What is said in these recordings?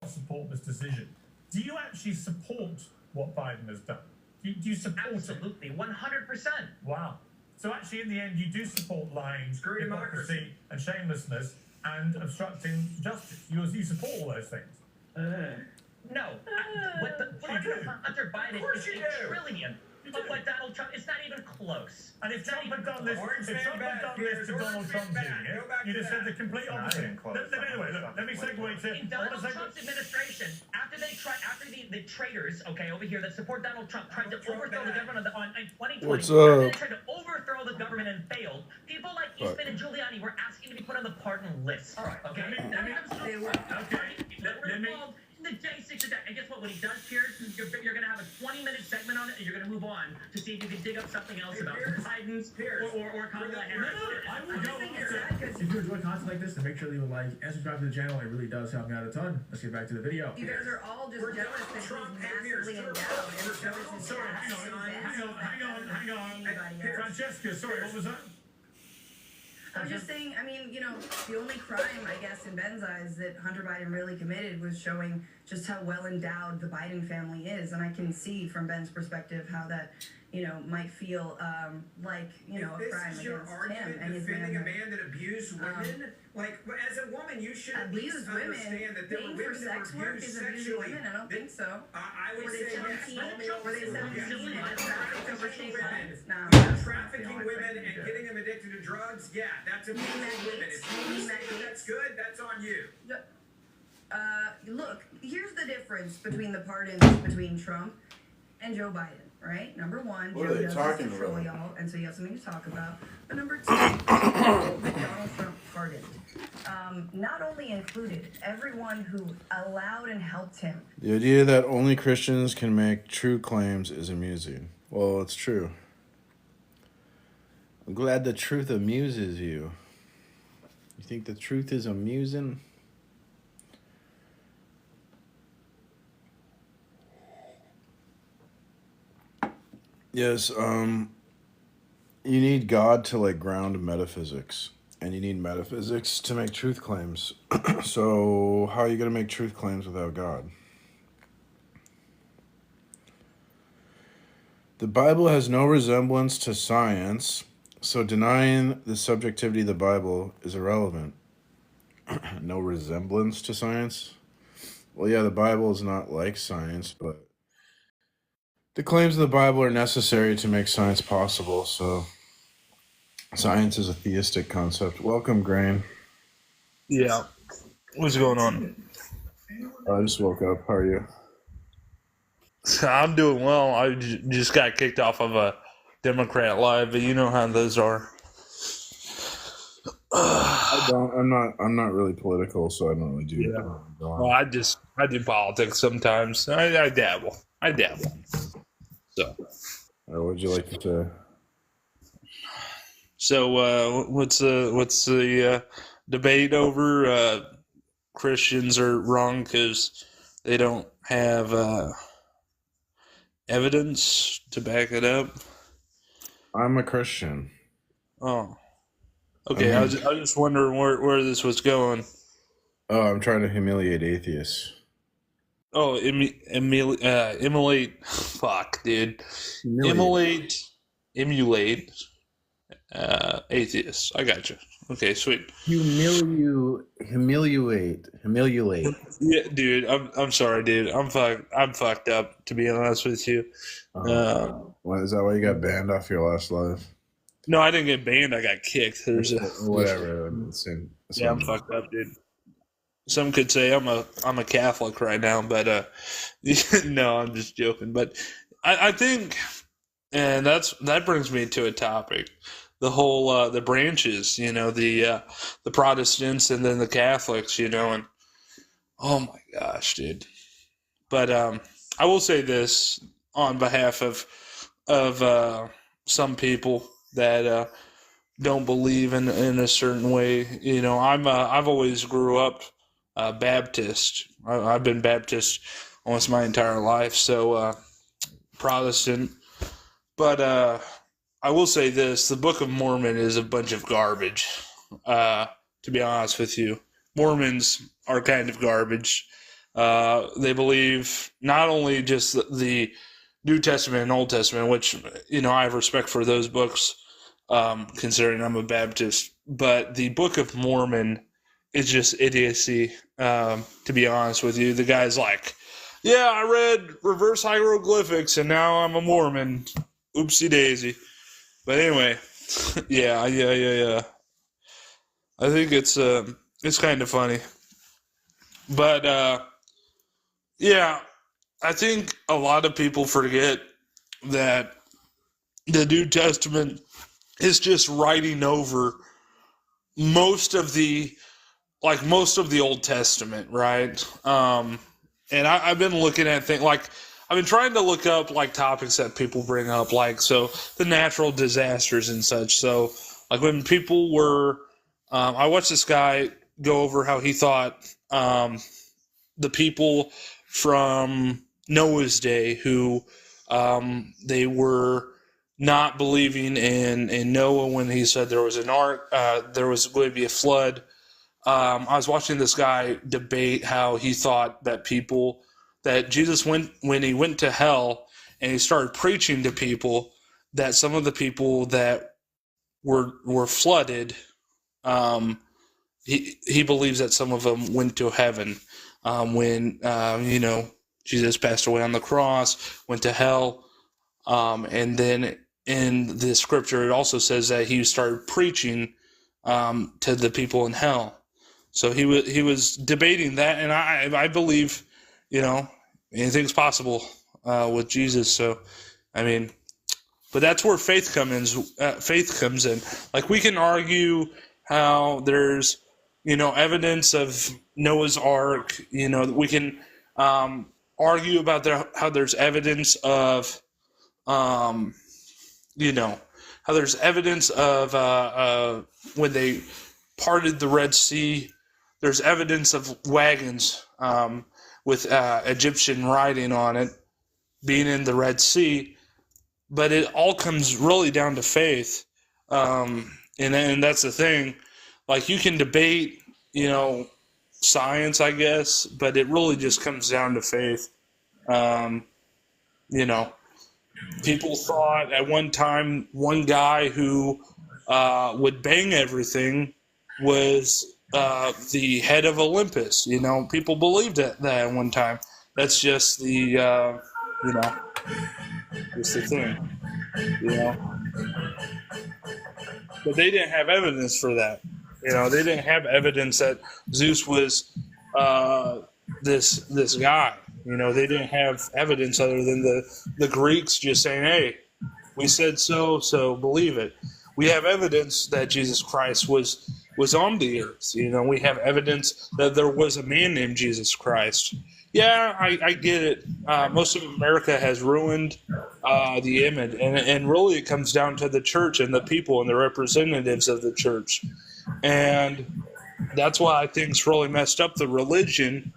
support this decision. Do you actually support what Biden has done? Do you support Absolutely, 100%. Wow. So actually, in the end, you do support lying, hypocrisy, and shamelessness, and obstructing justice. You support all those things. No. What Hunter Biden is $1 trillion. But what Donald Trump, it's not even close. And if Trump had done this, to Donald Trump Jr., you'd have said the complete opposite. Anyway, look, let me segue to... In Donald Trump's administration, after the traitors, okay, over here that support Donald Trump tried to overthrow the government on 2020, What's after they tried to overthrow the government and failed, people like Eastman and Giuliani were asking to be put on the pardon list. All right, okay? They were involved in the J6 attack. And guess what? When he does, Piers, you're going to have a 20-minute segment on it, and you're going to move on to see if you can dig up something else about Biden's or Kamala Harris. I would go if you enjoy content like this, then make sure to leave a like and subscribe to the channel. It really does help me out a ton. Let's get back to the video. You guys are all just jealous that he's massively endowed and shows his hang on. Francesca, sorry, what was that? I'm just saying, I mean, you know, the only crime, I guess, in Ben's eyes that Hunter Biden really committed was showing just how well endowed the Biden family is. And I can see from Ben's perspective how that, you know, might feel like, you know, a crime against him and his defending a man that abused women, like, as a woman, you should at least understand that there were women that were abused sexually. Women? I don't think so. I would were say 17? Were they 17 trafficking women and getting them addicted to drugs, yeah, that's abusing women. If you say that's good, that's on you. Look, here's the difference between the pardons between Trump and Joe Biden, right? Number one, what Joe are they does talking control about? y'all, and so you have something to talk about. But number two, Donald Trump pardoned. Not only included everyone who allowed and helped him. The idea that only Christians can make true claims is amusing. Well, it's true. I'm glad the truth amuses you. You think the truth is amusing? Yes, you need God to like ground metaphysics, and you need metaphysics to make truth claims. So how are you going to make truth claims without God? The Bible has no resemblance to science, so denying the subjectivity of the Bible is irrelevant. No resemblance to science? Well, yeah, the Bible is not like science, but the claims of the Bible are necessary to make science possible, so science is a theistic concept. Welcome, Grain. Yeah. What's going on? I just woke up. How are you? I'm doing well. I just got kicked off of a Democrat live, but you know how those are. I'm not really political, so I don't really do. Yeah. Well, I do politics sometimes. I dabble. So, what would you like to say? So, what's the debate over? Christians are wrong because they don't have evidence to back it up. I'm a Christian. Oh, okay. I was just wondering where this was going. Oh, I'm trying to humiliate atheists. Oh, emulate. Fuck, dude. Emulate atheists. I got you. Okay, sweet. Humiliate. Yeah, dude. I'm sorry, dude. I'm fucked up, to be honest with you. What, is that why you got banned off your last live? No, I didn't get banned. I got kicked. Whatever. Yeah, I'm fucked up, dude. Some could say I'm a Catholic right now, but no, I'm just joking. But I think, and that brings me to a topic, the whole the branches, you know, the Protestants and then the Catholics, you know, and oh my gosh, dude. But I will say this on behalf of some people that don't believe in a certain way. You know, I've always grew up Baptist. I've been Baptist almost my entire life, so Protestant. But I will say this: the Book of Mormon is a bunch of garbage. To be honest with you, Mormons are kind of garbage. They believe not only just the New Testament and Old Testament, which, I have respect for those books, considering I'm a Baptist, but the Book of Mormon is just idiocy, to be honest with you. The guy's like, yeah, I read reverse hieroglyphics and now I'm a Mormon. Oopsie daisy. But anyway, yeah. I think it's kind of funny. But, yeah, I think a lot of people forget that the New Testament is just writing over most of the Old Testament, right? And I've been looking at things I've been trying to look up topics that people bring up, so the natural disasters and such. So when people were, I watched this guy go over how he thought the people from Noah's day who they were not believing in Noah when he said there was an ark, there was going to be a flood. I was watching this guy debate how he thought that Jesus went, when he went to hell and he started preaching to people, that some of the people that were flooded, he believes that some of them went to heaven when Jesus passed away on the cross, went to hell, and then in the scripture it also says that he started preaching to the people in hell. So he was debating that, and I believe, anything's possible with Jesus. So, but that's where faith comes in. We can argue how there's, evidence of Noah's Ark. We can argue about how there's evidence of, how there's evidence of when they parted the Red Sea. There's evidence of wagons with Egyptian writing on it being in the Red Sea, but it all comes really down to faith, and that's the thing. You can debate, science, I guess, but it really just comes down to faith. People thought at one time one guy who would bang everything was the head of Olympus. People believed that at one time. That's just the it's the thing, But they didn't have evidence for that. They didn't have evidence that Zeus was this guy. They didn't have evidence other than the Greeks just saying, "Hey, we said so believe it." We have evidence that Jesus Christ was on the earth. We have evidence that there was a man named Jesus Christ. Yeah, I get it. Most of America has ruined the image, and really it comes down to the church and the people and the representatives of the church. And that's why I think it's really messed up the religion.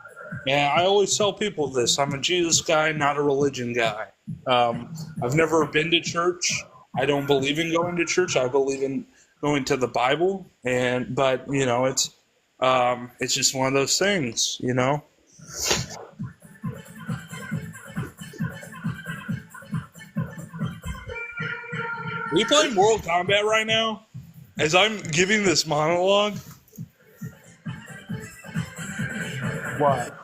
And I always tell people this: I'm a Jesus guy, not a religion guy. I've never been to church. I don't believe in going to church. I believe in going to the Bible, but it's just one of those things, Are you playing Mortal Kombat right now? As I'm giving this monologue? What?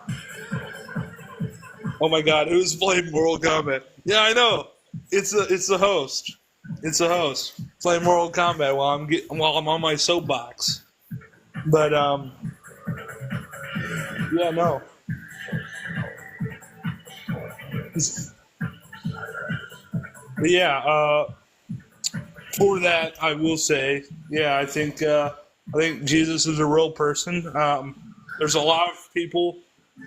Oh my God, who's playing Mortal Kombat? Yeah, I know. It's the host. It's the host playing Mortal Kombat while I'm on my soapbox. But yeah, no. But yeah, for that I will say, yeah, I think Jesus is a real person. There's a lot of people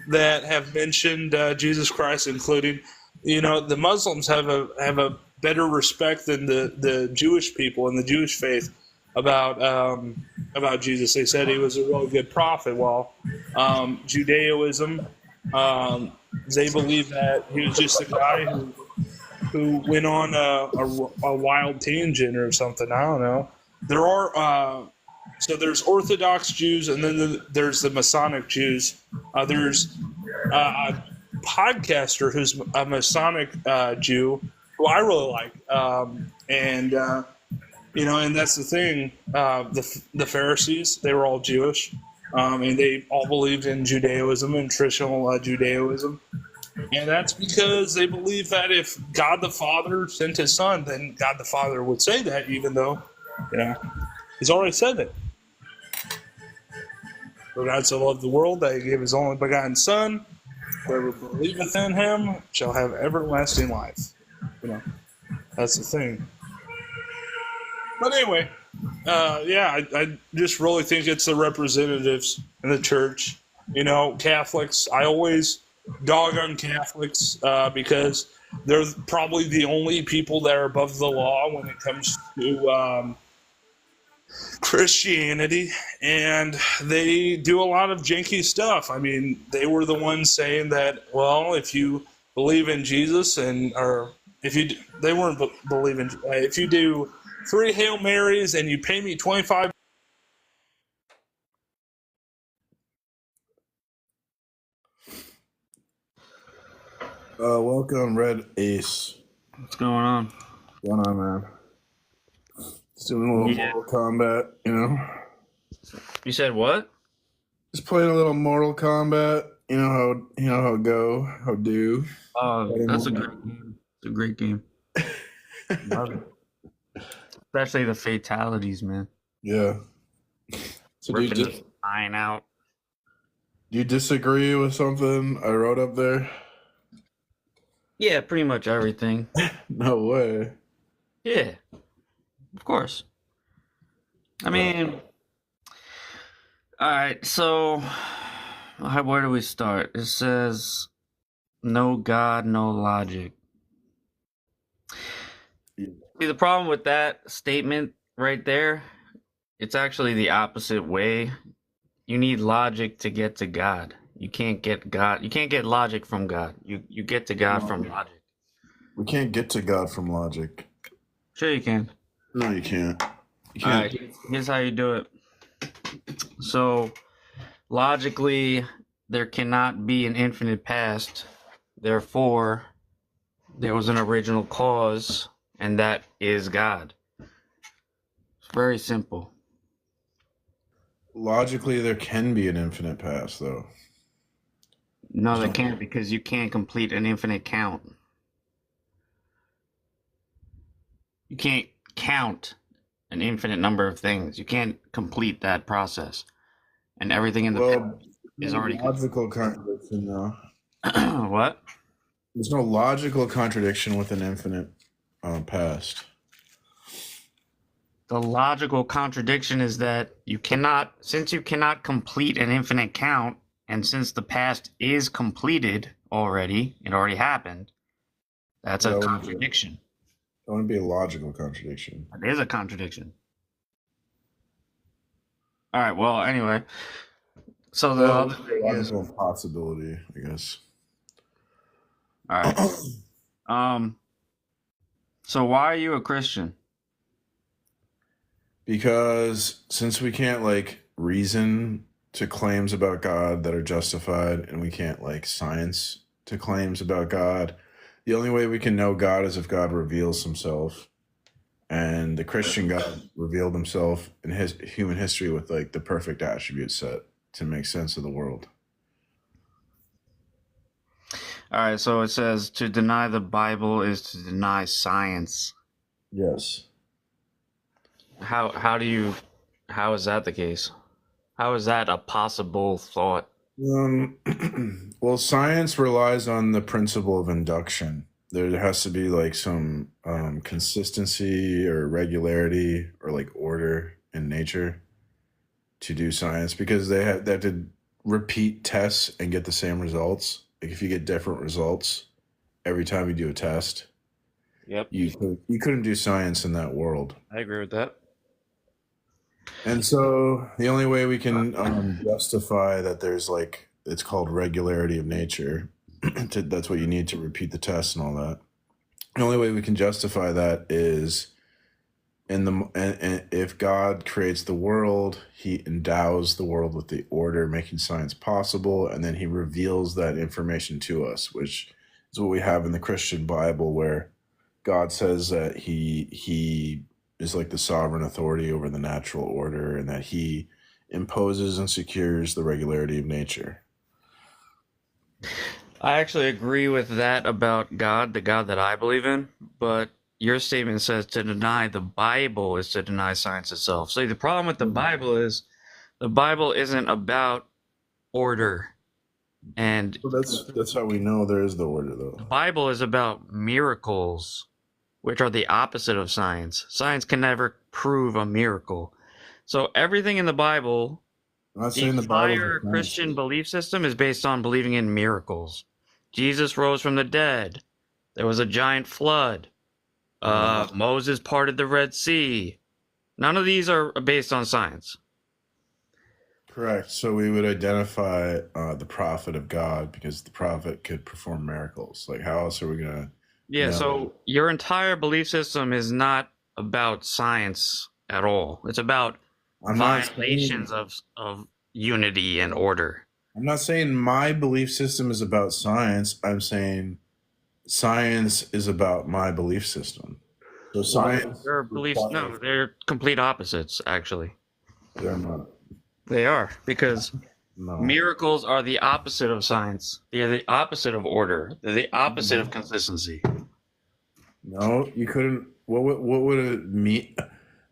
that have mentioned Jesus Christ, including, the Muslims have a better respect than the Jewish people and the Jewish faith about Jesus. They said he was a really good prophet, while Judaism, they believe that he was just a guy who went on a wild tangent or something. I don't know. There are so there's Orthodox Jews, and then there's the Masonic Jews. There's podcaster who's a Masonic Jew who I really like, and that's the thing. The Pharisees, they were all Jewish, and they all believed in Judaism and traditional Judaism. And that's because they believe that if God the Father sent his Son, then God the Father would say that, even though, he's already said it. For God so loved the world that he gave his only begotten Son. Whoever believeth in him shall have everlasting life. That's the thing. But anyway, I just really think it's the representatives in the church. Catholics, I always dog on Catholics because they're probably the only people that are above the law when it comes to Christianity, and they do a lot of janky stuff. I mean, they were the ones saying that, well, if you believe in Jesus if you do 3 Hail Marys and you pay me 25. Welcome, Red Ace. What's going on? What's going on, man? Just doing a little Mortal Kombat, You said what? Just playing a little Mortal Kombat. How it go, how it do. Oh, that's a great game. It's a great game. Love it. Especially the fatalities, man. Yeah. So Ripping the spine out. Do you disagree with something I wrote up there? Yeah, pretty much everything. No way. Yeah, of course. I mean, all right, so where do we start? It says, no God, no logic. Yeah. See, the problem with that statement right there, it's actually the opposite way. You need logic to get to God. You can't get God. You can't get logic from God. You get to God from logic. We can't get to God from logic. Sure you can. No, you can't. All right, here's how you do it. So, logically, there cannot be an infinite past. Therefore, there was an original cause, and that is God. It's very simple. Logically, there can be an infinite past, though. No, there can't, because you can't complete an infinite count. You can't count an infinite number of things. You can't complete that process. And everything in the past is already logical contradiction, though. What? There's no logical contradiction with an infinite past. The logical contradiction is that since you cannot complete an infinite count, and since the past is completed already, it already happened, that's a contradiction. That wouldn't be a logical contradiction. It is a contradiction. All right, well, anyway. So the other thing is possibility, I guess. All right. So why are you a Christian? Because since we can't reason to claims about God that are justified, and we can't science to claims about God, the only way we can know God is if God reveals himself. And the Christian God revealed himself in his human history with the perfect attribute set to make sense of the world. All right, so it says to deny the Bible is to deny science. Yes. How is that the case? How is that a possible thought? Well, science relies on the principle of induction. There has to be some consistency or regularity or order in nature to do science, because they have to repeat tests and get the same results. If you get different results every time you do a test, yep, you couldn't do science in that world. I agree with that. And so the only way we can justify that there's it's called regularity of nature. That's what you need to repeat the test and all that. The only way we can justify that is and if God creates the world, he endows the world with the order, making science possible, and then he reveals that information to us, which is what we have in the Christian Bible, where God says that he is like the sovereign authority over the natural order, and that he imposes and secures the regularity of nature. I actually agree with that about God, the God that I believe in, but your statement says to deny the Bible is to deny science itself. So the problem with the Bible is the Bible isn't about order. And Well, that's how we know there is the order, though. the Bible is about miracles, which are the opposite of science. Science can never prove a miracle. So everything in the Bible, I'm not the saying the Bible entire Christian belief system is based on believing in miracles. Jesus rose from the dead. There was a giant flood. Moses parted the Red Sea. None of these are based on science. Correct. So we would identify the prophet of God because the prophet could perform miracles. Like, how else are we gonna? Yeah. know? So your entire belief system is not about science at all. It's about violations of unity and order. I'm not saying my belief system is about science. I'm saying science is about my belief system. So science. Your beliefs, no, they're complete opposites, actually. They're not. They are, because No. miracles are the opposite of science. They're the opposite of order. They're the opposite of consistency. No, you couldn't. What would it mean?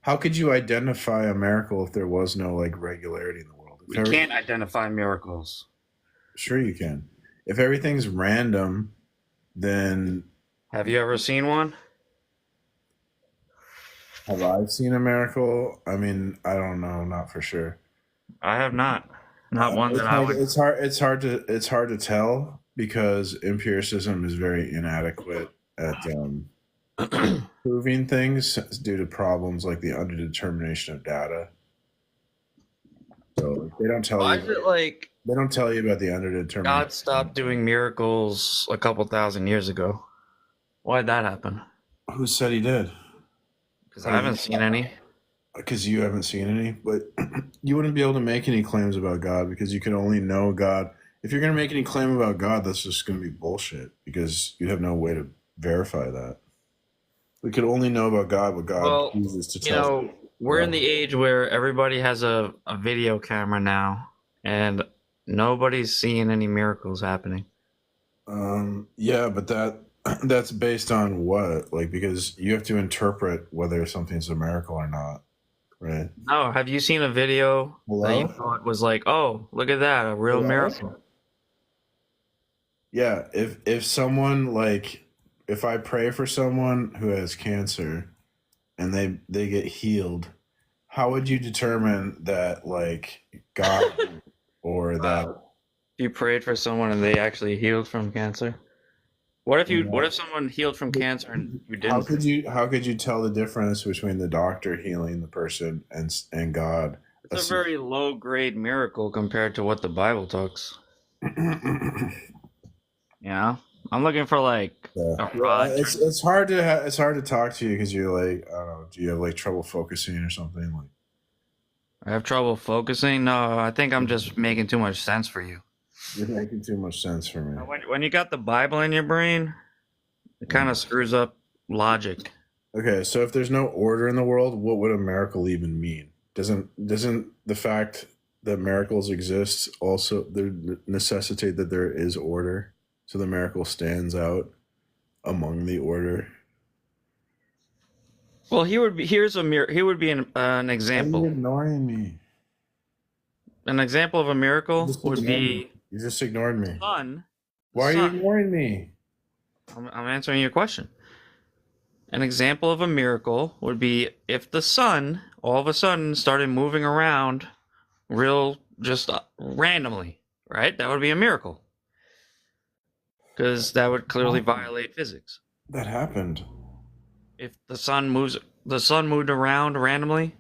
How could you identify a miracle if there was no like regularity in the world? We can't identify miracles. Sure, you can. If everything's random, then Have you ever seen one? have I seen a miracle? I mean, I don't know, not for sure. I have not. Not one It's that I hard, would. it's hard to tell because empiricism is very inadequate at proving things due to problems like the underdetermination of data. So they don't tell Why you. is it like They don't tell you about the underdetermination. God stopped doing miracles a couple thousand years ago? Why'd that happen? Who said he did? Because I haven't seen any. Because you haven't seen any, but you wouldn't be able to make any claims about God because you can only know God. If you're going to make any claim about God, that's just going to be bullshit because you have no way to verify that. We could only know about God what God chooses to tell us. We're in the age where everybody has a video camera now, and nobody's seeing any miracles happening. Yeah, but that's based on what? Like, because you have to interpret whether something's a miracle or not, right? No, have you seen a video that you thought was like, oh, look at that, a real miracle? Yeah, if someone like, if I pray for someone who has cancer and they get healed, how would you determine that like God or that You prayed for someone and they actually healed from cancer? What if someone healed from cancer and you didn't? how could you tell the difference between the doctor healing the person and God? It's a very low grade miracle compared to what the Bible talks. Yeah, I'm looking for like it's hard to talk to you because you're like, I don't know, do you have like trouble focusing or something? Like, I have trouble focusing. No, I think I'm just making too much sense for you. You're making too much sense for me. When you got the Bible in your brain, it kind of screws up logic. Okay, so if there's no order in the world, what would a miracle even mean? Doesn't the fact that miracles exist also necessitate that there is order? So the miracle stands out among the order. Well, he would be an example. Why are you ignoring me? An example of a miracle would be. You just ignored me. Sun. Why are you ignoring me? I'm answering your question. An example of a miracle would be if the sun all of a sudden started moving around just randomly, right? That would be a miracle. Because that would clearly violate physics. That happened. If the sun moved around randomly?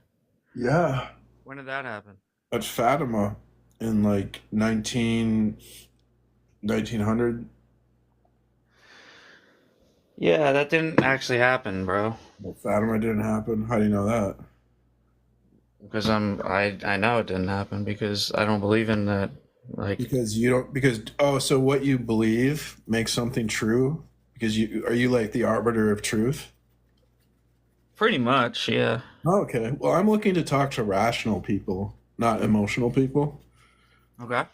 Yeah. When did that happen? At Fatima in like 1900. Yeah, that didn't actually happen, bro. Well, Fatima didn't happen. How do you know that? Because I know it didn't happen because I don't believe in that. Like, Because you don't. So what you believe makes something true. Because are you like the arbiter of truth? pretty much, yeah. Oh, okay. Well, I'm looking to talk to rational people, not emotional people. Okay.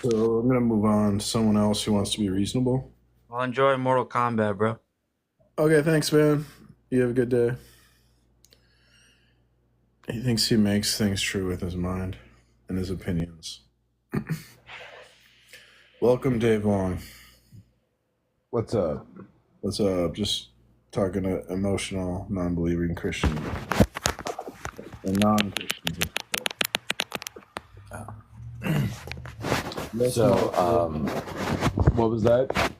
So I'm gonna move on to someone else who wants to be reasonable. I'll enjoy Mortal Kombat, bro. Okay, thanks, man. You have a good day. He thinks he makes things true with his mind and his opinions. Welcome, Dave Long. What's up? What's up? Just talking to emotional, non-believing Christians and non-Christians. So, what was that?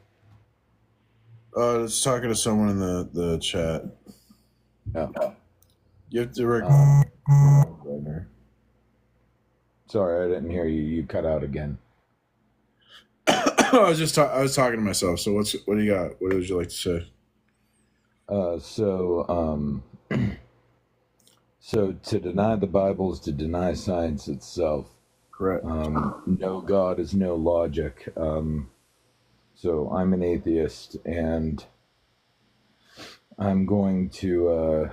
Just talking to someone in the chat. Yeah. You have to Sorry, I didn't hear you. You cut out again. I was talking to myself. So what do you got? What would you like to say? So to deny the Bible is to deny science itself. Correct. No God is no logic. So I'm an atheist, and I'm going to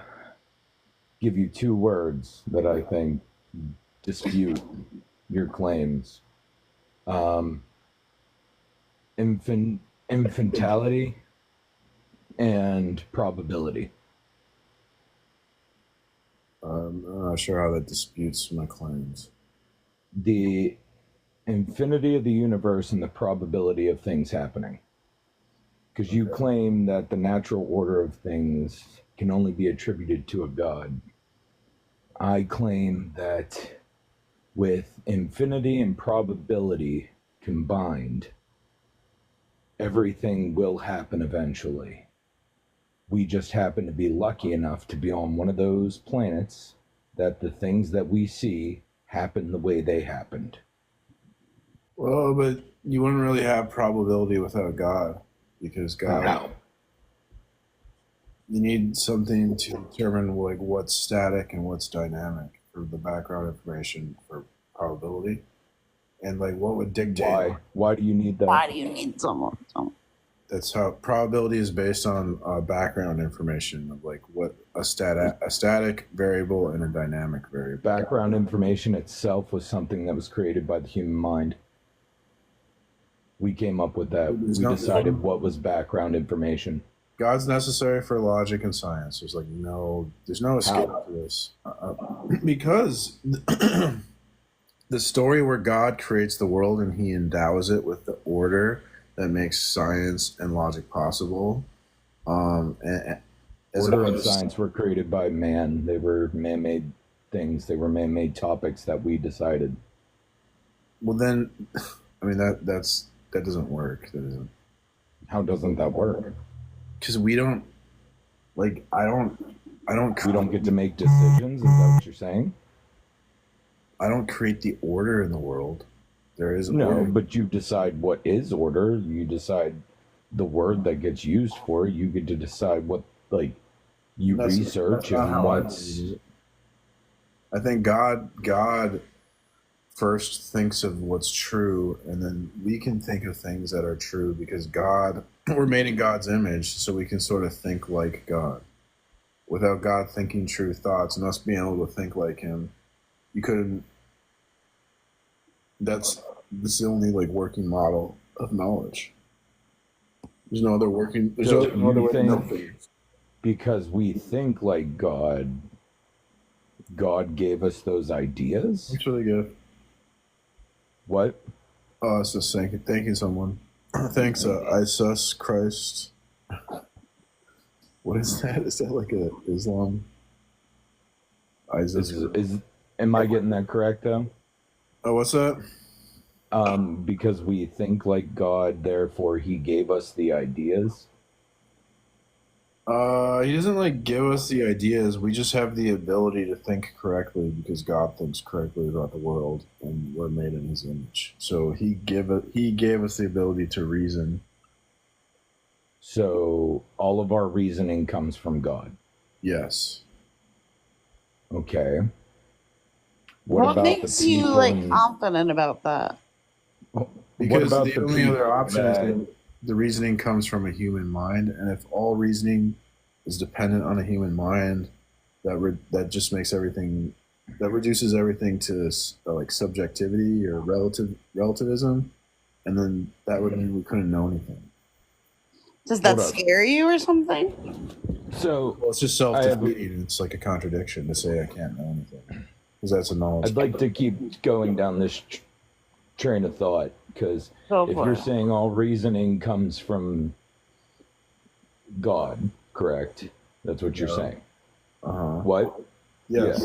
give you two words that I think dispute your claims. Infantility and probability. I'm not sure how that disputes my claims. The infinity of the universe and the probability of things happening. Because you claim that the natural order of things can only be attributed to a God. I claim that with infinity and probability combined, everything will happen eventually. We just happen to be lucky enough to be on one of those planets that the things that we see happen the way they happened. Well, but you wouldn't really have probability without God, because God. No. You need something to determine like what's static and what's dynamic for the background information for probability, and like what would dictate. Why do you need that? Why do you need someone? That's how probability is based on background information of like what a static variable and a dynamic variable. Background information itself was something that was created by the human mind. We came up with that. We decided what was background information. God's necessary for logic and science. There's no escape to this. Because the story where God creates the world and he endows it with the order that makes science and logic possible. Order and science were created by man. They were man-made things. They were man-made topics that we decided. Well, then, I mean, that doesn't work. That isn't. How doesn't that work? Because we don't, like, I don't. We don't get to make decisions. Is that what you're saying? I don't create the order in the world. There is order. But you decide what is order. You decide the word that gets used for it. You get to decide what, like, you research and what's. I think God first thinks of what's true, and then we can think of things that are true because we're made in God's image, so we can sort of think like God. Without God thinking true thoughts and us being able to think like him, you couldn't. That's the only like working model of knowledge. There's no other working. There's no other way to know things. Because we think like God gave us those ideas. That's really good. What? It's just thanking someone. Thanks, Isus Christ. What is that? Is that like a Islam? Isis. Am I getting that correct though? Oh, what's that? Because we think like God, therefore he gave us the ideas. He doesn't like give us the ideas. We just have the ability to think correctly because God thinks correctly about the world, and we're made in His image. So He gave us the ability to reason. So all of our reasoning comes from God. Yes. Okay. What makes you like confident about that? Because the only other option is that the reasoning comes from a human mind, and if all reasoning is dependent on a human mind, that just makes everything, that reduces everything to like subjectivity or relativism, and then that would mean we couldn't know anything. Does that scare you or something? So well, it's just self-defeating. It's like a contradiction to say I can't know anything, because that's a knowledge. I'd like to keep going down this train of thought, because if you're saying all reasoning comes from God, correct? That's what you're saying. What? Yes.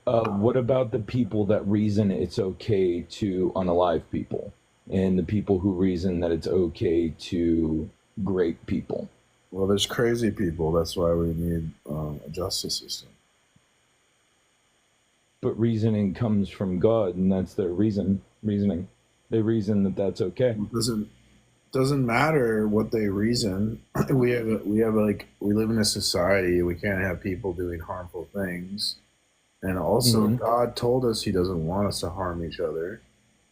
Yeah. What about the people that reason it's okay to unalive people, and the people who reason that it's okay to great people? Well, there's crazy people. That's why we need a justice system. But reasoning comes from God, and that's their reasoning. They reason that that's okay. Doesn't matter what they reason. We live in a society. We can't have people doing harmful things, and also God told us He doesn't want us to harm each other.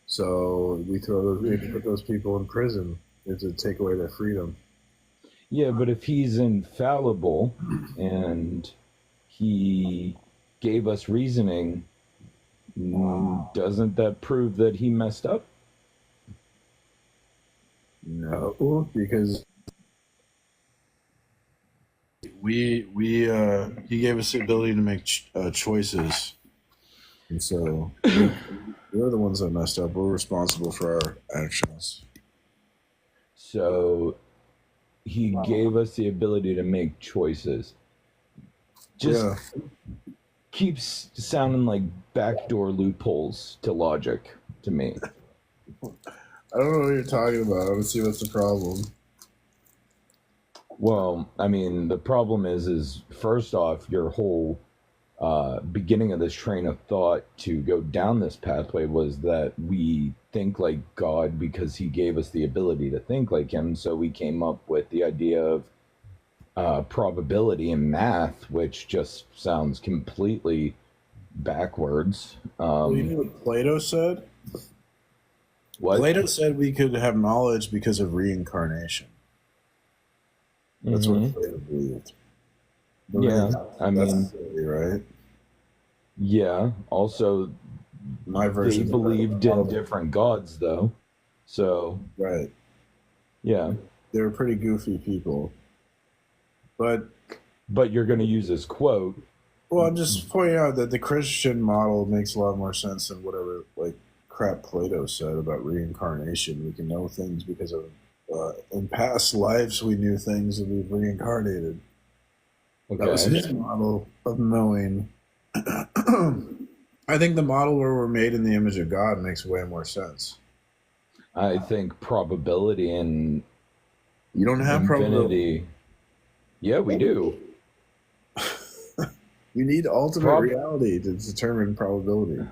So we put those people in prison. We have to take away their freedom. Yeah, but if He's infallible and He gave us reasoning, doesn't that prove that He messed up? No, because he gave us the ability to make choices, and so we're the ones that messed up. We're responsible for our actions. So He gave us the ability to make choices. Just keeps sounding like backdoor loopholes to logic to me. I don't know what you're talking about. I don't see what's the problem. Well, I mean, the problem is first off, your whole beginning of this train of thought to go down this pathway was that we think like God because He gave us the ability to think like Him. So we came up with the idea of probability in math, which just sounds completely backwards. Well, you know what Plato said? What? Plato said we could have knowledge because of reincarnation. That's what Plato believed. I mean, right? Yeah. Also, my version. They believed in different gods, though. So. Right. Yeah. They were pretty goofy people. But you're going to use this quote. Well, I'm just pointing out that the Christian model makes a lot more sense than whatever crap Plato said about reincarnation. We can know things because of in past lives we knew things and we've reincarnated. Okay. That was his model of knowing. I think the model where we're made in the image of God makes way more sense. I think probability and you don't have probability. Yeah, we do. You need ultimate reality to determine probability.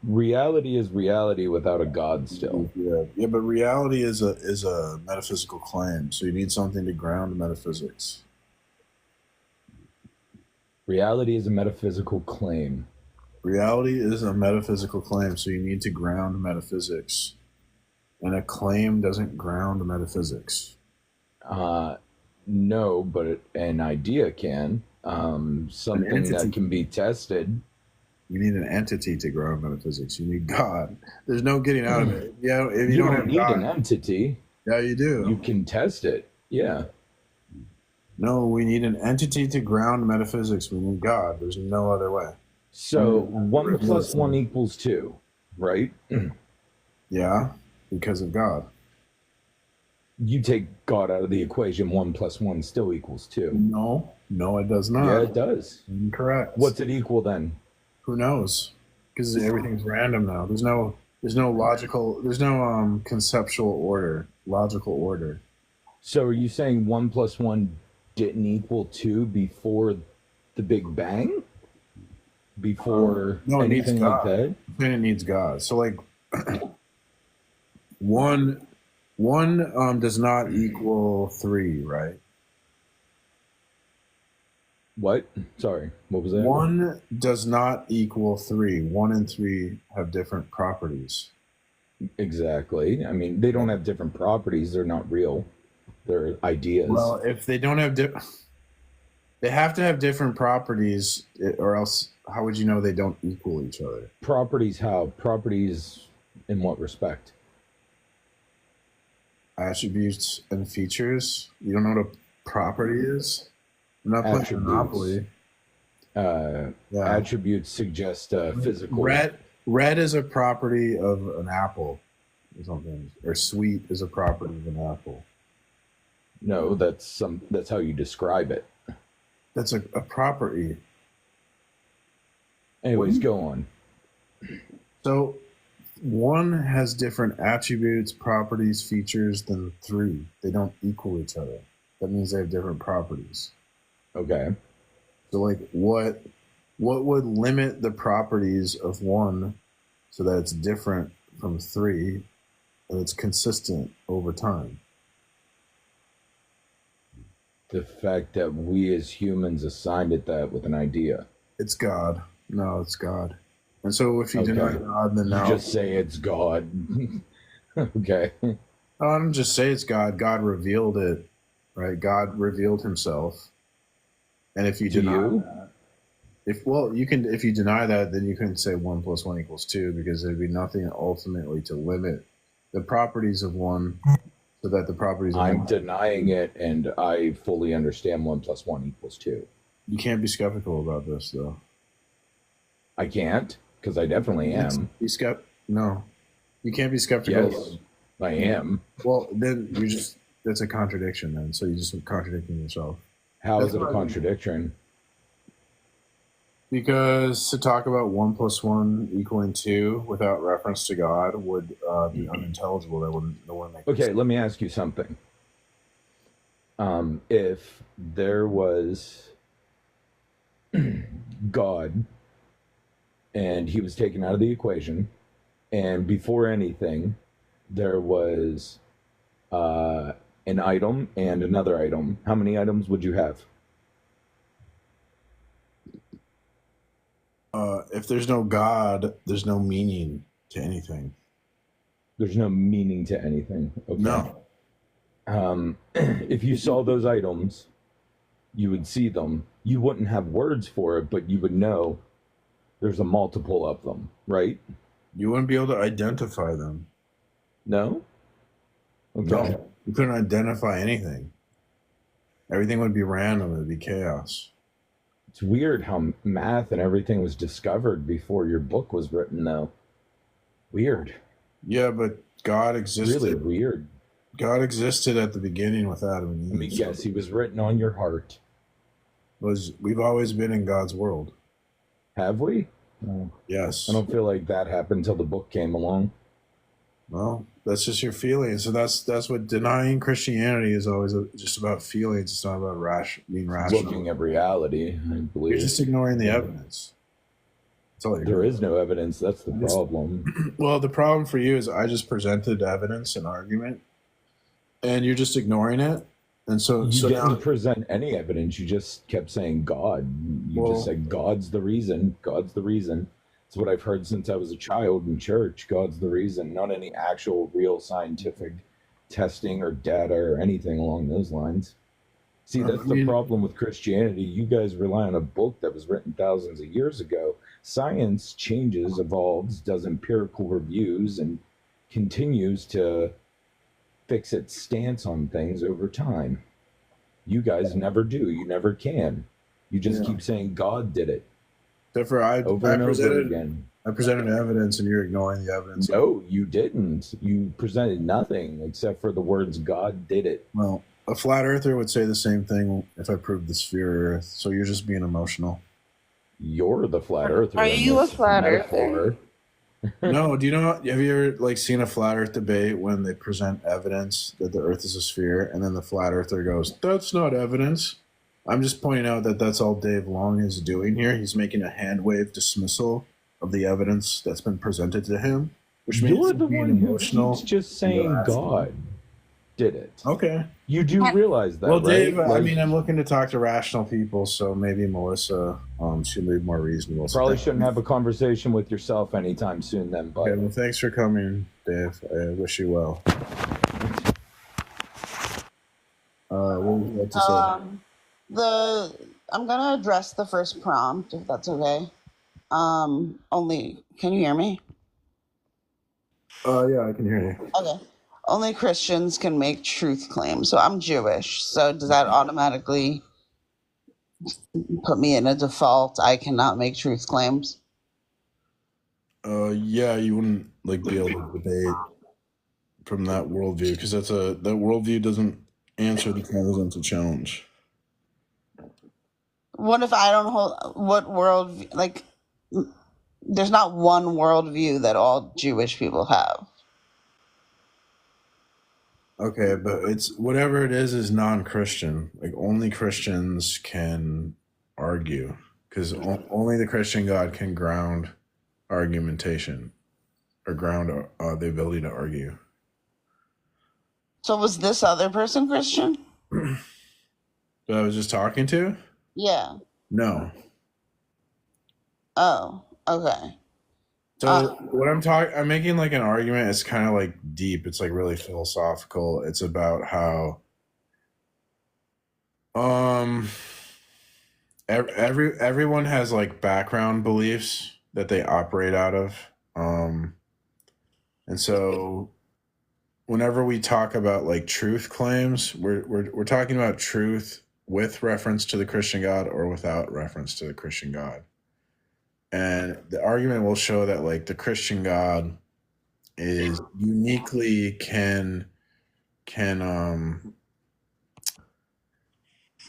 Reality is reality without a God still. Yeah, but reality is a metaphysical claim, so you need something to ground metaphysics. Reality is a metaphysical claim. Reality is a metaphysical claim, so you need to ground metaphysics. And a claim doesn't ground metaphysics. No, but an idea can. Something that can be tested. You need an entity to ground metaphysics. You need God. There's no getting out of it. Yeah, if you don't have need God, an entity. Yeah, you do. You can test it. Yeah. No, we need an entity to ground metaphysics. We need God. There's no other way. So 1 + 1 = 2, right? Yeah, because of God. You take God out of the equation, 1 + 1 still equals 2. No, it does not. Yeah, it does. Incorrect. What's it equal then? Who knows? Because everything's random now. There's no logical. There's no conceptual order, logical order. So are you saying 1 + 1 didn't equal 2 before the Big Bang? Before anything like that? It needs God. So like one 1 does not equal 3, right? What? Sorry, what was that? 1 does not equal 3. 1 and 3 have different properties. Exactly. I mean, they don't have different properties. They're not real. They're ideas. Well, if they don't have they have to have different properties, or else how would you know they don't equal each other? Properties how? Properties in what respect? Attributes and features. You don't know what a property is? I'm not playing Monopoly. Attributes suggest physical. Red is a property of an apple or something. Or sweet is a property of an apple. No, that's how you describe it. That's a property. Anyways, go on. So 1 has different attributes, properties, features than 3. They don't equal each other. That means they have different properties. Okay. So like what would limit the properties of 1 so that it's different from 3 and it's consistent over time? The fact that we as humans assigned it that with an idea. It's God. No, it's God. And so if you deny God, then now... You just say it's God. Okay. I don't just say it's God. God revealed it, right? God revealed himself. And if you deny that... If you deny that, then you couldn't say 1 + 1 = 2, because there'd be nothing ultimately to limit the properties of 1 so that the properties of I'm denying it, and I fully understand 1 + 1 = 2. You can't be skeptical about this, though. I can't, because I definitely am. No. You can't be skeptical. Yes, I am. Well, then that's a contradiction then, so you're just contradicting yourself. How is it a contradiction? Because to talk about 1 + 1 = 2 without reference to God would be unintelligible. That wouldn't make Okay, sense. let me ask you something. If there was God and he was taken out of the equation, and before anything, there was an item and another item, how many items would you have? If there's no God, there's no meaning to anything. There's no meaning to anything. Okay. No. If you saw those items, you would see them. You wouldn't have words for it, but you would know there's a multiple of them, right? You wouldn't be able to identify them. No? Okay. No. You couldn't identify anything. Everything would be random. It would be chaos. It's weird how math and everything was discovered before your book was written, though. Weird. Yeah, but God existed. Really weird. God existed at the beginning with Adam and Eve. I mean, yes, he was written on your heart. We've always been in God's world. Have we? No. Yes. I don't feel like that happened until the book came along. Well, that's just your feelings. So that's what denying Christianity is always just about feelings. It's not about being rational. Looking at reality, I believe. You're just ignoring the evidence. That's all there is no evidence. That's the problem. Well, the problem for you is I just presented evidence and argument, and you're just ignoring it. And so you didn't now, present any evidence. You just kept saying God. You just said God's the reason. God's the reason. It's what I've heard since I was a child in church. God's the reason. Not any actual real scientific testing or data or anything along those lines. See, that's the problem with Christianity. You guys rely on a book that was written thousands of years ago. Science changes, evolves, does empirical reviews, and continues to fix its stance on things over time. You guys never do. You never can. You just keep saying God did it. Therefore, I presented evidence, and you're ignoring the evidence. No, you didn't. You presented nothing except for the words "God did it." Well, a flat earther would say the same thing if I proved the sphere Earth. So you're just being emotional. You're the flat earther. Are you a flat earther? No, do you know? Have you ever seen a flat Earth debate when they present evidence that the Earth is a sphere, and then the flat earther goes, "That's not evidence." I'm just pointing out that that's all Dave Long is doing here. He's making a hand wave dismissal of the evidence that's been presented to him, which means you're the being one emotional. who's just saying God. did it. Okay. You do realize that, Well, right? Dave, I Like, mean, I'm looking to talk to rational people, so maybe Melissa should be more reasonable. probably shouldn't have a conversation with yourself anytime soon then, but... Okay, well, thanks for coming, Dave. I wish you well. What would you like to say? I'm gonna address the first prompt, if that's okay. Can you hear me? Yeah, I can hear you. Okay. Only Christians can make truth claims. So I'm Jewish. So does that automatically put me in a default? I cannot make truth claims. Yeah, you wouldn't like be able to debate from that worldview because that worldview doesn't answer the transcendental challenge. What if I don't hold what world like? There's not one worldview that all Jewish people have. Okay, but it's whatever it is non-Christian. Like only Christians can argue because only the Christian God can ground argumentation or ground the ability to argue. So was this other person Christian? That I was just talking to? Yeah. No. Oh, okay. So what I'm making like an argument. It's kind of like deep. It's like really philosophical. It's about how everyone has like background beliefs that they operate out of, and so whenever we talk about like truth claims, we're talking about truth with reference to the Christian God or without reference to the Christian God. And the argument will show that like the Christian God is uniquely can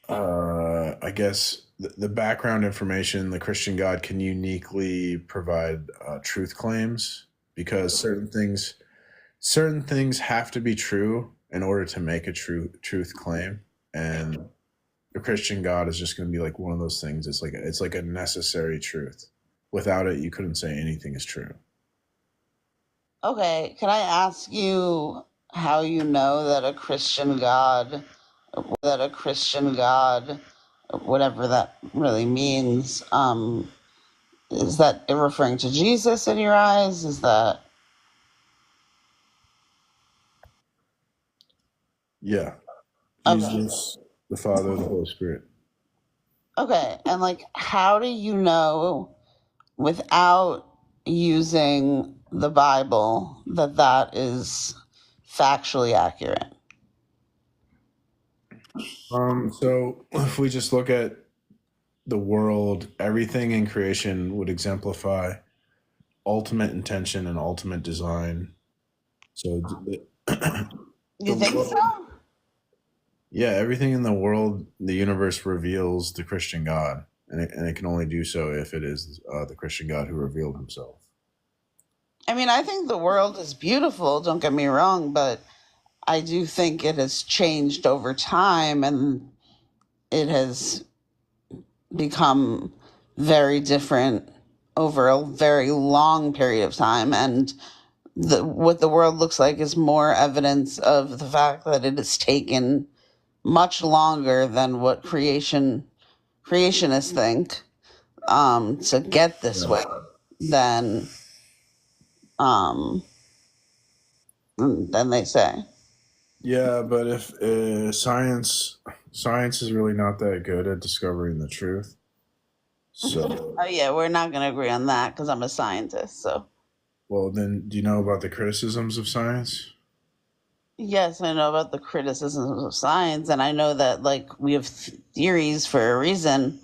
I guess the background information, the Christian God can uniquely provide truth claims because certain things have to be true in order to make a truth claim, and the Christian God is just going to be like one of those things. It's like a necessary truth. Without it, you couldn't say anything is true. Okay, can I ask you how you know that a Christian God, whatever that really means, is that referring to Jesus in your eyes? Is that... Yeah. Okay. Jesus, the Father, the Holy Spirit. Okay, and like, how do you know without using the Bible that is factually accurate? So if we just look at the world, everything in creation would exemplify ultimate intention and ultimate design. So You think so? Yeah, everything in the world, the universe reveals the Christian God, and it can only do so if it is the Christian God who revealed himself. I mean, I think the world is beautiful, don't get me wrong, but I do think it has changed over time and it has become very different over a very long period of time. And what the world looks like is more evidence of the fact that it has taken much longer than what creationists think to get this way than they say. Yeah, but if science is really not that good at discovering the truth. So Oh yeah, we're not going to agree on that because I'm a scientist. So. Well, then, do you know about the criticisms of science? Yes, I know about the criticisms of science, and I know that like we have theories for a reason,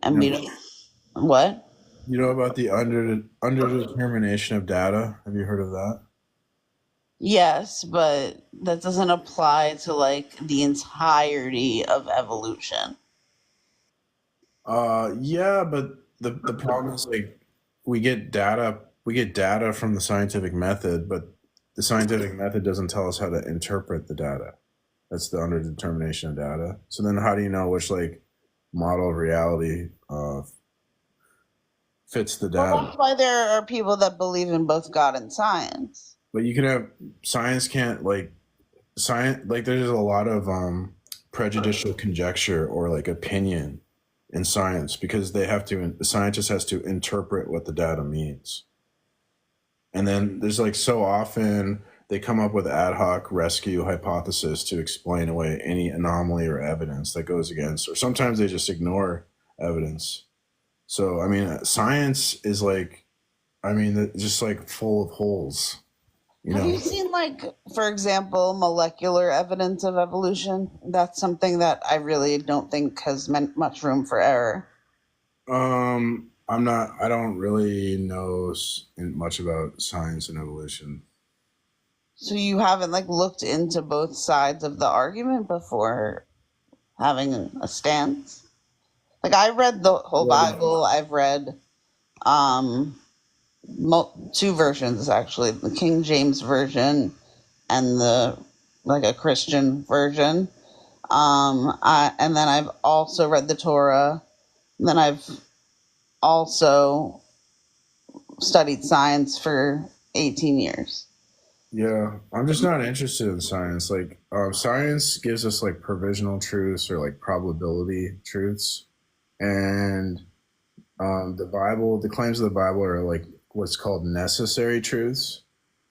and we don't. What? You know about the underdetermination of data? Have you heard of that? Yes, but that doesn't apply to like the entirety of evolution. Yeah, but the problem is like we get data from the scientific method, but the scientific method doesn't tell us how to interpret the data. That's the underdetermination of data. So then how do you know which like model of reality fits the data? Well, that's why there are people that believe in both God and science. But you can have science can't like science, like there's a lot of prejudicial conjecture or like opinion in science because the scientist has to interpret what the data means. And then there's like so often they come up with ad hoc rescue hypothesis to explain away any anomaly or evidence that goes against, or sometimes they just ignore evidence. So, I mean, science is like, I mean, just like full of holes. Have you seen, like, for example, molecular evidence of evolution? That's something that I really don't think has much room for error. I don't really know much about science and evolution. So you haven't, like, looked into both sides of the argument before having a stance? Like, I read the whole Bible. I've read, two versions, actually, the King James version and a Christian version. And then I've also read the Torah. And then I've also studied science for 18 years. Yeah, I'm just not interested in science. Like, science gives us like provisional truths or like probability truths, and the claims of the Bible are like what's called necessary truths.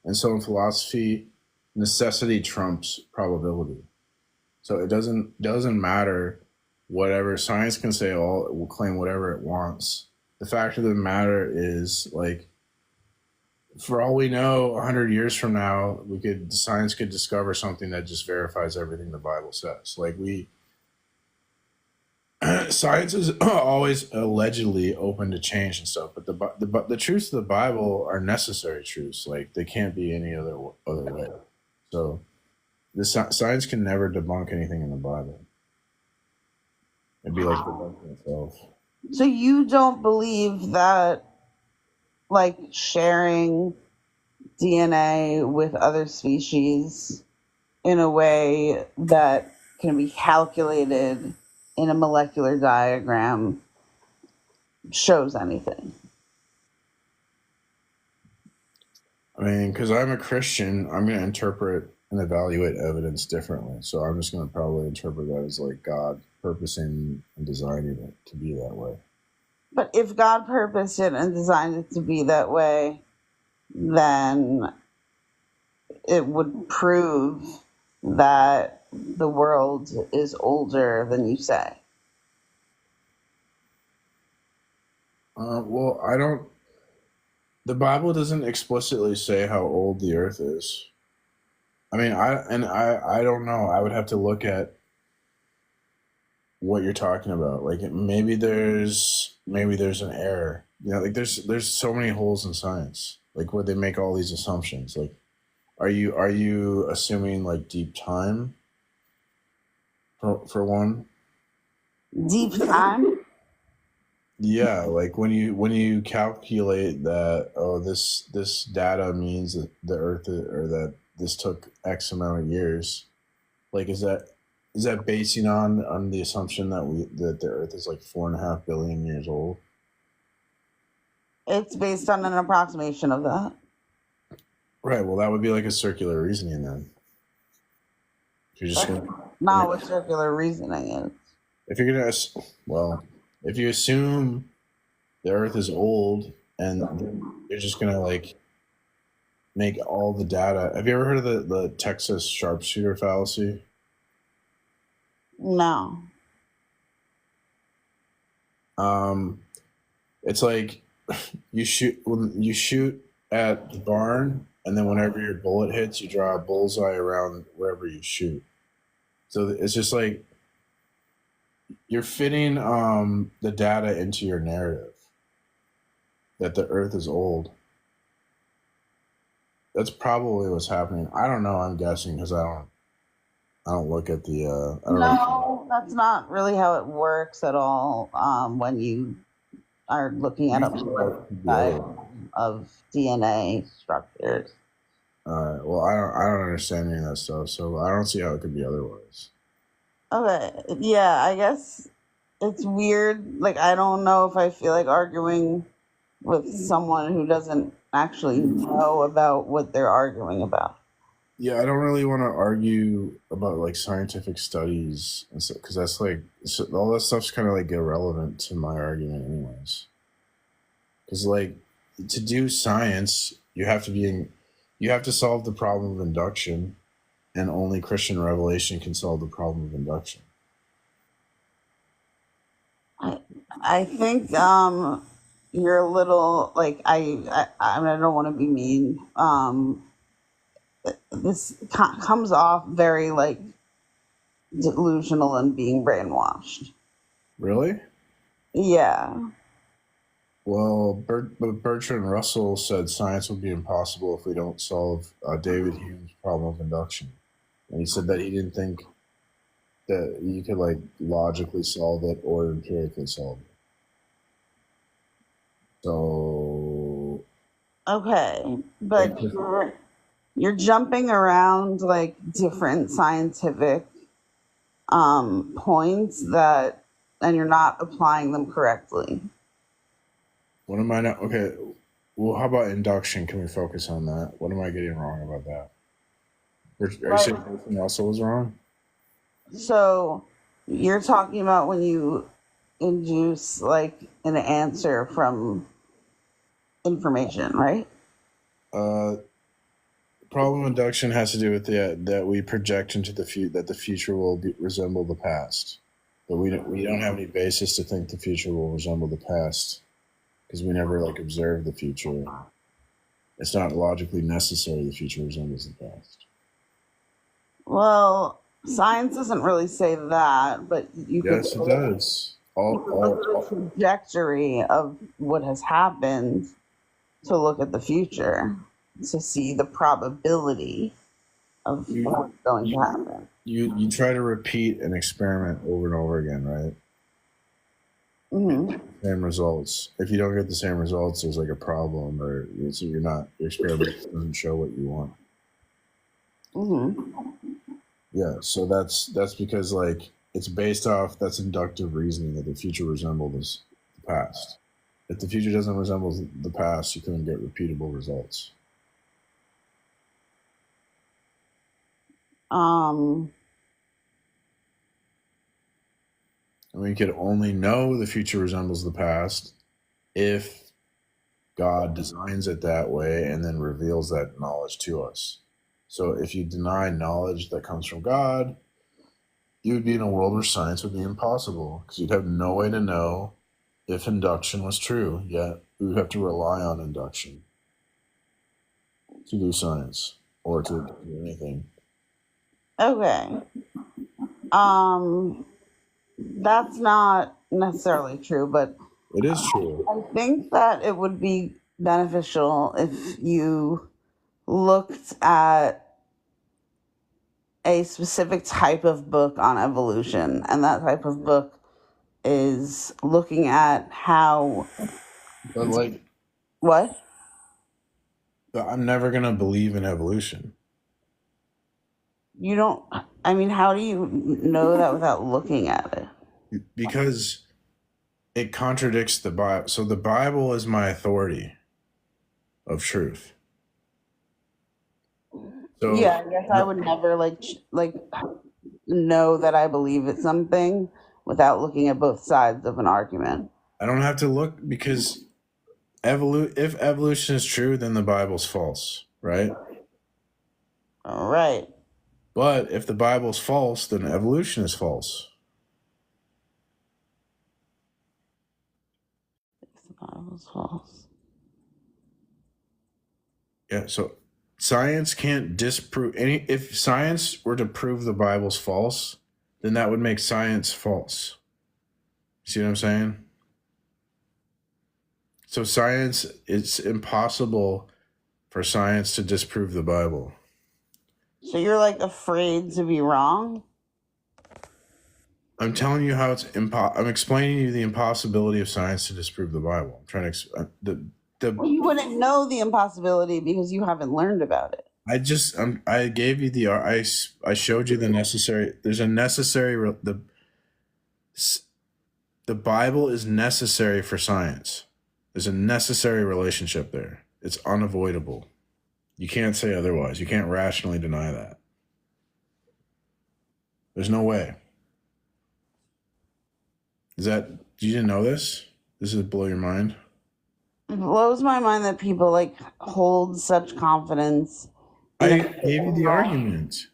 And so in philosophy, necessity trumps probability. So it doesn't matter whatever science can say. It will claim whatever it wants. The fact of the matter is, like, for all we know, 100 years from now, science could discover something that just verifies everything the Bible says. Like, science is always allegedly open to change and stuff, but the truths of the Bible are necessary truths. Like, they can't be any other way. So the science can never debunk anything in the Bible. It'd be like debunking itself. So you don't believe that, like, sharing DNA with other species in a way that can be calculated in a molecular diagram shows anything? I mean, because I'm a Christian, I'm going to interpret and evaluate evidence differently. So I'm just going to probably interpret that as like God purposing and designing it to be that way. But if God purposed it and designed it to be that way, then it would prove that the world is older than you say. Well, the Bible doesn't explicitly say how old the earth is. I mean, I don't know. I would have to look at what you're talking about. Like, maybe there's an error. You know, like there's so many holes in science. Like, where they make all these assumptions. Like, are you assuming like deep time? For one. Deep time? Yeah, like when you calculate that, this data means that the Earth or that this took X amount of years, like is that basing on the assumption that the Earth is like 4.5 billion years old? It's based on an approximation of that. Right. Well, that would be like a circular reasoning then. If you're just not what circular reasoning is. If you're gonna, if you assume the Earth is old and you're just gonna like make all the data. Have you ever heard of the Texas sharpshooter fallacy? No. It's like you shoot at the barn, and then whenever your bullet hits, you draw a bullseye around wherever you shoot. So it's just like you're fitting the data into your narrative that the Earth is old. That's probably what's happening. I don't know. I'm guessing because I don't look at the. No, that's not really how it works at all. When you are looking at of DNA structures. Well, I don't understand any of that stuff, so I don't see how it could be otherwise. Okay, yeah, I guess it's weird. Like, I don't know if I feel like arguing with someone who doesn't actually know about what they're arguing about. Yeah, I don't really want to argue about like scientific studies and stuff because that's like all that stuff's kind of like irrelevant to my argument, anyways. Because like to do science, you have to solve the problem of induction, and only Christian revelation can solve the problem of induction. I think you're a little like I mean, I don't want to be mean. This comes off very like delusional and being brainwashed. Really? Yeah. Well, Bertrand Russell said science would be impossible if we don't solve David Hume's problem of induction, and he said that he didn't think that you could like logically solve it or empirically solve it. So Okay, but you're jumping around like different scientific points that, and you're not applying them correctly. what am I not? Okay, well, how about induction? Can we focus on that? What am I getting wrong about that? Are you saying Bertrand Russell was wrong? So you're talking about when you induce like an answer from information, right? Problem induction has to do with that we project into the future that the future will resemble the past, but we don't have any basis to think the future will resemble the past because we never like observe the future. It's not logically necessary the future resembles the past. Well, science doesn't really say that, but you Yes, it does. The trajectory of what has happened to look at the future to see the probability of what's going to happen. You try to repeat an experiment over and over again, right? Mm-hmm. Same results. If you don't get the same results, there's like a problem, or so your experiment doesn't show what you want. Mm-hmm. Yeah, so that's because like it's based off that's inductive reasoning that the future resembles the past. If the future doesn't resemble the past, you couldn't get repeatable results. And we could only know the future resembles the past if God designs it that way and then reveals that knowledge to us. So if you deny knowledge that comes from God, you would be in a world where science would be impossible because you'd have no way to know if induction was true, yet we would have to rely on induction to do science or to do anything. Okay. That's not necessarily true, but it is true. I think that it would be beneficial if you looked at a specific type of book on evolution, and that type of book is looking at how. But like, what? I'm never gonna believe in evolution. You don't. I mean, how do you know that without looking at it? Because it contradicts the Bible. So the Bible is my authority of truth. So yeah, I guess I would never like know that I believe it's something without looking at both sides of an argument. I don't have to look because if evolution is true, then the Bible's false, right? All right. But if the Bible's false, then evolution is false. If the Bible's false. Yeah, so science can't disprove any. If science were to prove the Bible's false, then that would make science false. See what I'm saying? So science, it's impossible for science to disprove the Bible. So you're like afraid to be wrong? I'm telling you how it's I'm explaining to you the impossibility of science to disprove the Bible. I'm trying to you wouldn't know the impossibility because you haven't learned about it. I gave you I showed you the necessary. There's a necessary the Bible is necessary for science. There's a necessary relationship there. It's unavoidable. You can't say otherwise. You can't rationally deny that. There's no way. You didn't know this? This would blow your mind? It blows my mind that people like hold such confidence. I gave you the argument.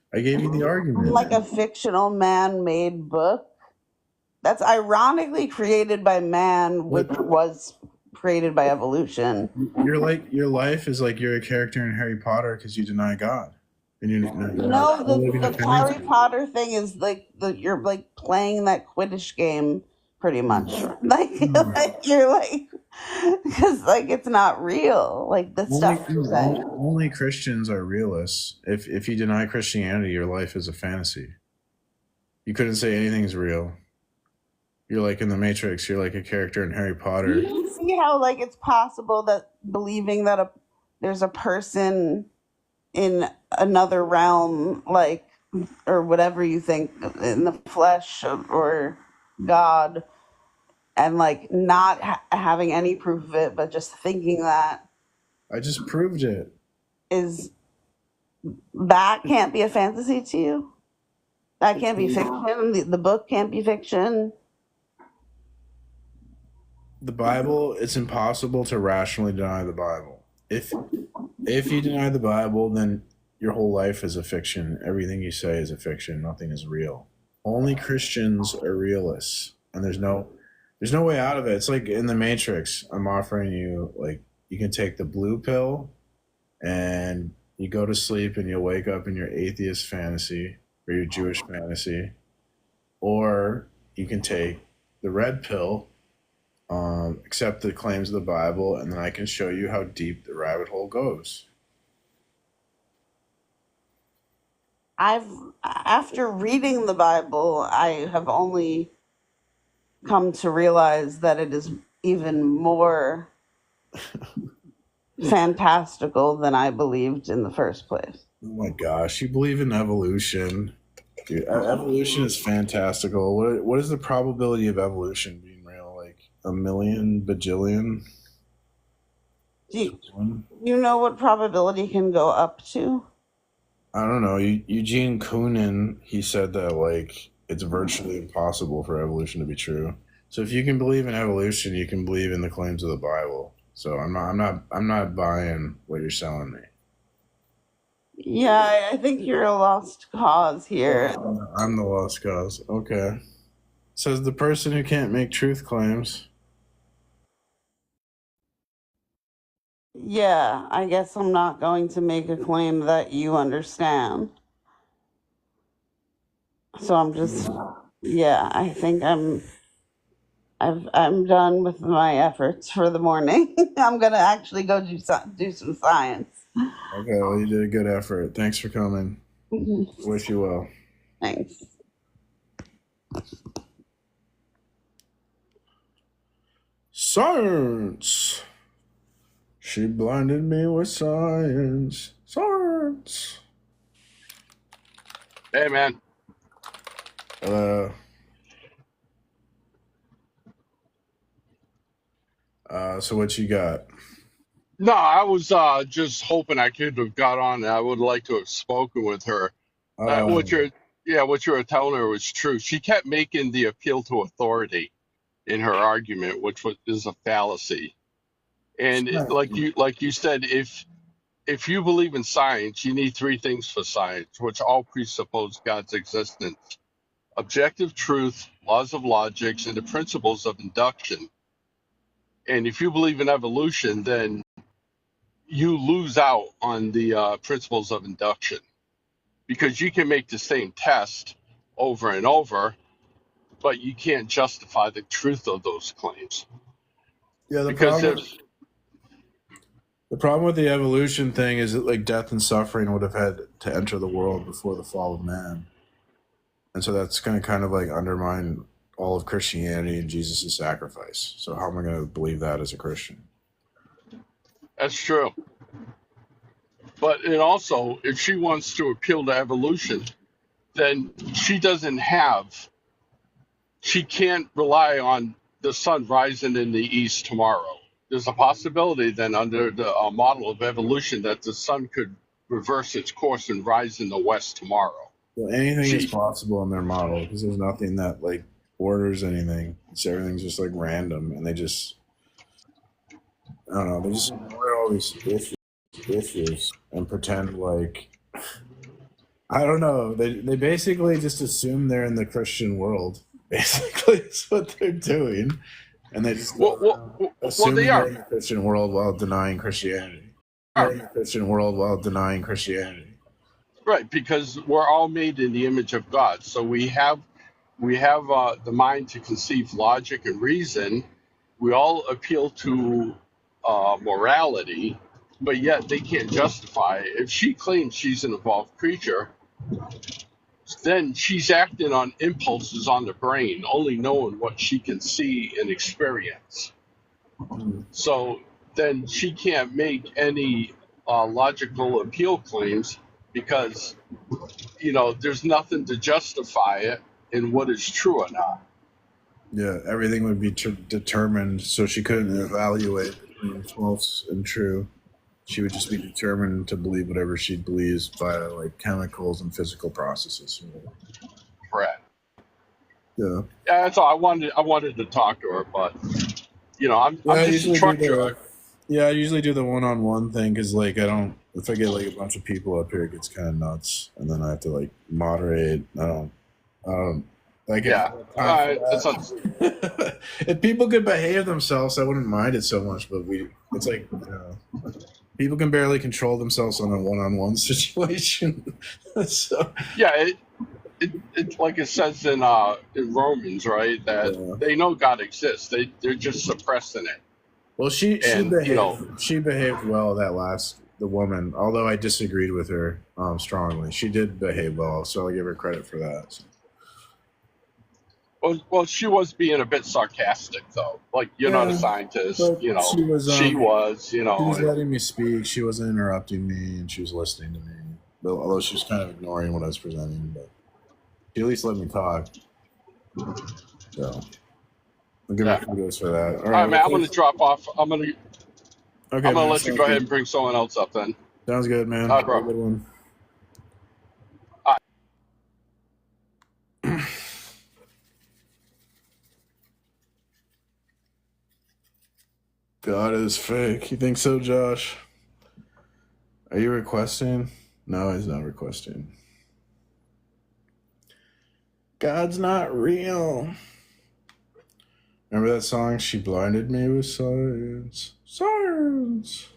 Like a fictional man-made book that's ironically created by man, which was created by evolution. Your life is like you're a character in Harry Potter because you deny God. And you're No, the Harry Potter thing is like you're like playing that Quidditch game pretty much. Like you're like, because like it's not real. Like the stuff you're saying. Only Christians are realists. If you deny Christianity, your life is a fantasy. You couldn't say anything's real. You're like in the Matrix. You're like a character in Harry Potter. You see how like it's possible that believing that there's a person in another realm, like, or whatever you think, in the flesh or God, and like not having any proof of it, but just thinking that. I just proved it. That can't be a fantasy to you? That can't be fiction? The book can't be fiction? The Bible, it's impossible to rationally deny the Bible. If you deny the Bible, then your whole life is a fiction. Everything you say is a fiction. Nothing is real. Only Christians are realists, and there's no way out of it. It's like in the Matrix. I'm offering you, like, you can take the blue pill, and you go to sleep, and you'll wake up in your atheist fantasy or your Jewish fantasy, or you can take the red pill. Accept the claims of the Bible, and then I can show you how deep the rabbit hole goes. After reading the Bible, I have only come to realize that it is even more fantastical than I believed in the first place. Oh my gosh, you believe in evolution? Dude, evolution is fantastical. What is the probability of evolution being real? Like a million bajillion? Do you know what probability can go up to? I don't know. Eugene Koonin, he said that like it's virtually impossible for evolution to be true. So if you can believe in evolution, you can believe in the claims of the Bible. So I'm not buying what you're selling me. Yeah, I think you're a lost cause here. I'm the lost cause. Okay. Says the person who can't make truth claims. Yeah, I guess I'm not going to make a claim that you understand. So I'm just, yeah, I think I'm done with my efforts for the morning. I'm gonna actually go do some science. Okay, well, you did a good effort. Thanks for coming. Wish you well. Thanks. Science. She blinded me with science. Science. Hey, man. So what you got? No, I was just hoping I could have got on. I would like to have spoken with her. What you were telling her was true. She kept making the appeal to authority in her argument, which is a fallacy. And like you said, if you believe in science, you need three things for science, which all presuppose God's existence: objective truth, laws of logic, and the principles of induction. And if you believe in evolution, then you lose out on the principles of induction, because you can make the same test over and over, but you can't justify the truth of those claims. Yeah, the problem with the evolution thing is that like death and suffering would have had to enter the world before the fall of man. And so that's going to kind of like undermine all of Christianity and Jesus' sacrifice. So how am I going to believe that as a Christian? That's true. But it also, if she wants to appeal to evolution, then she can't rely on the sun rising in the east tomorrow. there's a possibility then under the model of evolution that the sun could reverse its course and rise in the west tomorrow. Well, anything is possible in their model because there's nothing that like orders anything. Everything's just like random, and they just, I don't know, they just ignore all these issues and pretend like, I don't know. They basically just assume they're in the Christian world. Basically, it's what they're doing, and they just assume they they're are in the Christian world while denying Christianity. They're in the Christian world while denying Christianity. Right, because we're all made in the image of God, so we have the mind to conceive logic and reason. We all appeal to morality, but yet they can't justify it. If she claims she's an evolved creature, then she's acting on impulses on the brain, only knowing what she can see and experience. So then she can't make any logical appeal claims because, there's nothing to justify it in what is true or not. Yeah, everything would be determined, so she couldn't evaluate between false and true. She would just be determined to believe whatever she believes by like chemicals and physical processes. Correct. Yeah. Yeah, that's all. I wanted to talk to her, but I'm just a truck driver. Yeah, I usually do the one-on-one thing because like if I get like a bunch of people up here, it gets kind of nuts, and then I have to like moderate. I don't like. Yeah. If people could behave themselves, I wouldn't mind it so much. But it's like people can barely control themselves on a one-on-one situation. So yeah, it like it says in Romans, right? That they know God exists. They're just suppressing it. Well, she behaved well the woman, although I disagreed with her strongly. She did behave well, so I give her credit for that. So. Well, she was being a bit sarcastic, though. Like, you're not a scientist, She was, She was letting me speak. She wasn't interrupting me, and she was listening to me. Although she was kind of ignoring what I was presenting, but she at least let me talk. So I'll give her kudos for that. All right, man, I'm going to drop off. I'm going to let you go ahead and bring someone else up then. Sounds good, man. All right, bro. Have a good one. God is fake. You think so, Josh? Are you requesting? No, he's not requesting. God's not real. Remember that song, She Blinded Me with Science? Science!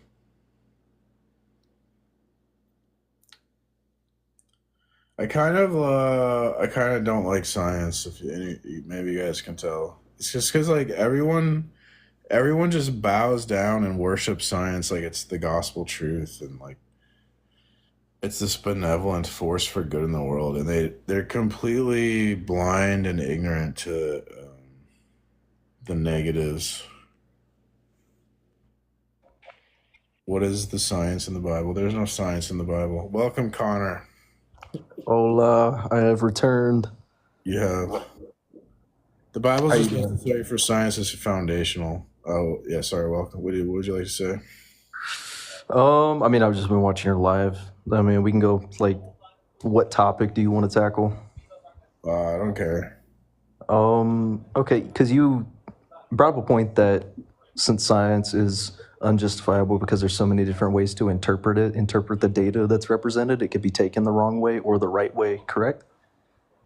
I kind of don't like science, maybe you guys can tell. It's just because like everyone just bows down and worships science like it's the gospel truth and like it's this benevolent force for good in the world, and they're completely blind and ignorant to the negatives. What is the science in the Bible? There's no science in the Bible. Welcome, Connor. Hola, I have returned. You have. The Bible is necessary for science is foundational. Oh, yeah, sorry, welcome. What would you like to say? I mean, I've just been watching your live. I mean, we can go, like, what topic do you want to tackle? I don't care. Okay, because you brought up a point that since science is unjustifiable because there's so many different ways to interpret the data that's represented, it could be taken the wrong way or the right way, correct?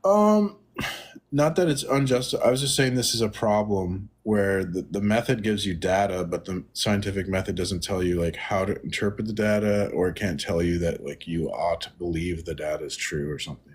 Not that it's unjust. I was just saying this is a problem where the method gives you data, but the scientific method doesn't tell you like how to interpret the data, or it can't tell you that like you ought to believe the data is true or something.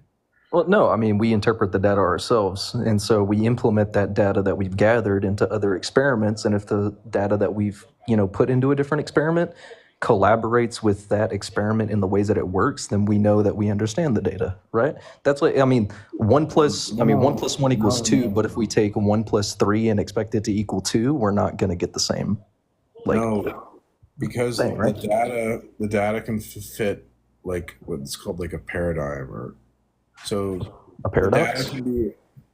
Well, no, I mean, we interpret the data ourselves, and so we implement that data that we've gathered into other experiments, and if the data that we've, put into a different experiment collaborates with that experiment in the ways that it works, then we know that we understand the data, right? That's what, 1 plus 1 equals 2, but if we take 1 plus 3 and expect it to equal 2, we're not going to get the same. Because thing, right? the data can fit like what's called like a paradigm, or so a paradox.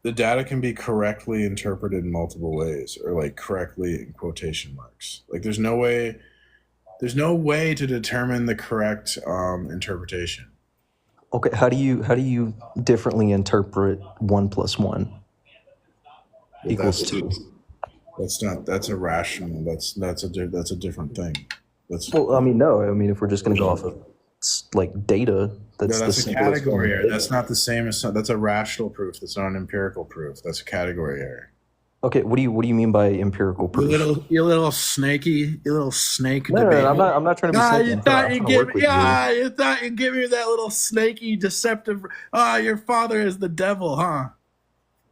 the data can be correctly interpreted in multiple ways, or like correctly in quotation marks. Like there's no way to determine the correct interpretation. Okay, how do you differently interpret 1 + 1 equals 2? That's irrational. That's a different thing. Well, I mean, no. I mean, if we're just going to go off of like data, that's a category error. That's not the same as that's a rational proof. That's not an empirical proof. That's a category error. Okay, what do you mean by empirical proof? You little snake debate. No, I'm not trying to be snaky. You thought you'd give me that little snaky, deceptive. Your father is the devil, huh?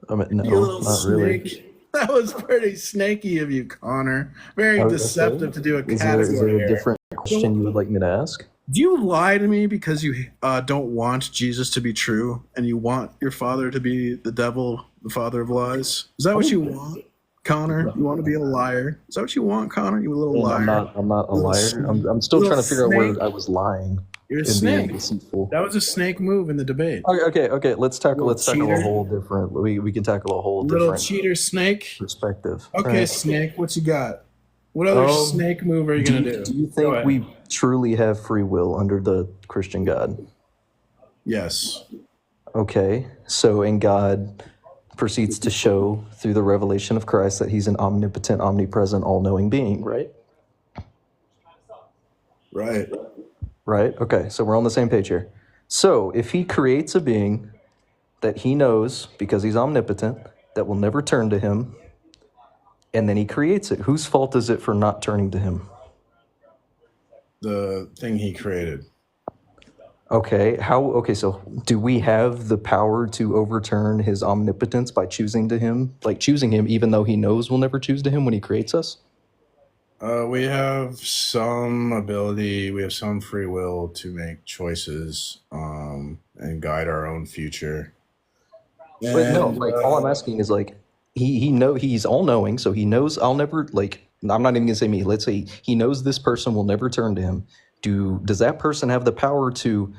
I mean, no, you little not snake. really. That was pretty snaky of you, Connor. Very deceptive to do a category. Is there a error. different question you would like me to ask? Do you lie to me because you don't want Jesus to be true and you want your father to be the devil, the father of lies? Is that what you want, Connor? You want to be a liar? Is that what you want, Connor? You little liar. I'm not a liar. I'm still trying to figure out where I was lying. You're a snake. That was a snake move in the debate. Okay. Let's tackle a whole different. We can tackle a whole little different cheater snake perspective. Okay, right. Snake, what you got? What other snake move are you gonna do? Do you think we truly have free will under the Christian God? Yes. Okay, so and God proceeds to show through the revelation of Christ that he's an omnipotent, omnipresent, all-knowing being, right? Right. Right? Okay, so we're on the same page here. So if he creates a being that he knows, because he's omnipotent, that will never turn to him, and then he creates it, whose fault is it for not turning to him? The thing he created. Okay, so do we have the power to overturn his omnipotence by choosing him even though he knows we'll never choose to him when he creates us? We have some ability, we have some free will to make choices and guide our own future. But no, all I'm asking is he's all knowing, so he knows I'll never I'm not even gonna say me. Let's say he knows this person will never turn to him. Does that person have the power to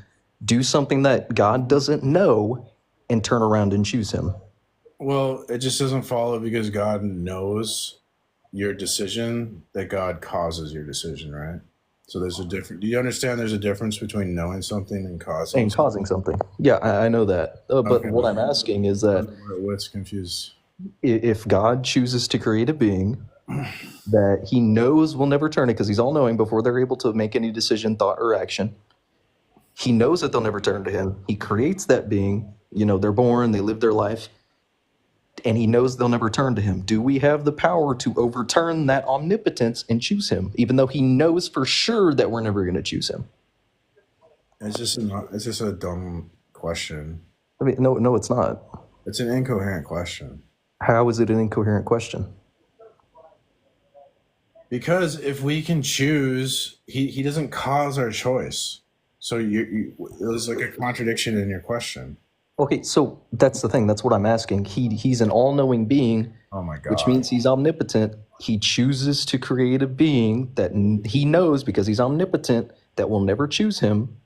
do something that God doesn't know and turn around and choose him? Well, it just doesn't follow because God knows your decision that God causes your decision, right? So there's a difference. Do you understand there's a difference between knowing something and causing something? Yeah, I know that. But okay. What I'm asking is that what's confused? If God chooses to create a being that he knows will never turn it because he's all-knowing before they're able to make any decision, thought, or action, he knows that they'll never turn to him. He creates that being. They're born, they live their life, and he knows they'll never turn to him. Do we have the power to overturn that omnipotence and choose him, even though he knows for sure that we're never going to choose him? It's just a dumb question. I mean, no, it's not. It's an incoherent question. How is it an incoherent question? Because if we can choose, he doesn't cause our choice. So there's like a contradiction in your question. Okay, so that's the thing. That's what I'm asking. He's an all-knowing being. Oh my God. Which means he's omnipotent. He chooses to create a being that he knows because he's omnipotent that will never choose him.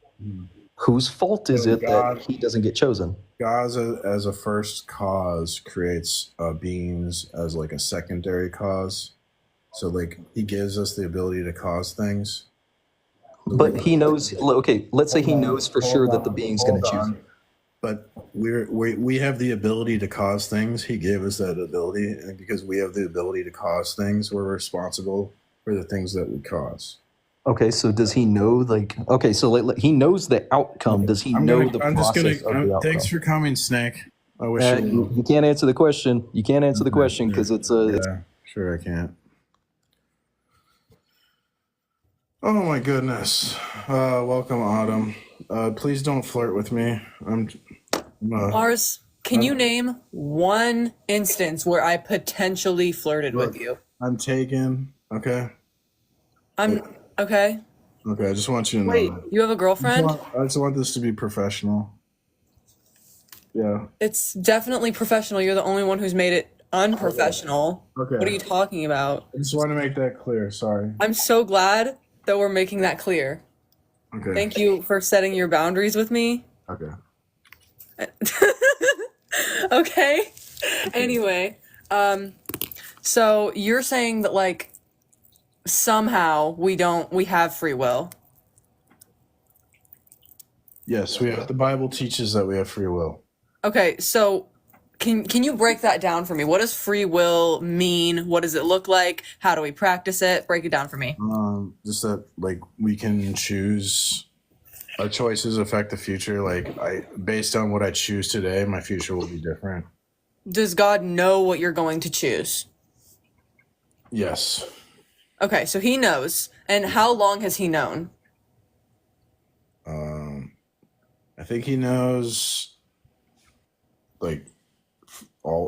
Whose fault is it that he doesn't get chosen? God, as a first cause, creates beings as like a secondary cause. So he gives us the ability to cause things. But he knows. Okay, let's say he knows for sure that the being's going to choose him. But we have the ability to cause things. He gave us that ability, and because we have the ability to cause things, we're responsible for the things that we cause. Okay, so does he know? He knows the outcome. Does he know the process of the outcome? Thanks for coming, Snake. I wish you can't answer the question. You can't answer the question because it's a. Sure, I can't. Oh my goodness! Welcome, Autumn. Please don't flirt with me. Mars, can you name one instance where I potentially flirted with you? I'm taken. Okay. Okay. Okay, I just want you to know. Wait, you have a girlfriend? I just want this to be professional. Yeah. It's definitely professional. You're the only one who's made it unprofessional. Okay. What are you talking about? I just want to make that clear. Sorry. I'm so glad that we're making that clear. Okay. Thank you for setting your boundaries with me. Okay. Okay. Anyway, so you're saying that like somehow we have free will. Yes, we have. The Bible teaches that we have free will. Okay, so can you break that down for me? What does free will mean? What does it look like? How do we practice it? Break it down for me. Just that like we can choose. Our choices affect the future. Like based on what I choose today, my future will be different. Does God know what you're going to choose? Yes. Okay, so he knows. And how long has he known? I think he knows. Like,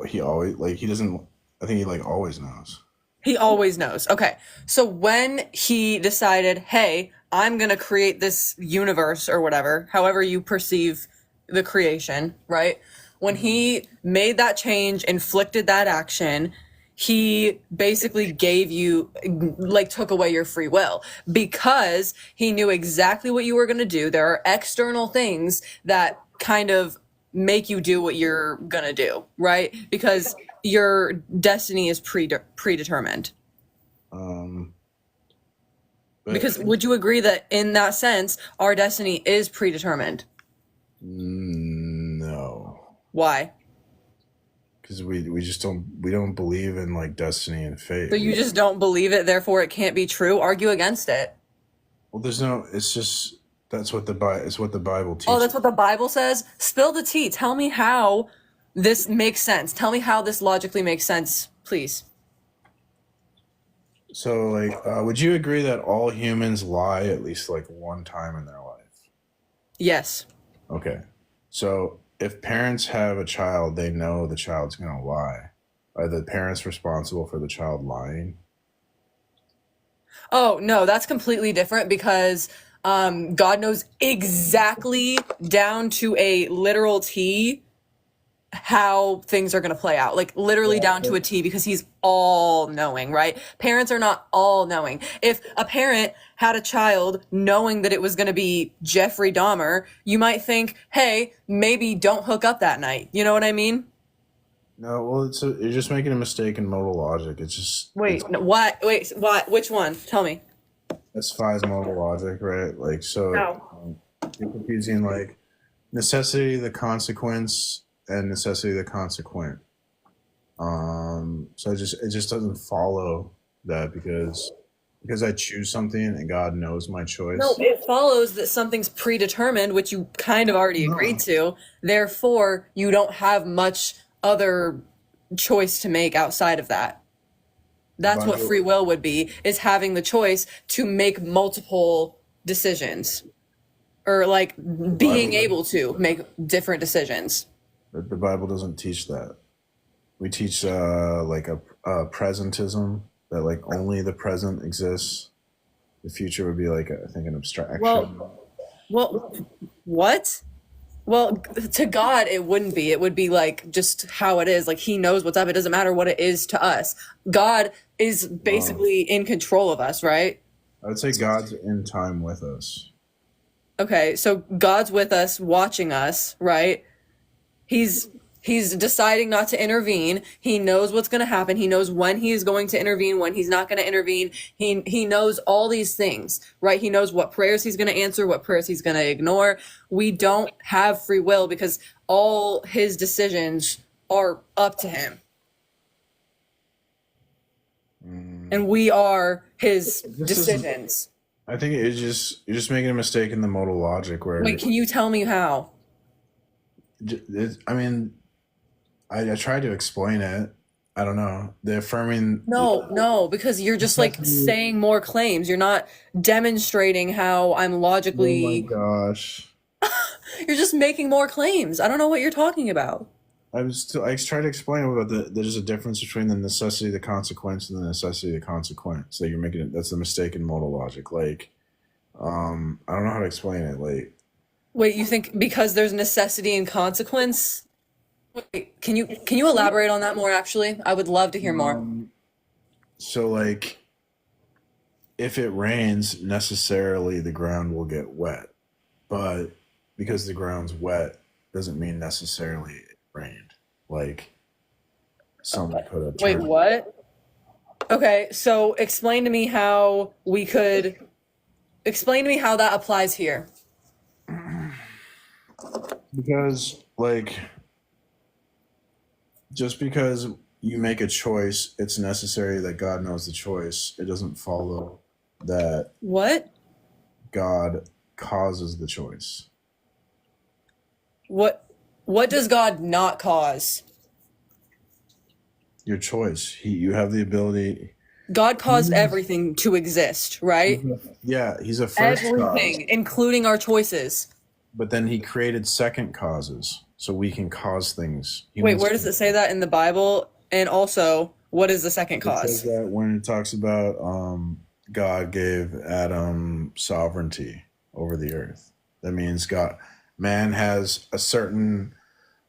he always like he doesn't. I think he like always knows. He always knows. Okay, so when he decided, hey, I'm gonna create this universe or whatever, however you perceive the creation, right? When he made that change, inflicted that action, he basically gave you, like, took away your free will because he knew exactly what you were going to do. There are external things that kind of make you do what you're going to do, right? Because your destiny is predetermined. Because would you agree that in that sense, our destiny is predetermined? No. Why? Because we just don't believe in like destiny and fate. So you just don't believe it, therefore it can't be true? Argue against it. Well, it's just that's what the Bible teaches. Oh, that's what the Bible says? Spill the tea. Tell me how this makes sense. Tell me how this logically makes sense, please. So, like, would you agree that all humans lie at least like one time in their life? Yes. Okay. So if parents have a child, they know the child's going to lie. Are the parents responsible for the child lying? Oh, no, that's completely different because God knows exactly down to a literal T how things are going to play out. Like literally down to a T because he's all knowing, right? Parents are not all knowing. If a parent had a child knowing that it was going to be Jeffrey Dahmer, you might think, hey, maybe don't hook up that night. You know what I mean? No, well, you're just making a mistake in modal logic. It's just... Wait, what? Wait, what? Which one? Tell me. That's Phi's modal logic, right? Like, so... No. You're confusing, like, necessity, the consequence, and necessity, the consequent. So it just doesn't follow that because I choose something and God knows my choice. No, it follows that something's predetermined, which you kind of already agreed to. Therefore, you don't have much other choice to make outside of that. That's what free will would be, is having the choice to make multiple decisions. Or like being able to make different decisions. The Bible doesn't teach that. We teach like a presentism, that like only the present exists. The future would be like I think an abstraction. Well, what? Well, to God, it wouldn't be. It would be like just how it is. Like he knows what's up. It doesn't matter what it is to us. God is basically in control of us, right? I would say God's in time with us. Okay, so God's with us, watching us, right? He's deciding not to intervene. He knows what's going to happen. He knows when he is going to intervene, when he's not going to intervene. He knows all these things, right? He knows what prayers he's going to answer, what prayers he's going to ignore. We don't have free will because all his decisions are up to him. And we are his decisions. I think you're just making a mistake in the modal logic where... Wait, can you tell me how? I mean... I tried to explain it. I don't know. The affirming... No, because you're just like saying more claims. You're not demonstrating how I'm logically... Oh my gosh. You're just making more claims. I don't know what you're talking about. I tried to explain about there's a difference between the necessity, the consequence, and the necessity, the consequence. So you're making it... That's a mistake in modal logic. Like, I don't know how to explain it. Like... Wait, you think because there's necessity and consequence... Wait, can you elaborate on that more, actually? I would love to hear more. So, like, if it rains, necessarily the ground will get wet. But because the ground's wet doesn't mean necessarily it rained. Like, someone put a Wait, term. what? Okay, so explain to me how that applies here. Because, like, just because you make a choice, it's necessary that God knows the choice. It doesn't follow that What? God causes the choice. What does God not cause? Your choice. You have the ability. God caused everything to exist, right? Yeah, he's a first Everything, cause. including our choices. But then he created second causes so we can cause things. Wait, where does it say that in the Bible? And also, what is the second It cause? says that when it talks about God gave Adam sovereignty over the earth. That means man has a certain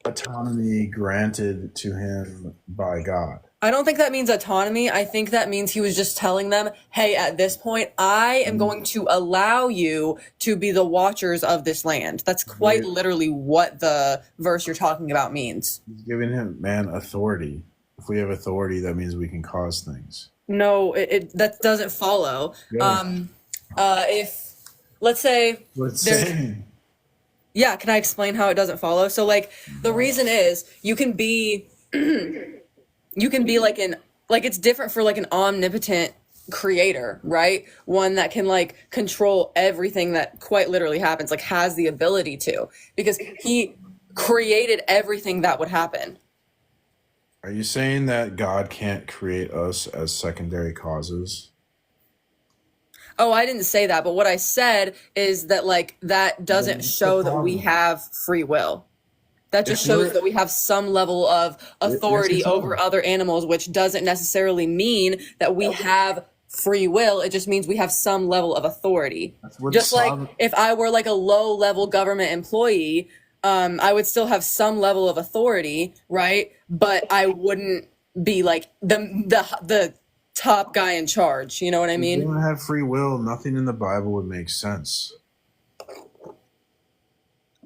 autonomy granted to him by God. I don't think that means autonomy. I think that means he was just telling them, hey, at this point, I am going to allow you to be the watchers of this land. That's quite literally what the verse you're talking about means. He's giving man authority. If we have authority, that means we can cause things. No, that doesn't follow. Yeah. If, let's say... Yeah, can I explain how it doesn't follow? So, like, the reason is you can be like it's different for like an omnipotent creator, right? One that can like control everything that quite literally happens, like has the ability to, because he created everything that would happen. Are you saying that God can't create us as secondary causes? Oh, I didn't say that, but what I said is that like that doesn't show that we have free will. That just shows that we have some level of authority over other animals, which doesn't necessarily mean that we have free will. It just means we have some level of authority. Just like if I were like a low level government employee, I would still have some level of authority, right? But I wouldn't be like the top guy in charge. You know what I mean? If you don't have free will, nothing in the Bible would make sense.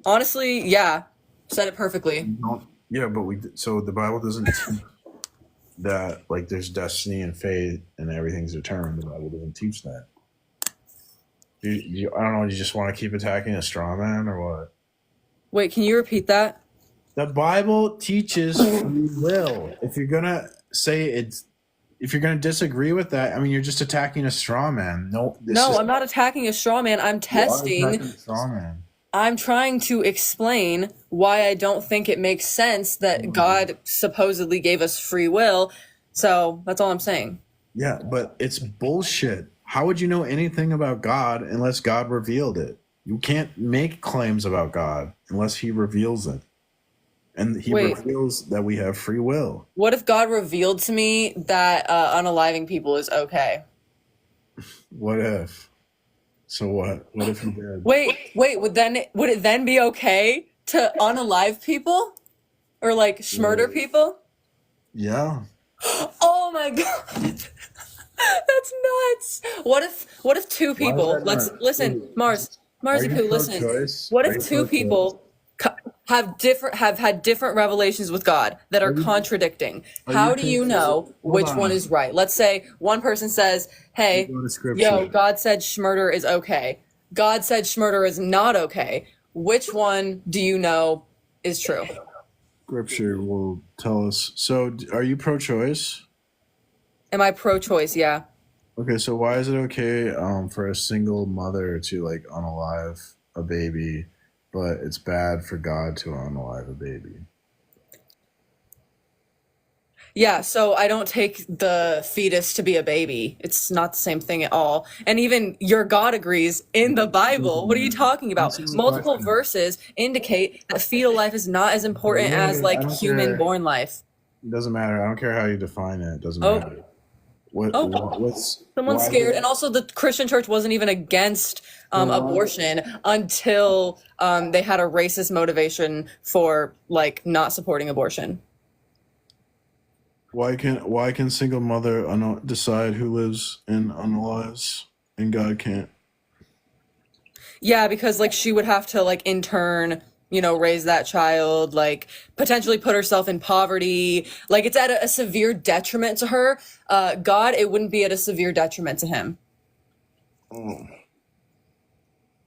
Honestly, yeah. Said it perfectly. Yeah, but so the Bible doesn't teach that like there's destiny and fate and everything's determined. The Bible doesn't teach that. I don't know. You just want to keep attacking a straw man or what? Wait, can you repeat that? The Bible teaches free will. If you're gonna disagree with that, I mean, you're just attacking a straw man. No, I'm not attacking a straw man. I'm testing. Straw man. I'm trying to explain why I don't think it makes sense that God supposedly gave us free will. So that's all I'm saying. Yeah, but it's bullshit. How would you know anything about God unless God revealed it? You can't make claims about God unless he reveals it. And he reveals that we have free will. What if God revealed to me that unaliving people is okay? What if? So what? What if he did? Wait, would it then be okay to unalive people? Or like murder people? Yeah. Oh my god. That's nuts. What if two people, listen, Marzipu, listen. What if two people have had different revelations with God that are contradicting? How do you know which one is right? Let's say one person says, hey, God said murder is okay. God said murder is not okay. Which one do you know is true? Scripture will tell us. So are you pro-choice? Am I pro-choice? Yeah. Okay, so why is it okay for a single mother to like unalive a baby, but it's bad for God to unalive a baby? Yeah, so I don't take the fetus to be a baby. It's not the same thing at all. And even your God agrees in the Bible. What are you talking about? Multiple verses indicate that fetal life is not as important as like human born life. It doesn't matter. I don't care how you define it. It doesn't matter. Someone's scared. And also the Christian church wasn't even against abortion until they had a racist motivation for like not supporting abortion. Why can single mother decide who lives and unalives and God can't? Yeah, because like she would have to like in turn raise that child, like potentially put herself in poverty. Like it's at a severe detriment to her. God, it wouldn't be at a severe detriment to him.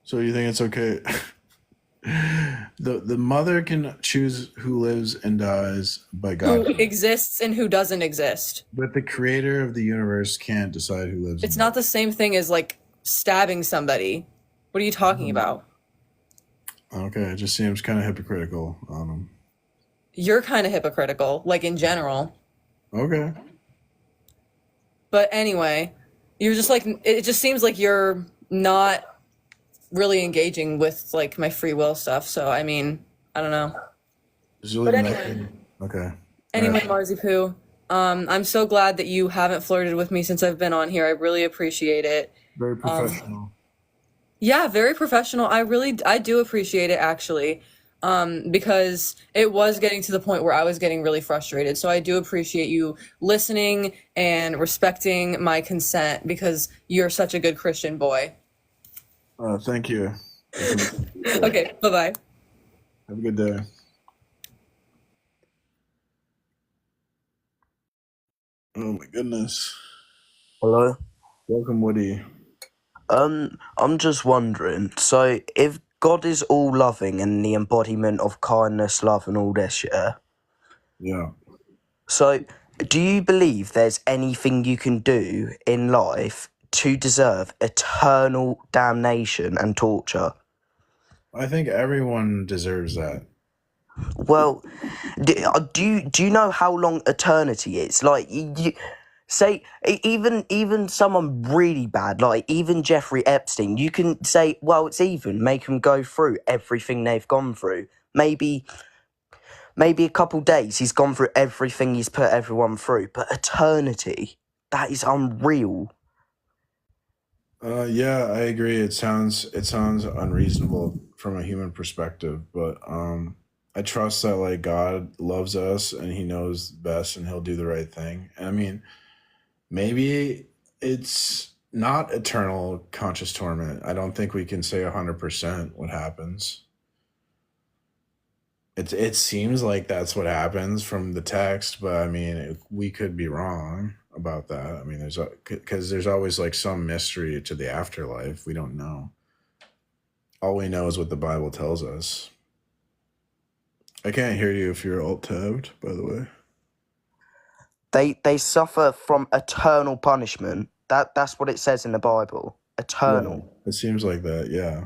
So you think it's okay? The mother can choose who lives and dies, but God Who exists and who doesn't exist. But the creator of the universe can't decide who lives. It's not the same thing as like stabbing somebody. What are you talking about? Okay, it just seems kind of hypocritical on him. You're kind of hypocritical, like in general. Okay. But anyway, you're just like, it just seems like you're not really engaging with like my free will stuff. So I mean, I don't know. But anyway. Okay. Anyway, right. Marzipu, I'm so glad that you haven't flirted with me since I've been on here. I really appreciate it. Very professional. Yeah, very professional. I do appreciate it actually. Because it was getting to the point where I was getting really frustrated. So I do appreciate you listening and respecting my consent because you're such a good Christian boy. Thank you. Okay, bye-bye. Have a good day. Oh my goodness. Hello? Welcome, Woody. I'm just wondering, so if God is all loving and the embodiment of kindness, love and all this, yeah? Yeah. So, do you believe there's anything you can do in life to deserve eternal damnation and torture? I think everyone deserves that. Well, do you know how long eternity is? Like, say, even someone really bad, like even Jeffrey Epstein, you can say, well, it's even, make them go through everything they've gone through. Maybe a couple days he's gone through everything he's put everyone through, but eternity, that is unreal. Yeah, I agree. It sounds unreasonable from a human perspective, but I trust that like God loves us and he knows best and he'll do the right thing. And I mean, maybe it's not eternal conscious torment. I don't think we can say 100% what happens. It seems like that's what happens from the text, but I mean, we could be wrong about that. I mean, because there's always like some mystery to the afterlife. We don't know. All we know is what the Bible tells us. I can't hear you if you're alt-tabbed, by the way. They suffer from eternal punishment. That's what it says in the Bible. Eternal. Yeah, it seems like that, yeah.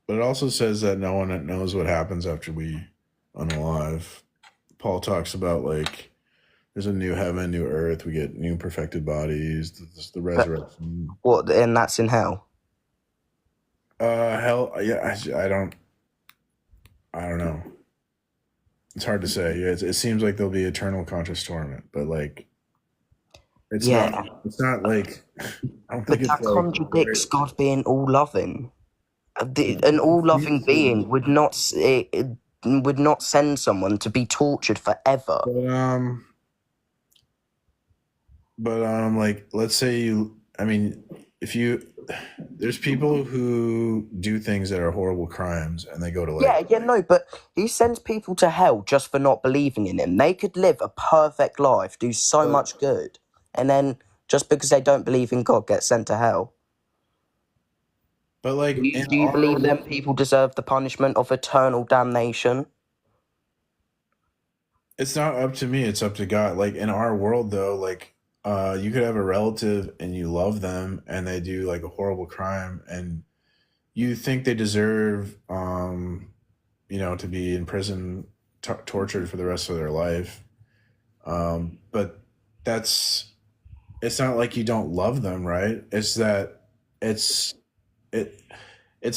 But it also says that no one knows what happens after we unalive. Paul talks about like there's a new heaven, new earth, we get new perfected bodies, the resurrection. What, and that's in hell? Hell, yeah, I don't know. It's hard to say. Yeah, it seems like there'll be eternal conscious torment, but like it's not like I don't think that contradicts God being all loving. An all loving being would not send someone to be tortured forever. But like let's say there's people who do things that are horrible crimes and they go to like but he sends people to hell just for not believing in him. They could live a perfect life, do so much good, and then just because they don't believe in God get sent to hell. But like do you believe them people deserve the punishment of eternal damnation? It's not up to me, it's up to God. Like in our world though, like you could have a relative and you love them and they do like a horrible crime and you think they deserve to be in prison tortured for the rest of their life, but it's not like you don't love them, right? It's that it's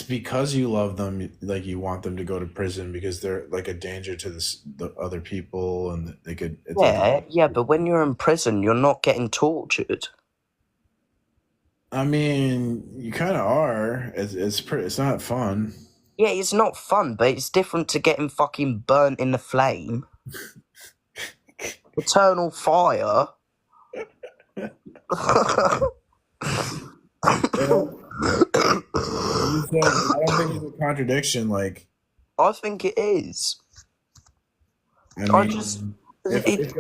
because you love them, like you want them to go to prison because they're like a danger to the other people and they could. But when you're in prison, you're not getting tortured. I mean, you kind of are. It's not fun. Yeah, it's not fun, but it's different to getting fucking burnt in the flame. Eternal fire. I don't think it's a contradiction. Like, I think it is. I mean, if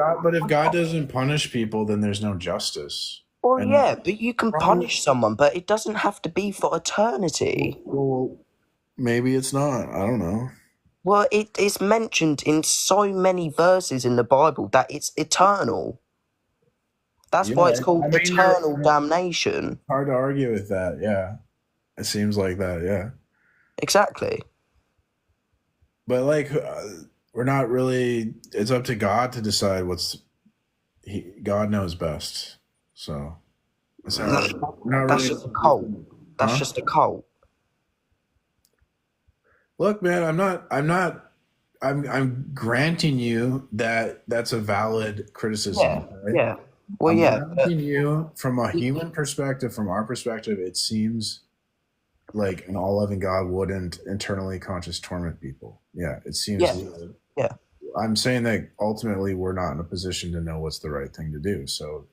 God doesn't punish people, then there's no justice. Well, yeah, but you can punish someone, but it doesn't have to be for eternity. Well, maybe it's not. I don't know. Well, it's mentioned in so many verses in the Bible that it's eternal. That's why it's called eternal damnation. Hard to argue with that, yeah. It seems like that, yeah. Exactly. But, like, we're not really... It's up to God to decide God knows best, so... That's just a cult. That's just a cult. Look, man, I'm granting you that that's a valid criticism. Yeah, right? yeah. Well, yeah. Granting you from a human perspective, from our perspective, it seems like an all-loving God wouldn't internally conscious torment people. Yeah, it seems. Yeah. I'm saying that ultimately we're not in a position to know what's the right thing to do. So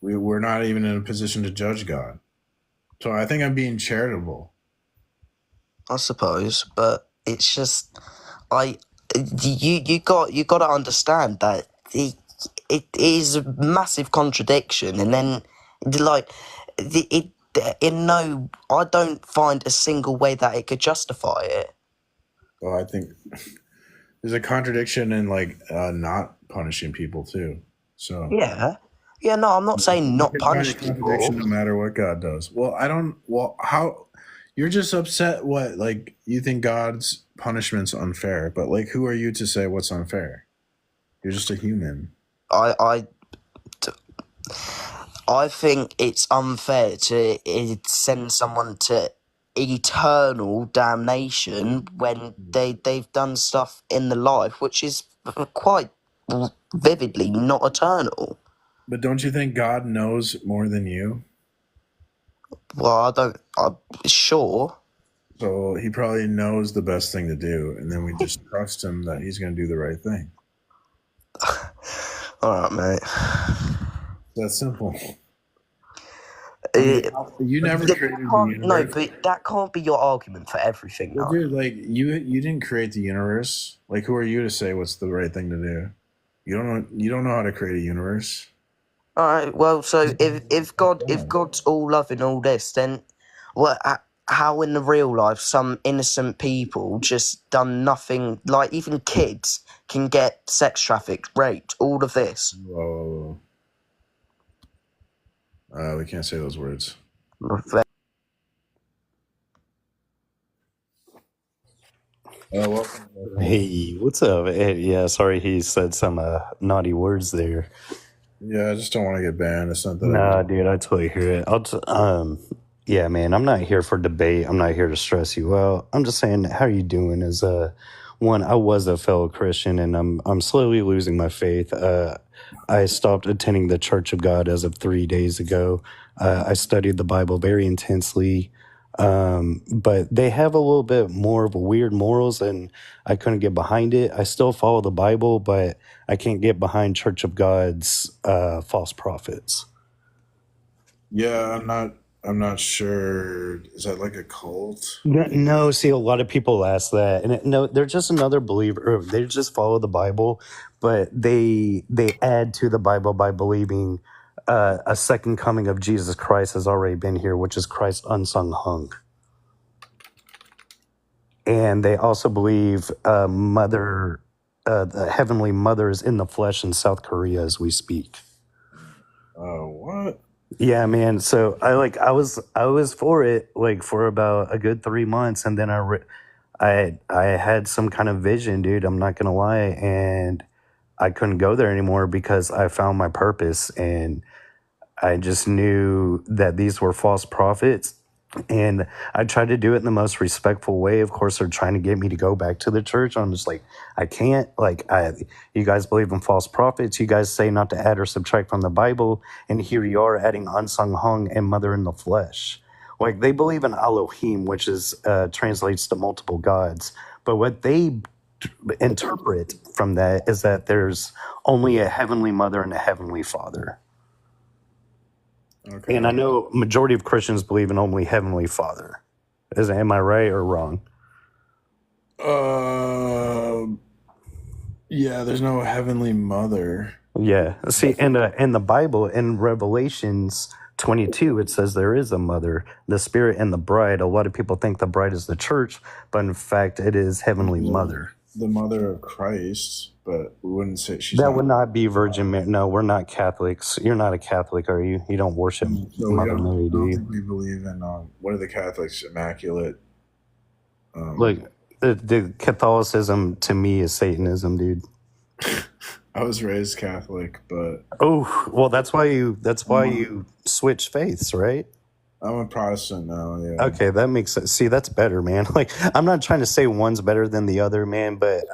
we're not even in a position to judge God. So I think I'm being charitable. I suppose, but it's just you got to understand that it is a massive contradiction, and then I don't find a single way that it could justify it. Well, I think there's a contradiction in not punishing people too. So yeah, no, I'm not saying not punish people. No matter what God does. How? You're just upset. What? Like, you think God's punishment's unfair, but who are you to say what's unfair? You're just a human. I think it's unfair to send someone to eternal damnation when they've done stuff in the life which is quite vividly not eternal. But don't you think God knows more than you? Well, I'm sure. So he probably knows the best thing to do, and then we just trust him that he's going to do the right thing. All right, mate. That's simple. You never created the universe. No, but that can't be your argument for everything. Well, dude, you didn't create the universe. Who are you to say what's the right thing to do? You don't know how to create a universe. All right. Well, so if God's all loving all this, then how in the real life some innocent people just done nothing? Like even kids can get sex trafficked, raped, all of this. Whoa. We can't say those words. Hey, what's up, Ed? Yeah, sorry he said some naughty words there. Yeah, I just don't want to get banned. It's not that. Nah, dude, I totally hear it. Yeah, man, I'm not here for debate. I'm not here to stress you out. I'm just saying, how are you doing? One, I was a fellow Christian, and I'm slowly losing my faith. I stopped attending the Church of God as of 3 days ago. I studied the Bible very intensely. But they have a little bit more of a weird morals, and I couldn't get behind it. I still follow the Bible, but I can't get behind Church of God's false prophets. Yeah, I'm not sure. Is that like a cult? No, see, a lot of people ask that, and no, they're just another believer. They just follow the Bible, but they add to the Bible by believing a second coming of Jesus Christ has already been here, which is Christ unsung hung. And they also believe the Heavenly Mother is in the flesh in South Korea as we speak. What? Yeah, man. So I was for it for about a good 3 months, and then I had some kind of vision, dude. I'm not gonna lie, and I couldn't go there anymore because I found my purpose, and I just knew that these were false prophets, and I tried to do it in the most respectful way. Of course, they're trying to get me to go back to the church. I'm just like, I can't. You guys believe in false prophets. You guys say not to add or subtract from the Bible, and here you are adding unsung hung and mother in the flesh. They believe in Elohim, which is translates to multiple gods, but what they interpret from that is that there's only a heavenly mother and a heavenly father. Okay. And I know majority of Christians believe in only Heavenly Father. Am I right or wrong? Yeah, there's no heavenly mother. Yeah. See, in the Bible, in Revelations 22, it says there is a mother, the Spirit and the bride. A lot of people think the bride is the church, but in fact, it is heavenly mother. The mother of Christ, but we wouldn't say she's That not. would not be Virgin Mary. No, we're not Catholics. You're not a Catholic, are you? You don't worship So Mother Mary, I do don't you? think we believe in what are the Catholics? Immaculate. Like the Catholicism to me is Satanism, dude. I was raised Catholic, but Oh, well, that's why you switch faiths, right? I'm a Protestant now. Yeah. Okay, that makes sense. See, that's better, man. Like, I'm not trying to say one's better than the other, man, but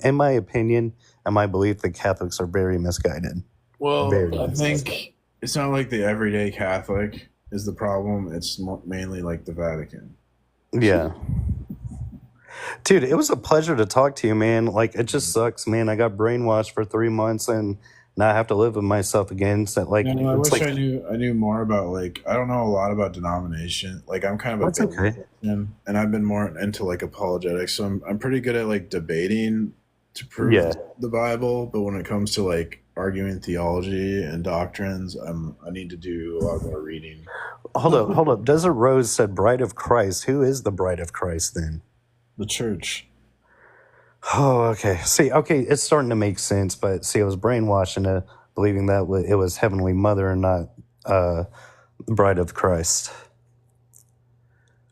in my opinion and my belief, the Catholics are very misguided. Well, Very I misguided. think it's not like the everyday Catholic is the problem. It's mainly like the Vatican. Yeah. Dude, it was a pleasure to talk to you, man. Like, it just sucks, man. I got brainwashed for 3 months and now I have to live with myself again. So, like, I it's wish like, I knew more about I don't know a lot about denomination. Like I'm kind of a that's big okay. Christian, and I've been more into like apologetics. So I'm pretty good at like debating to prove Yeah. the Bible, but when it comes to like arguing theology and doctrines, I need to do a lot more reading. Hold up. Desert Rose said bride of Christ. Who is the bride of Christ then? The church. Oh, okay. See, okay, it's starting to make sense, but see, I was brainwashed into believing that it was Heavenly Mother and not Bride of Christ.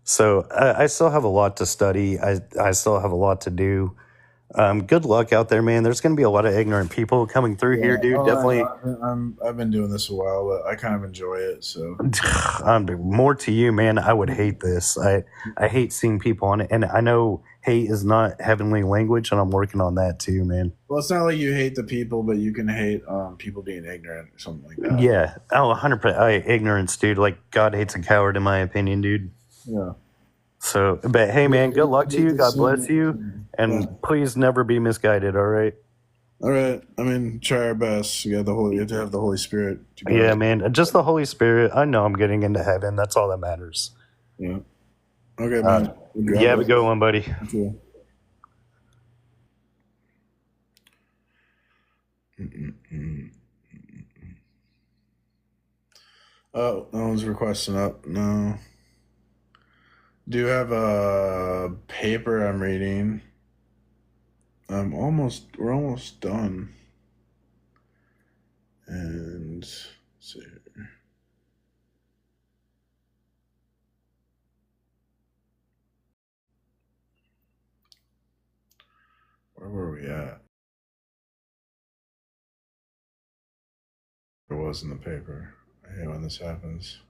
So I still have a lot to study. I still have a lot to do. Good luck out there, man. There's going to be a lot of ignorant people coming through here, dude. Definitely. I've been doing this a while, but I kind of enjoy it. So More to you, man. I would hate this. I hate seeing people on it, and I know hate is not heavenly language, and I'm working on that too, man. Well, it's not like you hate the people, but you can hate people being ignorant or something like that. Yeah. Oh, 100%. Ignorance, dude. Like, God hates a coward, in my opinion, dude. Yeah. So, but hey, man, good luck to you. God bless you. And please never be misguided, all right? All right. I mean, try our best. You have to have the Holy Spirit. Yeah, man. Just the Holy Spirit. I know I'm getting into heaven. That's all that matters. Yeah. Okay, man. You have a good one, buddy. Thank you. Oh, no one's requesting up. No. Do you have a paper I'm reading? We're almost done. And let's see here. Where were we at? It was in the paper. I hate when this happens.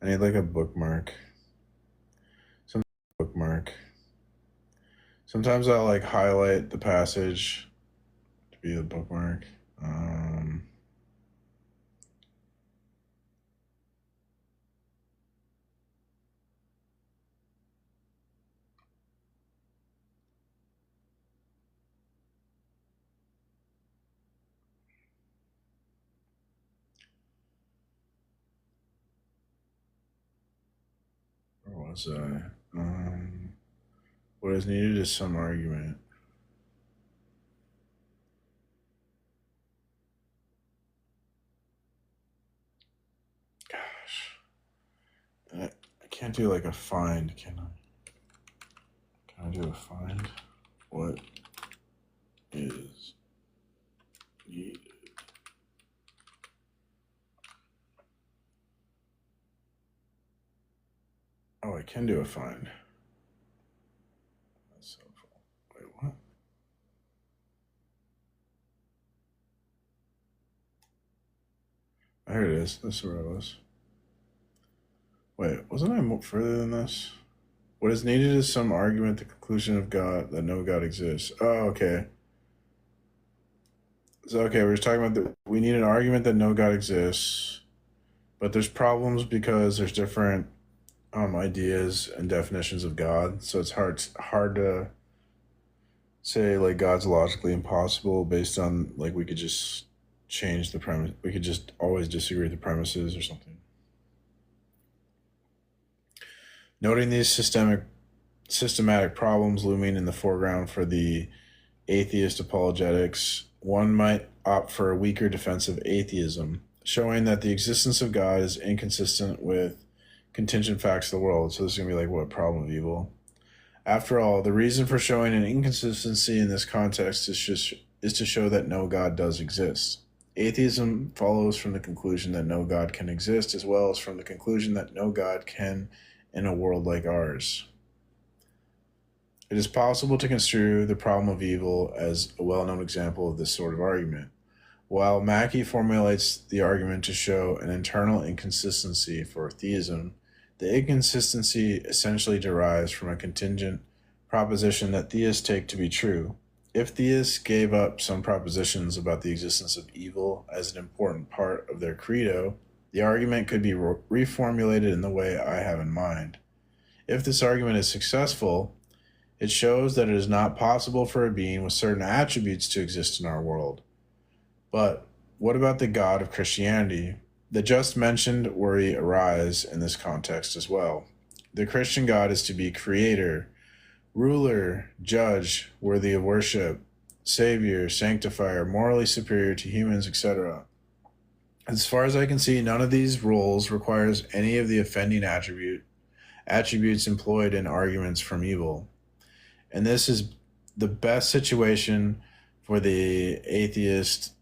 I need like a bookmark. Sometimes I'll like highlight the passage to be the bookmark. Where was I? What is needed is some argument. Gosh. I can't do like a find, can I? Can I do a find? What is needed? Oh, I can do a find. That's so cool. Wait, what? There it is. This is where I was. Wait, wasn't I further than this? What is needed is some argument, the conclusion of God, that no God exists. Oh, okay. So, okay, we're just talking about we need an argument that no God exists, but there's problems because there's different ideas and definitions of God. So it's hard to say like God's logically impossible based on like we could just change the premise. We could just always disagree with the premises or something. Noting these systemic systematic problems looming in the foreground for the atheist apologetics, one might opt for a weaker defense of atheism, showing that the existence of God is inconsistent with contingent facts of the world. So this is going to be like, what, problem of evil? After all, the reason for showing an inconsistency in this context is to show that no God does exist. Atheism follows from the conclusion that no God can exist, as well as from the conclusion that no God can in a world like ours. It is possible to construe the problem of evil as a well-known example of this sort of argument. While Mackey formulates the argument to show an internal inconsistency for theism, the inconsistency essentially derives from a contingent proposition that theists take to be true. If theists gave up some propositions about the existence of evil as an important part of their credo, the argument could be reformulated in the way I have in mind. If this argument is successful, it shows that it is not possible for a being with certain attributes to exist in our world. But what about the God of Christianity? The just mentioned worry arise in this context as well. The Christian God is to be creator, ruler, judge, worthy of worship, savior, sanctifier, morally superior to humans, etc. As far as I can see, none of these roles requires any of the offending attributes employed in arguments from evil. And this is the best situation for the atheist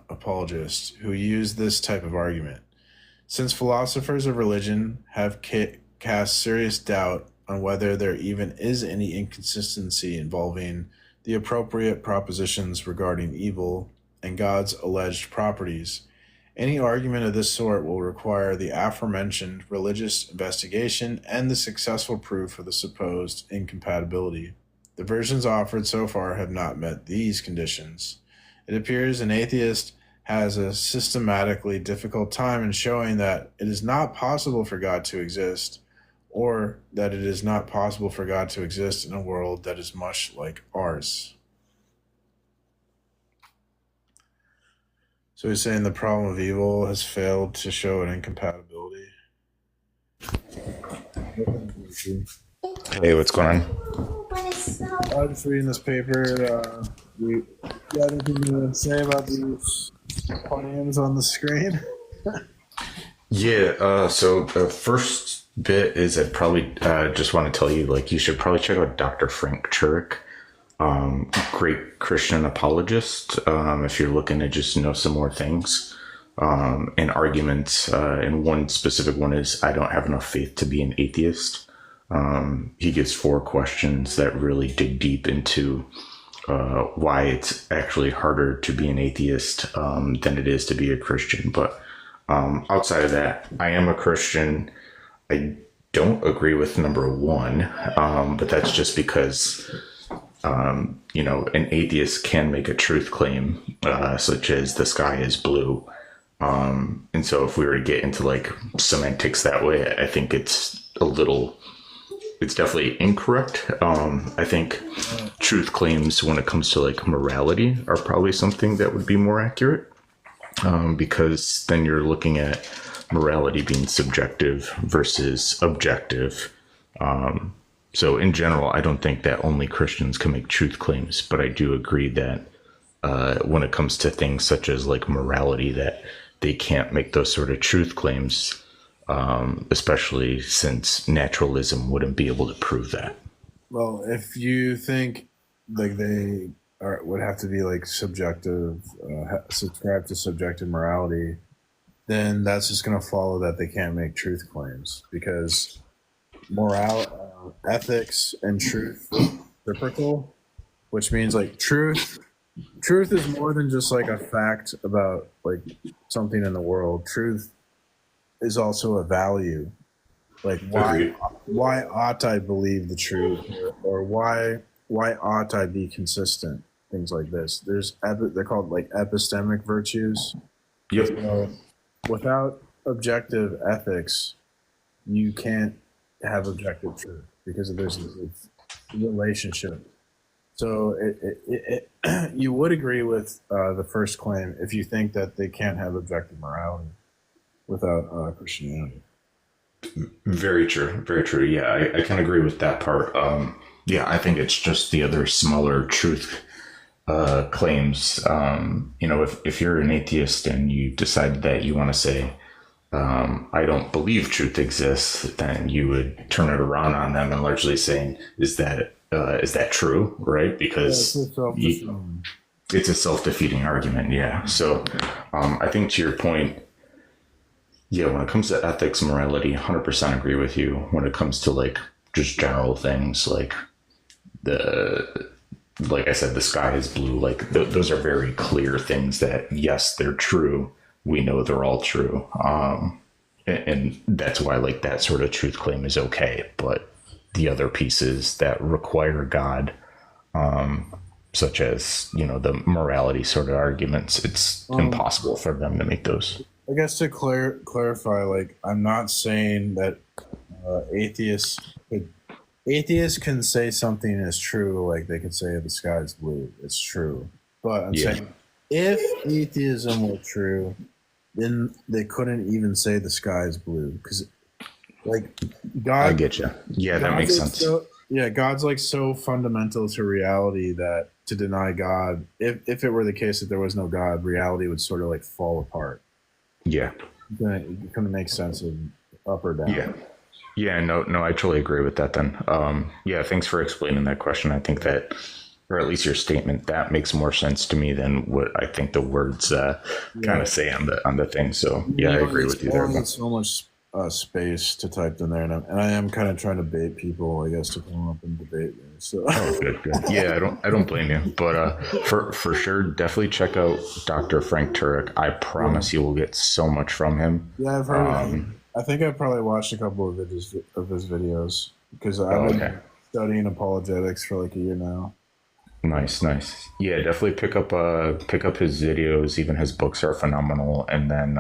apologists who use this type of argument. Since philosophers of religion have cast serious doubt on whether there even is any inconsistency involving the appropriate propositions regarding evil and God's alleged properties, any argument of this sort will require the aforementioned religious investigation and the successful proof of the supposed incompatibility. The versions offered so far have not met these conditions. It appears an atheist has a systematically difficult time in showing that it is not possible for God to exist, or that it is not possible for God to exist in a world that is much like ours. So he's saying the problem of evil has failed to show an incompatibility. Hey, what's going on? I'm just reading this paper. You got anything to say about these plans on the screen? Yeah, so the first bit is I probably just want to tell you, like, you should probably check out Dr. Frank Turek, great Christian apologist, if you're looking to just know some more things, and arguments, and one specific one is, I don't have enough faith to be an atheist. He gives 4 questions that really dig deep into why it's actually harder to be an atheist than it is to be a Christian. But outside of that, I am a Christian. I don't agree with number 1, but that's just because, an atheist can make a truth claim, such as the sky is blue. And so if we were to get into like semantics that way, I think it's definitely incorrect. I think truth claims when it comes to like morality are probably something that would be more accurate, because then you're looking at morality being subjective versus objective. So in general, I don't think that only Christians can make truth claims, but I do agree that when it comes to things such as like morality, that they can't make those sort of truth claims, especially since naturalism wouldn't be able to prove that. Well, if you think like they would have to be like subjective, subscribe to subjective morality, then that's just going to follow that they can't make truth claims, because ethics and truth are reciprocal, which means like truth is more than just like a fact about like something in the world. Truth is also a value. Like why ought I believe the truth, or why ought I be consistent? Things like this. They're called like epistemic virtues. Yep. So without objective ethics, you can't have objective truth, because there's this relationship. So you would agree with the first claim if you think that they can't have objective morality without Christianity. Very true. Very true. Yeah, I can agree with that part. Yeah, I think it's just the other smaller truth claims. If you're an atheist and you decide that you want to say, I don't believe truth exists, then you would turn it around on them and largely saying, is that true? Right? Because it's a self-defeating argument. Yeah. So I think to your point, yeah, when it comes to ethics, morality, 100% agree with you. When it comes to like just general things like like I said, the sky is blue. Like those are very clear things that, yes, they're true. We know they're all true. And that's why like that sort of truth claim is okay. But the other pieces that require God, such as, the morality sort of arguments, it's impossible for them to make those. I guess to clarify, like, I'm not saying that atheists can say something is true, like they could say the sky is blue. It's true. But I'm saying if atheism were true, then they couldn't even say the sky is blue. Because, like, God... I get you. Yeah, that makes sense. God's, like, so fundamental to reality that to deny God, if it were the case that there was no God, reality would sort of, like, fall apart. Yeah. It couldn't make sense of up or down. Yeah. Yeah, no, I totally agree with that then. Yeah, thanks for explaining that question. I think that, or at least your statement, that makes more sense to me than what I think the words kind of say on the thing. So, yeah, I agree with you there. There's so much space to type in there, and I am kind of trying to bait people, I guess, to come up and debate there. So. Oh, good. Yeah, I don't blame you. But for sure, definitely check out Dr. Frank Turek. I promise you will get so much from him. Yeah, I've heard of him. I think I probably watched a couple of his videos because I've been studying apologetics for like a year now. Nice. Yeah, definitely pick up his videos. Even his books are phenomenal. And then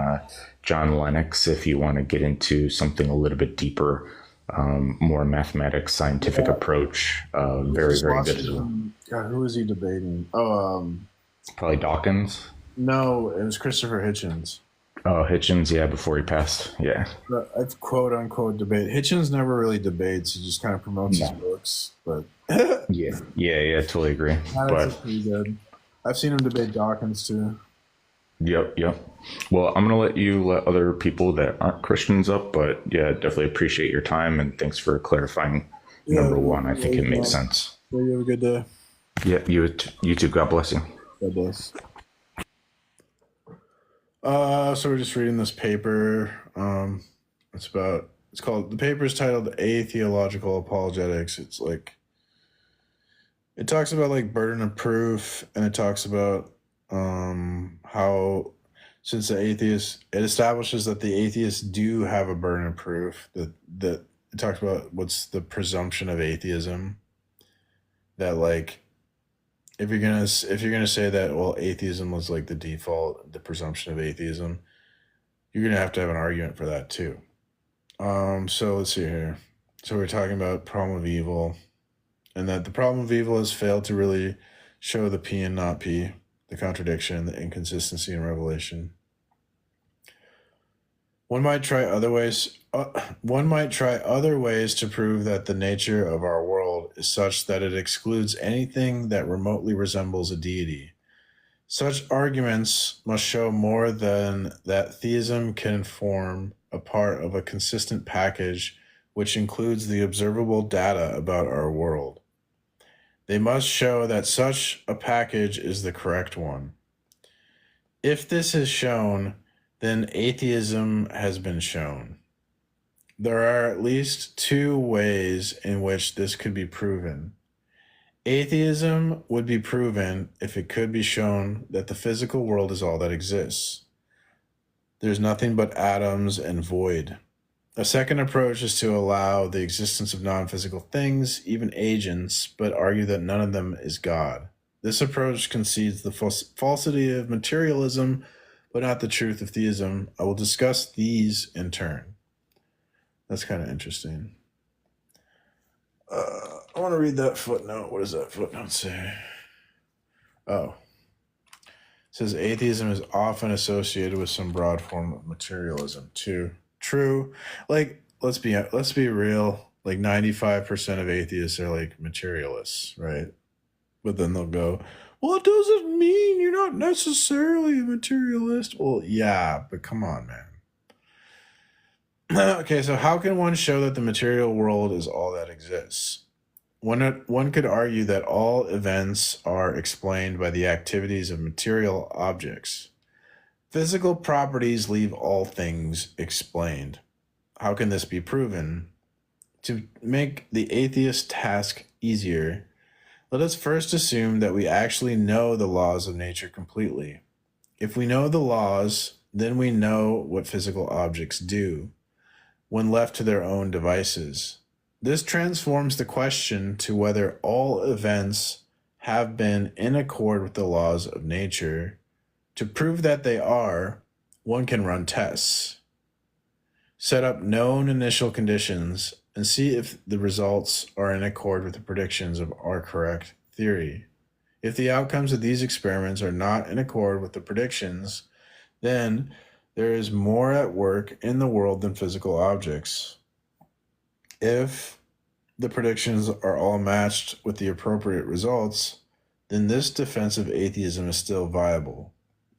John Lennox, if you want to get into something a little bit deeper, more mathematics, scientific approach, very good as well. God, who was he debating? Probably Dawkins. No, it was Christopher Hitchens. Oh, Hitchens, yeah, before he passed, yeah. It's quote unquote debate. Hitchens never really debates; he just kind of promotes his books. But yeah, totally agree. But pretty good. I've seen him debate Dawkins too. Yep. Well, I'm gonna let other people that aren't Christians up, but yeah, definitely appreciate your time and thanks for clarifying. Number one, I think it makes sense. You have a good day. Yeah, you too. God bless you. God bless. So we're just reading this paper. The paper is titled Atheological Apologetics. It talks about like burden of proof, and it talks about how since it establishes that the atheists do have a burden of proof, that it talks about what's the presumption of atheism, that like if you're gonna say that, well, atheism was like the default, the presumption of atheism, you're gonna have to have an argument for that too. So let's see here. So we're talking about problem of evil, and that the problem of evil has failed to really show the P and not P, the contradiction, the inconsistency in revelation. One might try other ways to prove that the nature of our world is such that it excludes anything that remotely resembles a deity. Such arguments must show more than that theism can form a part of a consistent package which includes the observable data about our world. They must show that such a package is the correct one. If this is shown, then atheism has been shown. There are at least two ways in which this could be proven. Atheism would be proven if it could be shown that the physical world is all that exists. There's nothing but atoms and void. A second approach is to allow the existence of non-physical things, even agents, but argue that none of them is God. This approach concedes the falsity of materialism, but not the truth of theism. I will discuss these in turn. That's kind of interesting. I want to read that footnote. What does that footnote say? Oh. It says atheism is often associated with some broad form of materialism too. True. Like let's be real. Like 95% of atheists are like materialists, right? But then they'll go, well, it doesn't mean you're not necessarily a materialist. Well, yeah, but come on, man. Okay, so how can one show that the material world is all that exists? One could argue that all events are explained by the activities of material objects. Physical properties leave all things explained. How can this be proven? To make the atheist task easier, let us first assume that we actually know the laws of nature completely. If we know the laws, then we know what physical objects do when left to their own devices. This transforms the question to whether all events have been in accord with the laws of nature. To prove that they are, one can run tests, set up known initial conditions, and see if the results are in accord with the predictions of our correct theory. If the outcomes of these experiments are not in accord with the predictions, then there is more at work in the world than physical objects. If the predictions are all matched with the appropriate results, then this defense of atheism is still viable.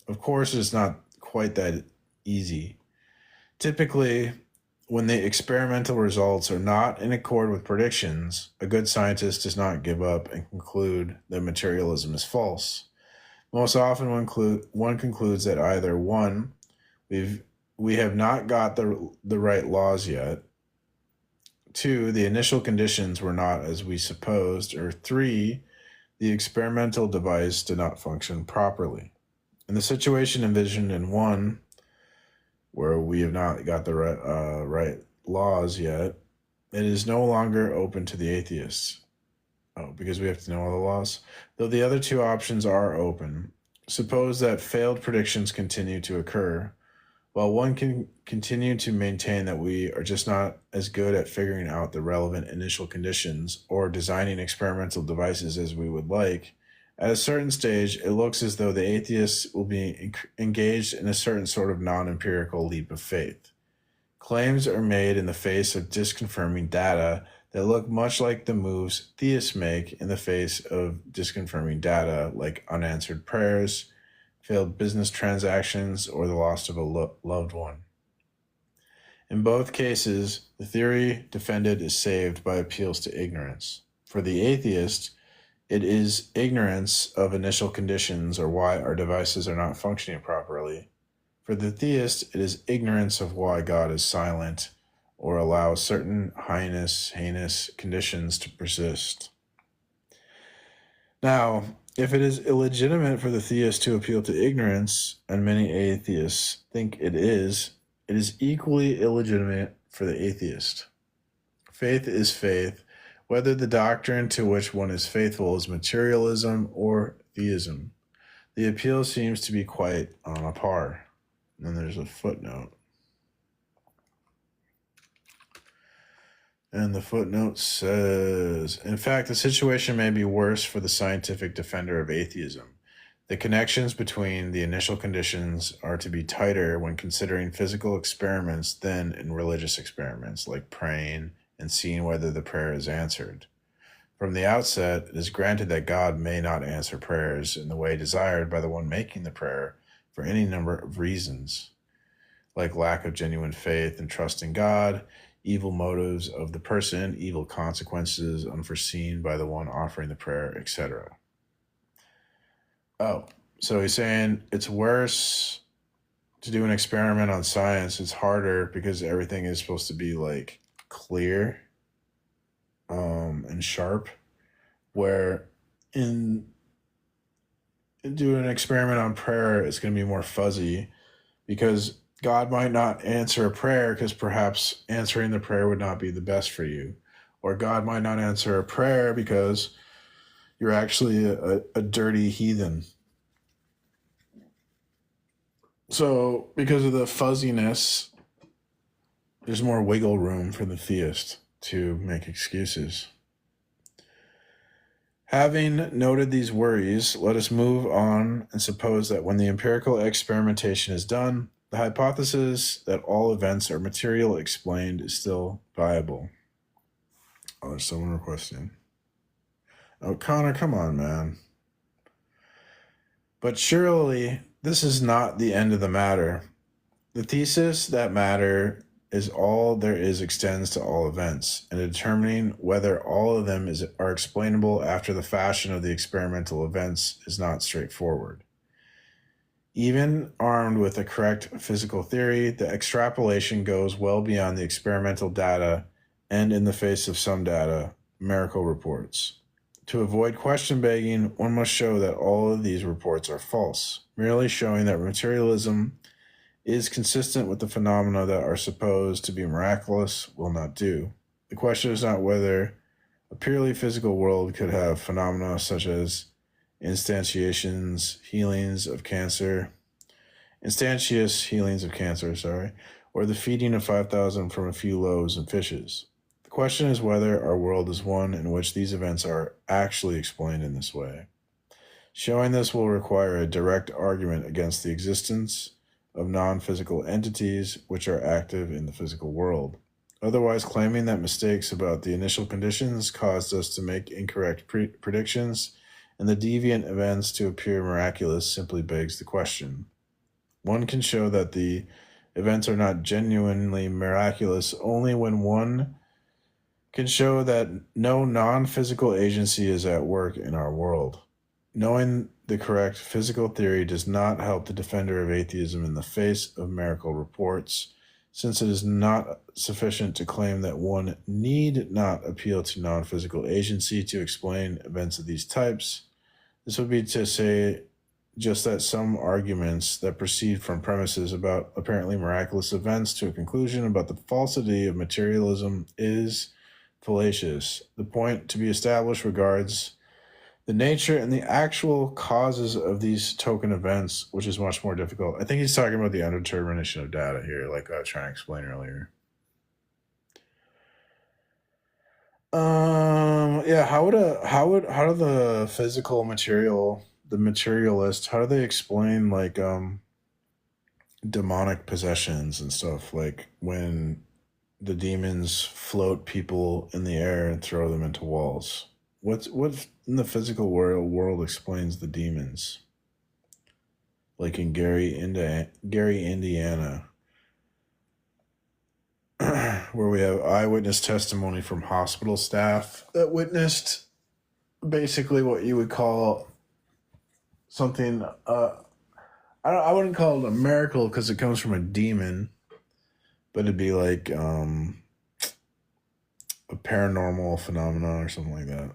Of course, it's not quite that easy. Typically, when the experimental results are not in accord with predictions, a good scientist does not give up and conclude that materialism is false. Most often, one concludes that either 1, we have not got the right laws yet, 2, the initial conditions were not as we supposed, or 3, the experimental device did not function properly. In the situation envisioned in 1, where we have not got the right laws yet, it is no longer open to the atheists. Oh, because we have to know all the laws? Though the other 2 options are open. Suppose that failed predictions continue to occur. While one can continue to maintain that we are just not as good at figuring out the relevant initial conditions or designing experimental devices as we would like, at a certain stage, it looks as though the atheists will be engaged in a certain sort of non-empirical leap of faith. Claims are made in the face of disconfirming data that look much like the moves theists make in the face of disconfirming data, like unanswered prayers, failed business transactions, or the loss of a loved one. In both cases, the theory defended is saved by appeals to ignorance. For the atheist, it is ignorance of initial conditions or why our devices are not functioning properly. For the theist, it is ignorance of why God is silent or allows certain heinous conditions to persist. Now, if it is illegitimate for the theist to appeal to ignorance, and many atheists think it is equally illegitimate for the atheist. Faith is faith, whether the doctrine to which one is faithful is materialism or theism. The appeal seems to be quite on a par. And then there's a footnote. And the footnote says, in fact, the situation may be worse for the scientific defender of atheism. The connections between the initial conditions are to be tighter when considering physical experiments than in religious experiments, like praying and seeing whether the prayer is answered. From the outset, it is granted that God may not answer prayers in the way desired by the one making the prayer for any number of reasons, like lack of genuine faith and trust in God, evil motives of the person, evil consequences unforeseen by the one offering the prayer, etc. Oh, so he's saying it's worse to do an experiment on science. It's harder because everything is supposed to be like clear and sharp, where in doing an experiment on prayer, it's going to be more fuzzy because God might not answer a prayer because perhaps answering the prayer would not be the best for you. Or God might not answer a prayer because you're actually a dirty heathen. So because of the fuzziness, there's more wiggle room for the theist to make excuses. Having noted these worries, let us move on and suppose that when the empirical experimentation is done, The hypothesis that all events are material explained is still viable. Oh, there's someone requesting. Oh, Connor, come on, man. But surely this is not the end of the matter. The thesis that matter is all there is extends to all events, and determining whether all of them are explainable after the fashion of the experimental events is not straightforward. Even armed with a correct physical theory, the extrapolation goes well beyond the experimental data and, in the face of some data, miracle reports. To avoid question begging, one must show that all of these reports are false. Merely showing that materialism is consistent with the phenomena that are supposed to be miraculous will not do. The question is not whether a purely physical world could have phenomena such as instantaneous healings of cancer, or the feeding of 5,000 from a few loaves and fishes. The question is whether our world is one in which these events are actually explained in this way. Showing this will require a direct argument against the existence of non-physical entities which are active in the physical world. Otherwise, claiming that mistakes about the initial conditions caused us to make incorrect predictions and the deviant events to appear miraculous simply begs the question. One can show that the events are not genuinely miraculous only when one can show that no non-physical agency is at work in our world. Knowing the correct physical theory does not help the defender of atheism in the face of miracle reports, since it is not sufficient to claim that one need not appeal to non-physical agency to explain events of these types. This would be to say just that some arguments that proceed from premises about apparently miraculous events to a conclusion about the falsity of materialism is fallacious. The point to be established regards the nature and the actual causes of these token events, which is much more difficult. I think he's talking about the undetermination of data here, like I was trying to explain earlier. Yeah, how do the physical material, the materialist, how do they explain like demonic possessions and stuff, like when the demons float people in the air and throw them into walls? What in the physical world explains the demons? Like in Gary, Indiana, where we have eyewitness testimony from hospital staff that witnessed basically what you would call something. I wouldn't call it a miracle because it comes from a demon, but it'd be like a paranormal phenomenon or something like that.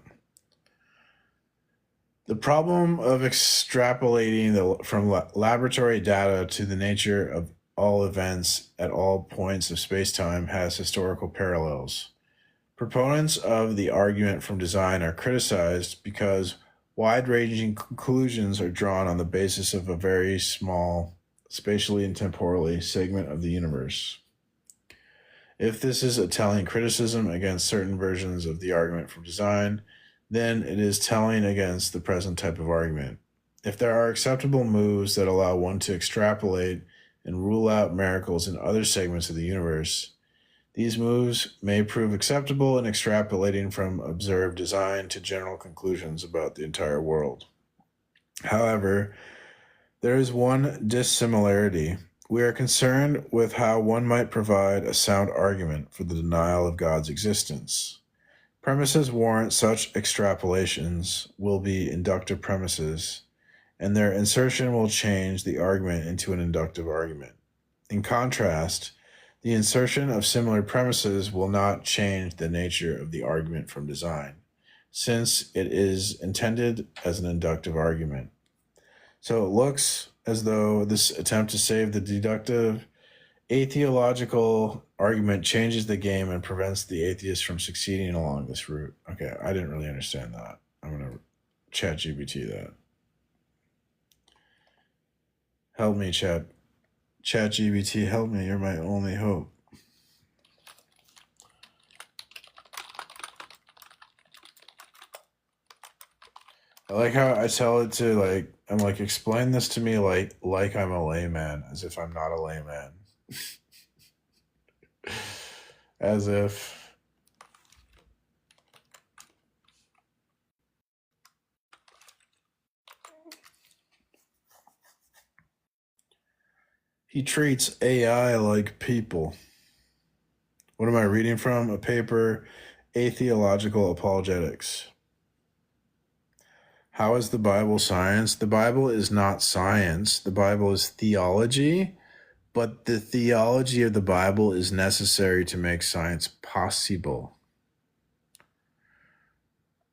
The problem of extrapolating from laboratory data to the nature of all events at all points of space-time has historical parallels. Proponents of the argument from design are criticized because wide-ranging conclusions are drawn on the basis of a very small, spatially and temporally, segment of the universe. If this is a telling criticism against certain versions of the argument from design, then it is telling against the present type of argument. If there are acceptable moves that allow one to extrapolate and rule out miracles in other segments of the universe, these moves may prove acceptable in extrapolating from observed design to general conclusions about the entire world. However, there is one dissimilarity. We are concerned with how one might provide a sound argument for the denial of God's existence. Premises warrant such extrapolations will be inductive premises, and their insertion will change the argument into an inductive argument. In contrast, the insertion of similar premises will not change the nature of the argument from design, since it is intended as an inductive argument. So it looks as though this attempt to save the deductive atheological argument changes the game and prevents the atheist from succeeding along this route. Okay, I didn't really understand that. I'm going to ChatGPT that. Help me, ChatGPT, help me. You're my only hope. I like how I tell it to like I'm like, explain this to me like I'm a layman, as if I'm not a layman. As if... He treats AI like people. What am I reading from? A paper, Atheological Apologetics. How is the Bible science? The Bible is not science. The Bible is theology, but the theology of the Bible is necessary to make science possible.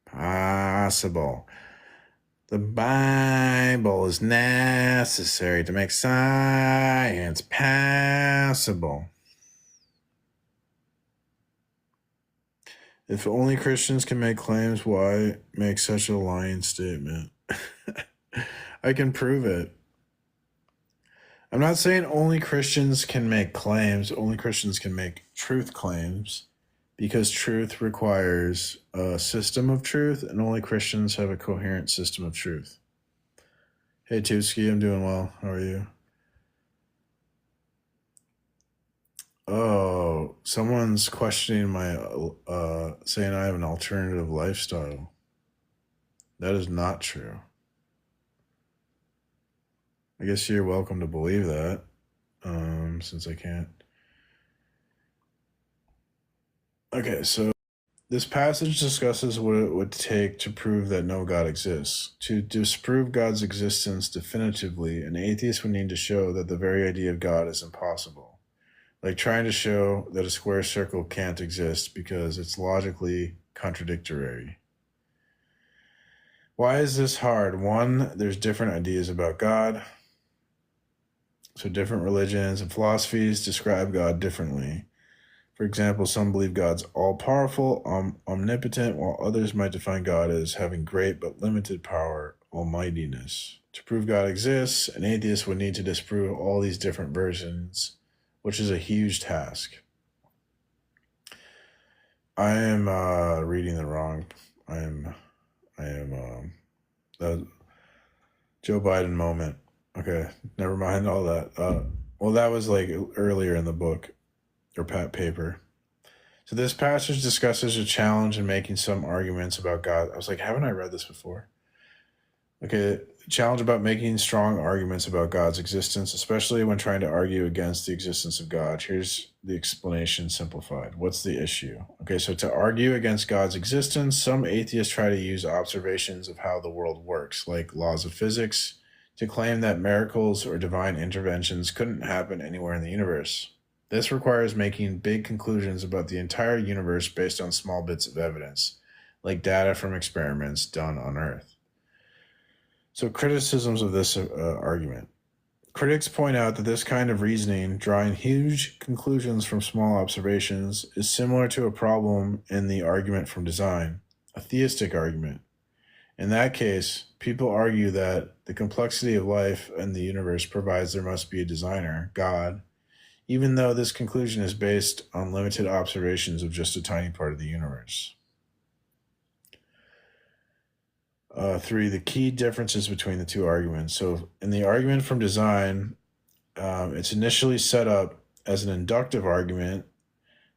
Possible. The Bible is necessary to make science possible. If only Christians can make claims, why make such a lying statement? I can prove it. I'm not saying only Christians can make claims. Only Christians can make truth claims, because truth requires a system of truth, and only Christians have a coherent system of truth. Hey, Tuski, I'm doing well. How are you? Oh, someone's questioning my, saying I have an alternative lifestyle. That is not true. I guess you're welcome to believe that, since I can't. Okay, so this passage discusses what it would take to prove that no God exists. To disprove God's existence definitively, an atheist would need to show that the very idea of God is impossible. Like trying to show that a square circle can't exist because it's logically contradictory. Why is this hard? One, there's different ideas about God. So different religions and philosophies describe God differently. For example, some believe God's all-powerful, omnipotent, while others might define God as having great but limited power, almightiness. To prove God exists, an atheist would need to disprove all these different versions, which is a huge task. I am reading the wrong. I am Joe Biden moment. Okay, never mind all that. Well, that was like earlier in the book or paper. So this passage discusses a challenge in making some arguments about God. I was like, haven't I read this before? Okay, challenge about making strong arguments about God's existence, especially when trying to argue against the existence of God. Here's the explanation simplified. What's the issue? Okay, so to argue against God's existence, some atheists try to use observations of how the world works, like laws of physics, to claim that miracles or divine interventions couldn't happen anywhere in the universe. This requires making big conclusions about the entire universe based on small bits of evidence, like data from experiments done on Earth. So criticisms of this argument. Critics point out that this kind of reasoning, drawing huge conclusions from small observations, is similar to a problem in the argument from design, a theistic argument. In that case, people argue that the complexity of life and the universe provides there must be a designer, God, even though this conclusion is based on limited observations of just a tiny part of the universe. 3, the key differences between the two arguments. So in the argument from design, it's initially set up as an inductive argument.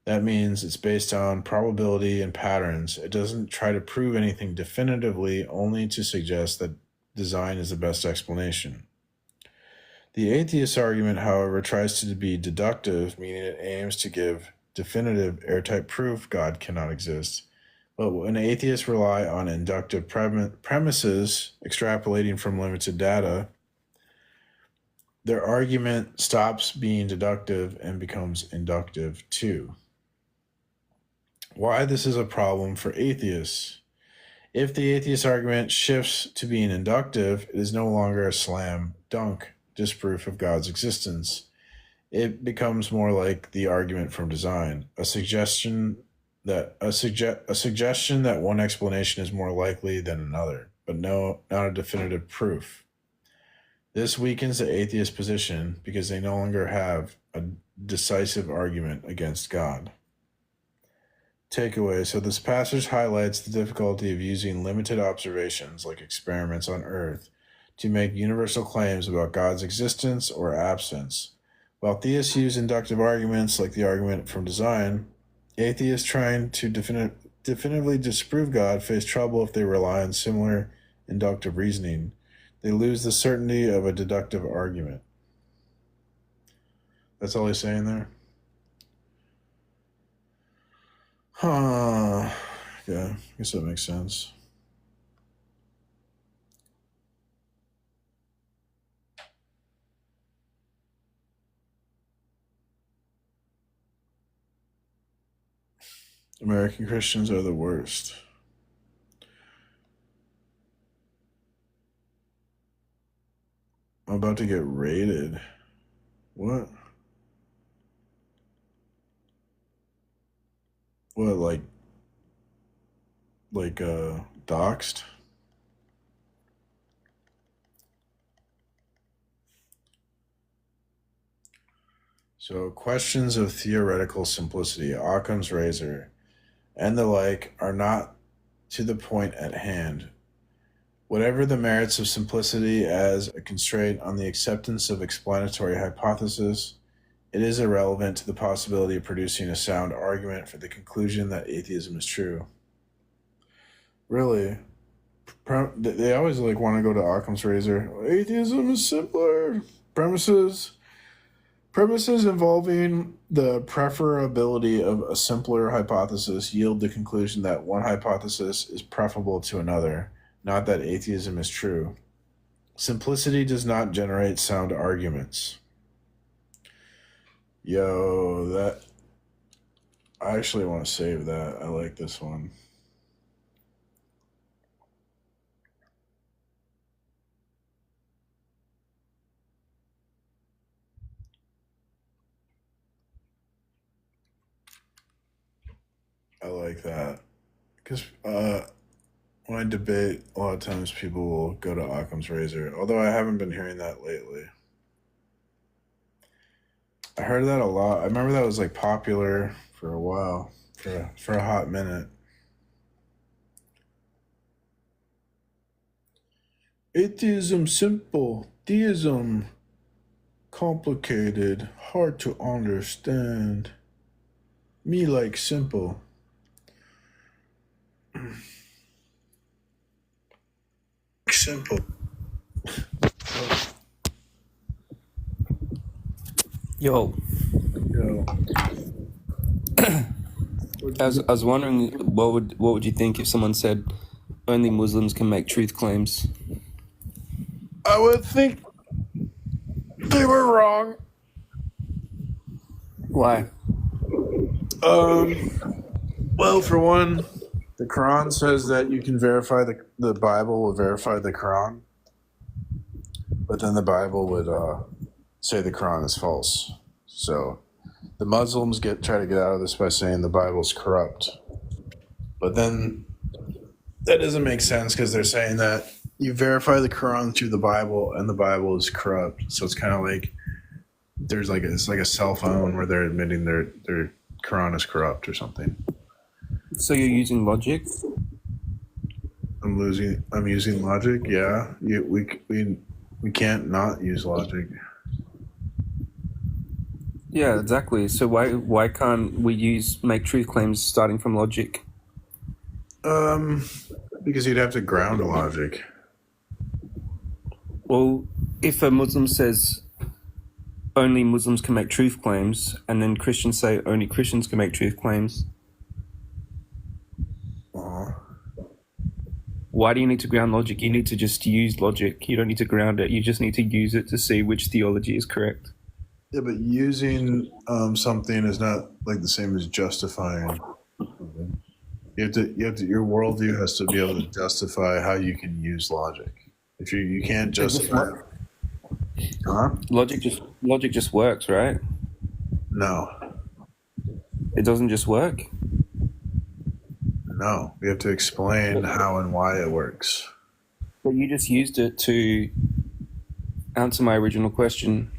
That means it's based on probability and patterns. It doesn't try to prove anything definitively, only to suggest that design is the best explanation. The atheist argument, however, tries to be deductive, meaning it aims to give definitive, airtight proof God cannot exist. But when atheists rely on inductive premises, extrapolating from limited data, their argument stops being deductive and becomes inductive too. Why this is a problem for atheists. If the atheist argument shifts to being inductive, it is no longer a slam dunk disproof of God's existence. It becomes more like the argument from design, a suggestion that one explanation is more likely than another, but not a definitive proof. This weakens the atheist position because they no longer have a decisive argument against God. Takeaway. So this passage highlights the difficulty of using limited observations like experiments on Earth to make universal claims about God's existence or absence. While theists use inductive arguments like the argument from design, atheists trying to definitively disprove God face trouble if they rely on similar inductive reasoning. They lose the certainty of a deductive argument. That's all he's saying there? Huh. Yeah, I guess that makes sense. American Christians are the worst. I'm about to get raided. What? What, doxed? So, questions of theoretical simplicity, Occam's razor, and the like are not to the point at hand. Whatever the merits of simplicity as a constraint on the acceptance of explanatory hypothesis, it is irrelevant to the possibility of producing a sound argument for the conclusion that atheism is true. Really? They always want to go to Occam's razor. Atheism is simpler. Premises involving the preferability of a simpler hypothesis yield the conclusion that one hypothesis is preferable to another, not that atheism is true. Simplicity does not generate sound arguments. Yo, I actually want to save that. I like this one. I like that. Because when I debate, a lot of times people will go to Occam's razor, although I haven't been hearing that lately. I heard that a lot. I remember that was popular for a while, for a hot minute. Atheism simple, theism complicated, hard to understand. Me like simple. Simple. Yo. I was wondering what would you think if someone said only Muslims can make truth claims? I would think they were wrong. Why? Well, for one, the Quran says that you can verify the Bible will verify the Quran, but then the Bible would say the Quran is false. So the Muslims try to get out of this by saying the Bible's corrupt. But then that doesn't make sense because they're saying that you verify the Quran through the Bible and the Bible is corrupt. So it's kind of like it's like a cell phone where they're admitting their Quran is corrupt or something. So you're using logic? I'm using logic. Yeah, we can't not use logic. Yeah, exactly. So why can't we make truth claims starting from logic? Because you'd have to ground logic. Well, if a Muslim says only Muslims can make truth claims, and then Christians say only Christians can make truth claims, why do you need to ground logic? You need to just use logic. You don't need to ground it. You just need to use it to see which theology is correct. Yeah, but using something is not the same as justifying something. You have to. Your worldview has to be able to justify how you can use logic. If you can't justify, logic just works, right? No, it doesn't just work. No, we have to explain how and why it works. But you just used it to answer my original question.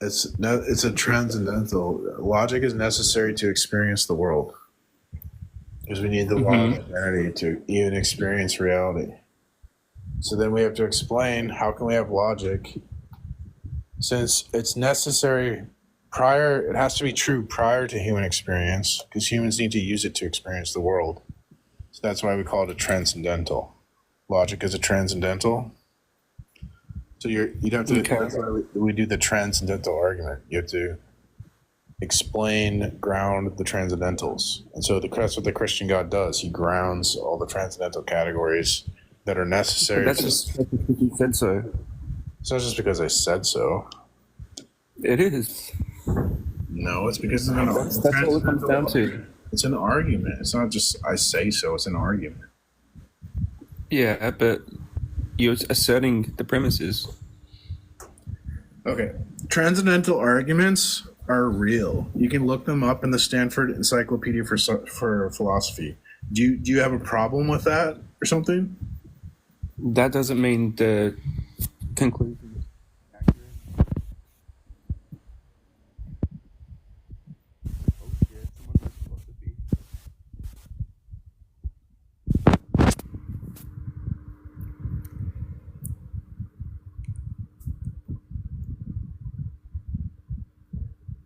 It's a transcendental. Logic is necessary to experience the world. Because we need the law of identity to even experience reality. So then we have to explain, how can we have logic? Since it's necessary it has to be true prior to human experience, because humans need to use it to experience the world. So that's why we call it a transcendental. Logic is a transcendental. So you'd have to, that's why we do the transcendental argument. You have to ground the transcendentals. And so that's what the Christian God does. He grounds all the transcendental categories that are necessary. That's just because you said so. It's not just because I said so. It is. No, it's because that's all it comes down to. It's an argument. It's not just I say so. It's an argument. Yeah, but you're asserting the premises. Okay. Transcendental arguments are real. You can look them up in the Stanford Encyclopedia for Philosophy. Do you have a problem with that or something? That doesn't mean the conclusion is accurate. Oh shit, someone knows philosophy.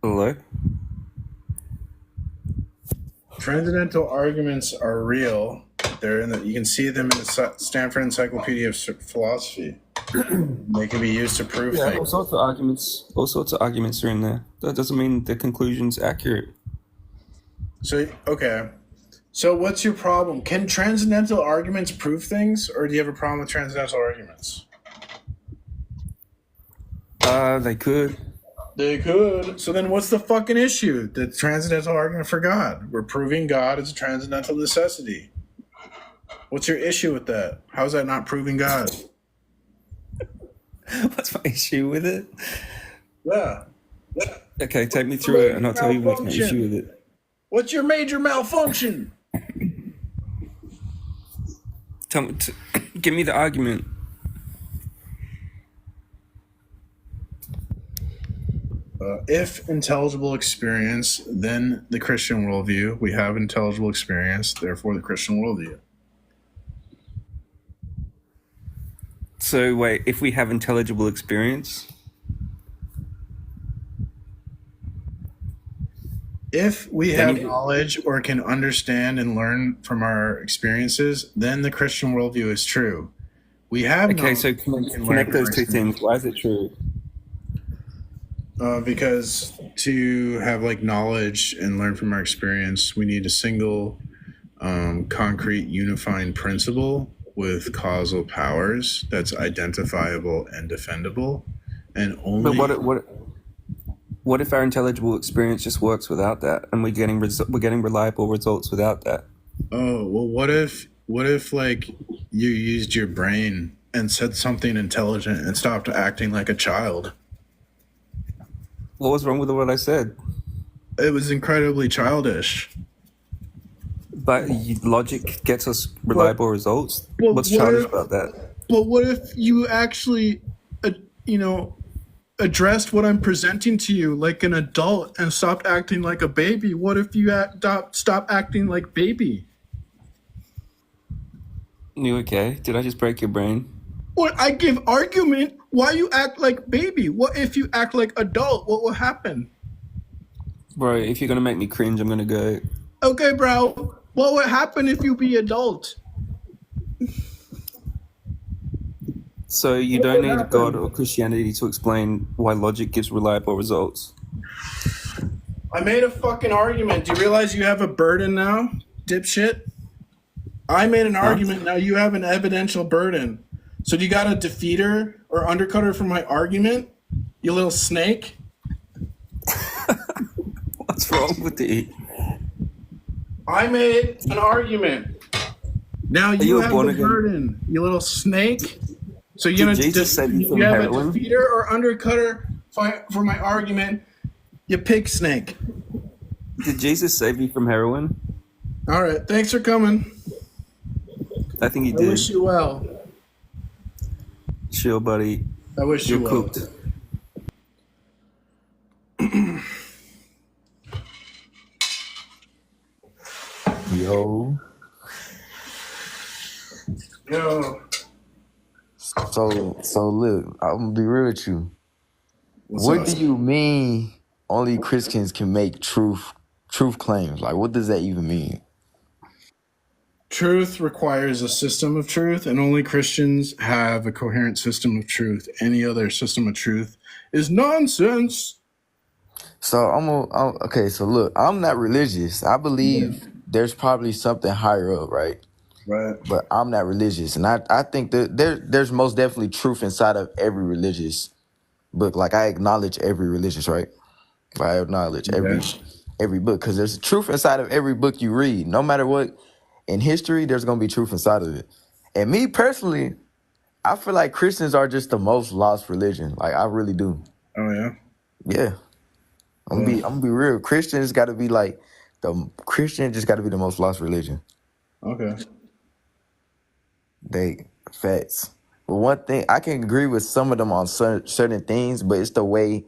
Hello? Transcendental arguments are real. You can see them in the Stanford Encyclopedia of Philosophy. They can be used to prove things. All sorts of arguments are in there. That doesn't mean the conclusion's accurate. So, okay. So what's your problem? Can transcendental arguments prove things, or do you have a problem with transcendental arguments? They could. They could. So then what's the fucking issue? The transcendental argument for God. We're proving God is a transcendental necessity. What's your issue with that? How is that not proving God? What's my issue with it? Yeah. Okay, take me through it and I'll tell you what's my issue with it. What's your major malfunction? Give me the argument. If intelligible experience, then the Christian worldview. We have intelligible experience, therefore the Christian worldview. So wait, if we have intelligible experience? If we have knowledge or can understand and learn from our experiences, then the Christian worldview is true. We have okay, so connect those two things. Why is it true? Because to have knowledge and learn from our experience, we need a single, concrete, unifying principle with causal powers that's identifiable and defendable, and only. But what if our intelligible experience just works without that, and we're getting reliable results without that? Oh well, what if you used your brain and said something intelligent and stopped acting like a child? What was wrong with what I said? It was incredibly childish. But logic gets us reliable results. What's childish about that? But what if you actually, addressed what I'm presenting to you like an adult and stopped acting like a baby? What if you stop acting like baby? You okay? Did I just break your brain? Well, I give argument why you act like baby. What if you act like adult? What will happen? Bro, if you're going to make me cringe, I'm going to go. Okay, bro. What would happen if you be adult? So you don't need God or Christianity to explain why logic gives reliable results. I made a fucking argument. Do you realize you have a burden now, dipshit? I made an argument. Now you have an evidential burden. So do you got to defeat her or undercut her for my argument, you little snake? What's wrong with you? I made an argument. Now you have the burden, you little snake. So you're going to defeat her or undercut her for my argument, you pig snake. Did Jesus save you from heroin? All right. Thanks for coming. I think he did. I wish you well. Chill, buddy. I wish you well. Cooked. Yo. So look, I'm gonna be real with you. What's What up? do you mean only Christians can make truth claims? Like, what does that even mean? Truth requires a system of truth, and only Christians have a coherent system of truth. Any other system of truth is nonsense. So okay. So look, I'm not religious. I believe there's probably something higher up, right? Right. But I'm not religious, and I think that there's most definitely truth inside of every religious book. Like I acknowledge every religious, right? I acknowledge every book because there's truth inside of every book you read. No matter what in history, there's gonna be truth inside of it. And me personally, I feel like Christians are just the most lost religion. Like I really do. Oh yeah. Yeah. I'm gonna be real. Christians got to be like Christian just got to be the most lost religion. Okay. They facts. But one thing I can agree with some of them on certain things, but it's the way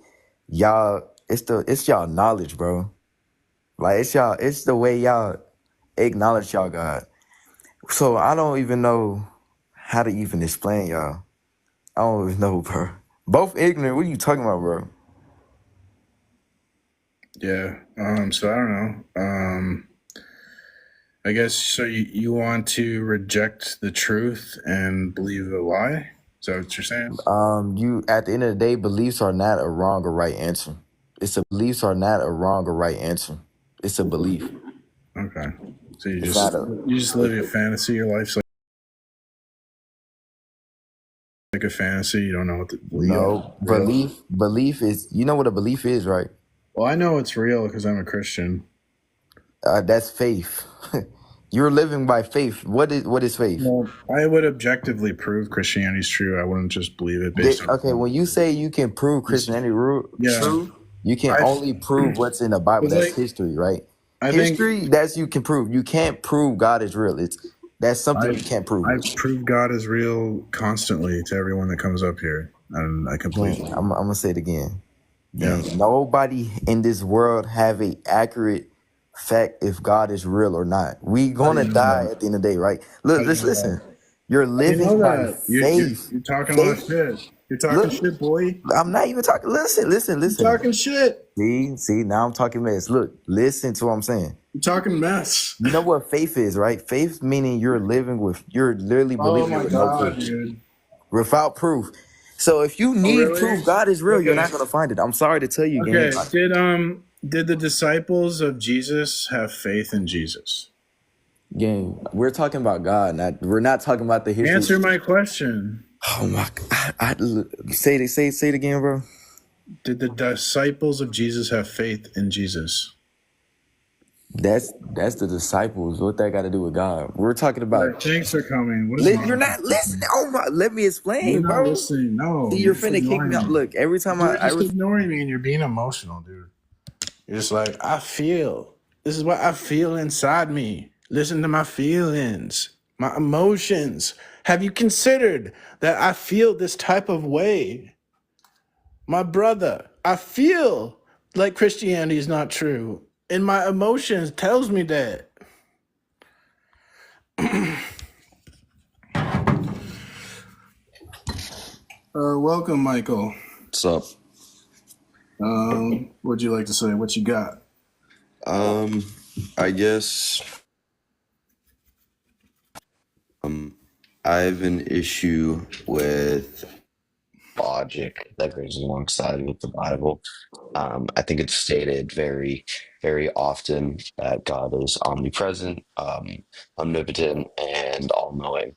y'all. It's y'all knowledge, bro. Like it's the way y'all acknowledge y'all God. So I don't even know how to even explain y'all. I don't even know, bro. Both ignorant. What are you talking about, bro? Yeah. So I don't know. I guess so. You want to reject the truth and believe a lie? Is that what you're saying? You at the end of the day, beliefs are not a wrong or right answer. Beliefs are not a wrong or right answer. It's a belief. Okay. So you It's just not a. you just live your fantasy. Your life's like a fantasy. You don't know what the No, real. belief is. You know what a belief is, right? Well, I know it's real because I'm a Christian. That's faith. You're living by faith. What is faith? Well, I would objectively prove Christianity's true. I wouldn't just believe it based on. Okay, when you say you can prove Christianity true, you can only prove what's in the Bible. It's That's like history, right? I think History, you can prove. You can't prove God is real. That's something you can't prove. I prove God is real constantly to everyone that comes up here, and I completely. I'm gonna say it again. Yeah. Nobody in this world have a accurate fact if God is real or not. We How do gonna you know die that? at the end of the day, right? How Look, do you just know that? listen. You're How do you know living by that? faith. You're talking a lot of Faith. shit. You're talking Look, shit, boy. I'm not even talking. Listen. You're talking shit. See, now I'm talking mess. Look, listen to what I'm saying. You're talking mess. You know what faith is, right? Faith meaning you're literally Oh believing my with no god, proof. dude. Without proof. So if you Oh need really? proof God is real, you're Okay. not gonna find it. I'm sorry to tell you, gang. Okay. Did the disciples of Jesus have faith in Jesus? Gang, we're talking about God, we're not talking about the history. Answer my question. Oh my God. Say it again, bro. Did the disciples of Jesus have faith in Jesus? That's the disciples. What that got to do with God? We're talking about. Thanks for coming. What is wrong You're with not you? listening. Oh my! Let me explain, You're not bro. listening. No, See, you're you're just finna kick ignoring me out. me. Look, every time You're just ignoring me and you're being emotional, dude. You're just like, I feel. This is what I feel inside me. Listen to my feelings, my emotions. Have you considered that I feel this type of way? My brother, I feel like Christianity is not true. And my emotions tells me that. Welcome, Michael. What's up? What'd you like to say? What you got? I guess I have an issue with logic that goes alongside with the Bible. I think it's stated very, very often that God is omnipresent, omnipotent, and all-knowing.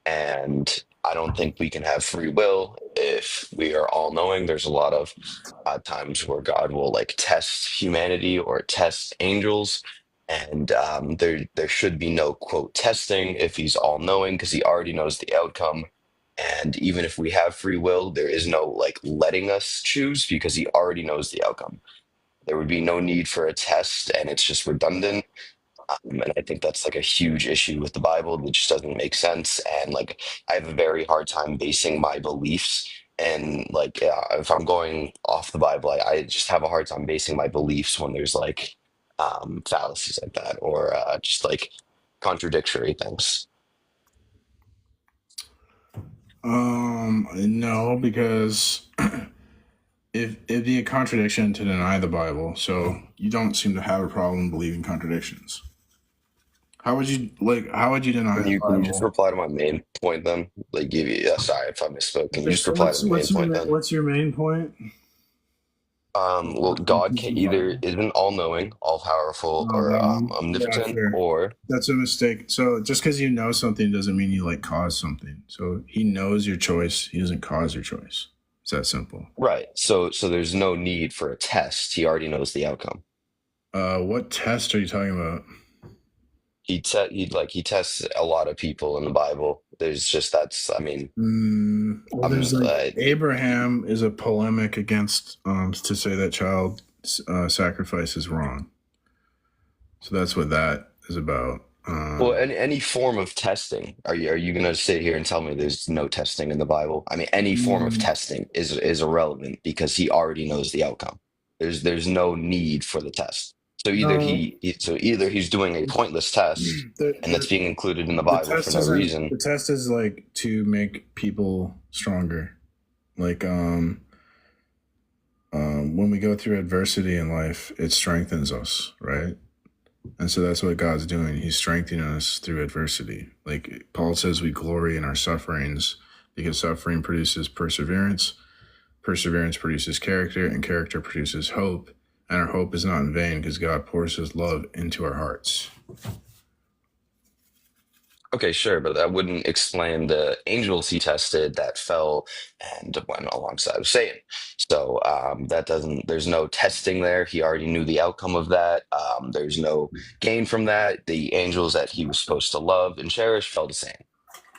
And I don't think we can have free will if we are all knowing. There's a lot of times where God will like test humanity or test angels. And there should be no quote testing if he's all knowing because he already knows the outcome. And even if we have free will, there is no like letting us choose because he already knows the outcome. There would be no need for a test and it's just redundant. And I think that's like a huge issue with the Bible that just doesn't make sense. And like, I have a very hard time basing my beliefs. And like, if I'm going off the Bible, I just have a hard time basing my beliefs when there's like fallacies like that or just like contradictory things. No, because it'd be a contradiction to deny the Bible, so you don't seem to have a problem believing contradictions. How would you deny the Can you just Bible? reply to my main point then? Like, give you, sorry if I misspoke. Can you just reply to the main point then? What's your main point? Well, God can either isn't all knowing, all powerful, or Yeah, omnipotent, sure. or That's a mistake. So just because you know something doesn't mean you like cause something. So he knows your choice. He doesn't cause your choice. It's that simple. right. So there's no need for a test. He already knows the outcome. What test are you talking about? He tests a lot of people in the Bible. There's just There's like Abraham is a polemic against to say that child sacrifice is wrong. So that's what that is about. Well, any form of testing. Are you gonna sit here and tell me there's no testing in the Bible? I mean, any form of testing is irrelevant because he already knows the outcome. There's no need for the test. So either either he's doing a pointless test and that's being included in the Bible for no reason. The test is like to make people stronger. Like when we go through adversity in life, it strengthens us, right? And so that's what God's doing. He's strengthening us through adversity. Like Paul says, we glory in our sufferings because suffering produces perseverance. Perseverance produces character, and character produces hope. And our hope is not in vain because God pours his love into our hearts. Okay, sure, but that wouldn't explain the angels he tested that fell and went alongside of Satan. So there's no testing there. He already knew the outcome of that. There's no gain from that. The angels that he was supposed to love and cherish fell to Satan.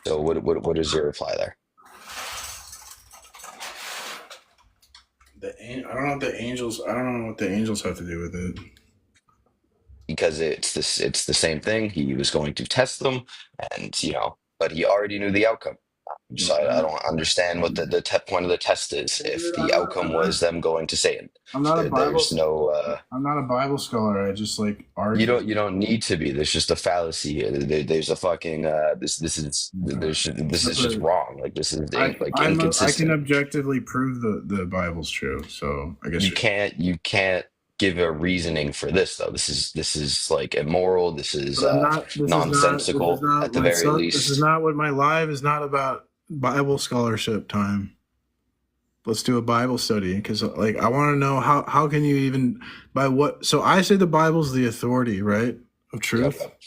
So what is your reply there? I don't know what the angels have to do with it. Because it's the same thing. He was going to test them, and but he already knew the outcome. So I don't understand what the point of the test is if the outcome was them going to Satan. I'm not a Bible scholar. I just like argue. You don't need to be. There's just a fallacy. There's a fucking this is just wrong. Like this is inconsistent. I can objectively prove the Bible's true. So I guess you can't give a reasoning for this though. This is like immoral. This is nonsensical at the very least. This is not what my live is not about. Bible scholarship time. Let's do a Bible study because like I want to know how can you even by what. So I say the Bible's the authority, right, of truth. Yep.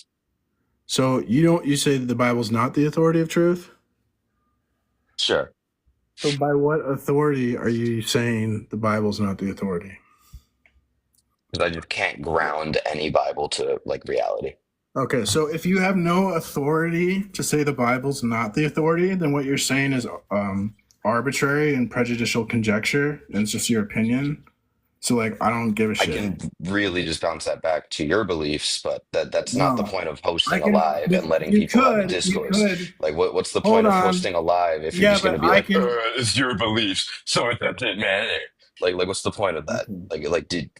So you say that the Bible's not the authority of truth? Sure. So by what authority are you saying the Bible's not the authority? Because I just can't ground any Bible to like reality. Okay, so if you have no authority to say the Bible's not the authority, then what you're saying is arbitrary and prejudicial conjecture, and it's just your opinion. So, like, I don't give a shit. I can really just bounce that back to your beliefs, but that's not the point of hosting a live and letting people have a discourse. Like, what's the point of hosting a live if you're just going to be like, it's your beliefs, so it doesn't matter. Like, what's the point of that?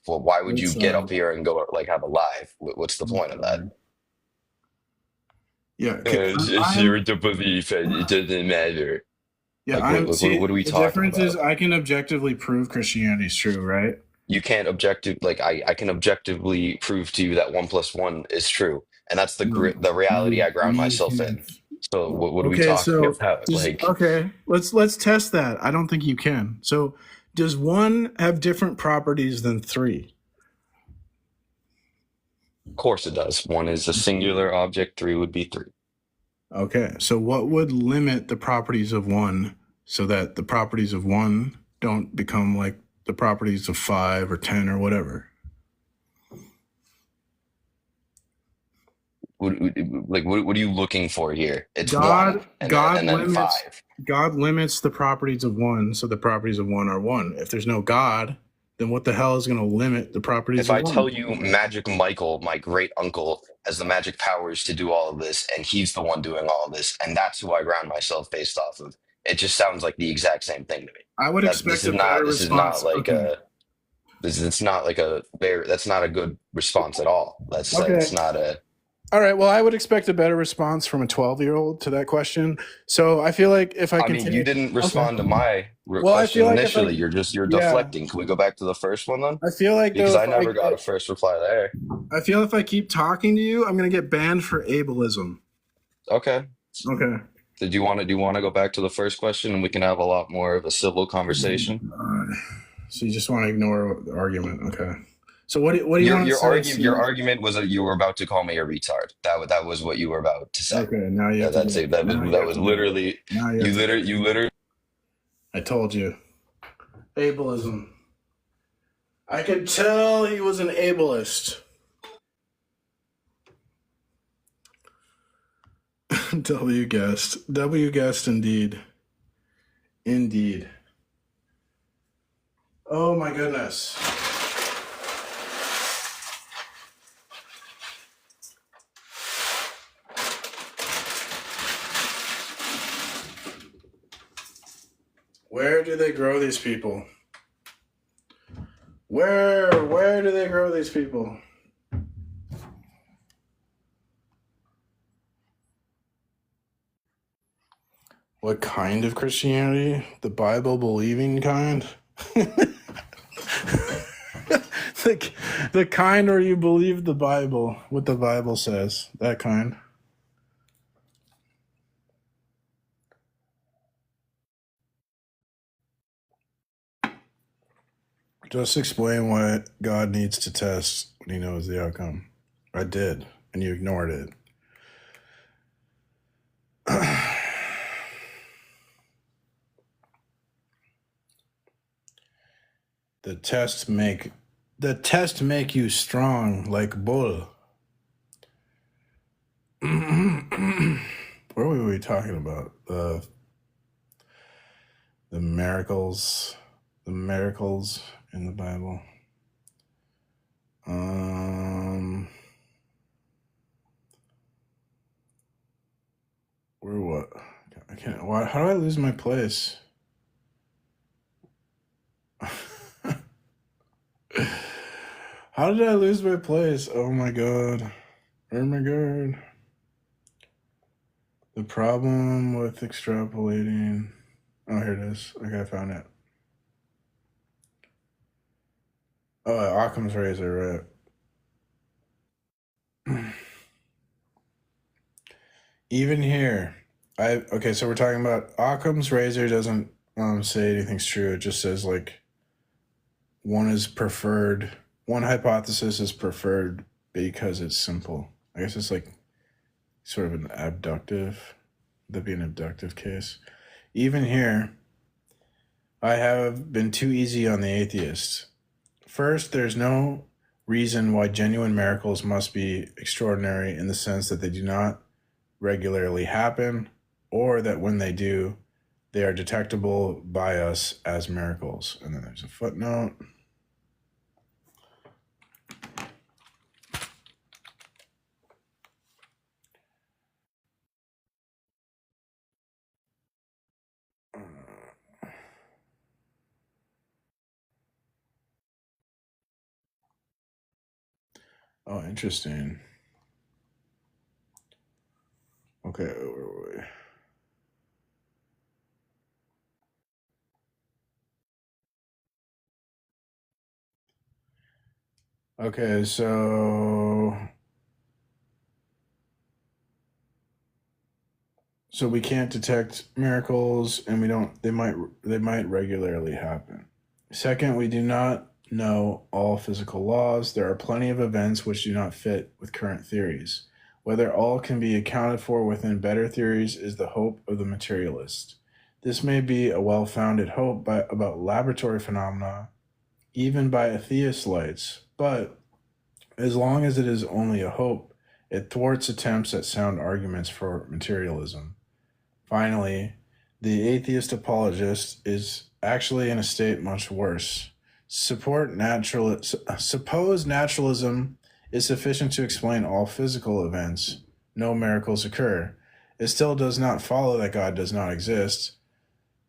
Why would you get up here and go like have a live? What's the point of that? Yeah, it's your belief and it doesn't matter. Yeah, like, what are we talking about? The difference is I can objectively prove Christianity's true, right? You can't I can objectively prove to you that 1 + 1 is true, and that's the reality I ground myself in. So what are we talking about? Okay, let's test that. I don't think you can. So does 1 have different properties than 3? Of course it does. 1 is a singular object, 3 would be 3. Okay, so what would limit the properties of 1 so that the properties of 1 don't become like the properties of 5 or 10 or whatever? What are you looking for here? It's God, 1 and then limits, 5. God limits the properties of 1, so the properties of 1 are 1. If there's no God, then what the hell is going to limit the properties of 1? If I tell you Magic Michael, my great uncle, has the magic powers to do all of this, and he's the one doing all of this, and that's who I ground myself based off of, it just sounds like the exact same thing to me. I would expect this is not like a very, that's not a good response at all. That's not a All right. Well, I would expect a better response from a 12-year-old to that question. So I feel like if I I mean, you continue, didn't okay. respond to my Well, I feel question like if I, initially. You're yeah, deflecting. Can we go back to the first one then? I feel like though Because I if never got a first reply there. I feel if I keep talking to you, I'm gonna get banned for ableism. Okay. Okay. Do you want to go back to the first question and we can have a lot more of a civil conversation? So you just want to ignore the argument, okay? So what do you want to say? Your argument was that you were about to call me a retard. That was what you were about to say. Okay, now you have to That's do it. it. That Now you have was to do it. literally Now you have to do it. you literally. I told you. Ableism. I could tell he was an ableist. W guessed. W guessed indeed. Indeed. Oh my goodness. Where do they grow these people? Where do they grow these people? What kind of Christianity? The Bible believing kind? the kind where you believe the Bible, what the Bible says, that kind. Just explain why God needs to test when he knows the outcome. I did, and you ignored it. The test make you strong like bull. What were we talking about? The miracles in the Bible. Where what? I can't. Why? How do I lose my place? How did I lose my place? Oh my god. Oh my god. The problem with extrapolating. Oh, here it is. Okay, I found it. Oh, Occam's razor, right. Even here, okay, so we're talking about Occam's razor doesn't say anything's true. It just says like one is preferred. One hypothesis is preferred because it's simple. I guess it's like sort of an abductive. That'd be an abductive case. Even here, I have been too easy on the atheist. First, there's no reason why genuine miracles must be extraordinary in the sense that they do not regularly happen, or that when they do, they are detectable by us as miracles. And then there's a footnote. Oh, interesting. Okay, where were we? Okay, so we can't detect miracles, and they might regularly happen. Second, we do not know all physical laws. There are plenty of events which do not fit with current theories. Whether all can be accounted for within better theories is the hope of the materialist. This may be a well-founded hope about laboratory phenomena, even by atheist lights, but as long as it is only a hope, it thwarts attempts at sound arguments for materialism. Finally, the atheist apologist is actually in a state much worse. Suppose naturalism is sufficient to explain all physical events. No miracles occur. It still does not follow that God does not exist,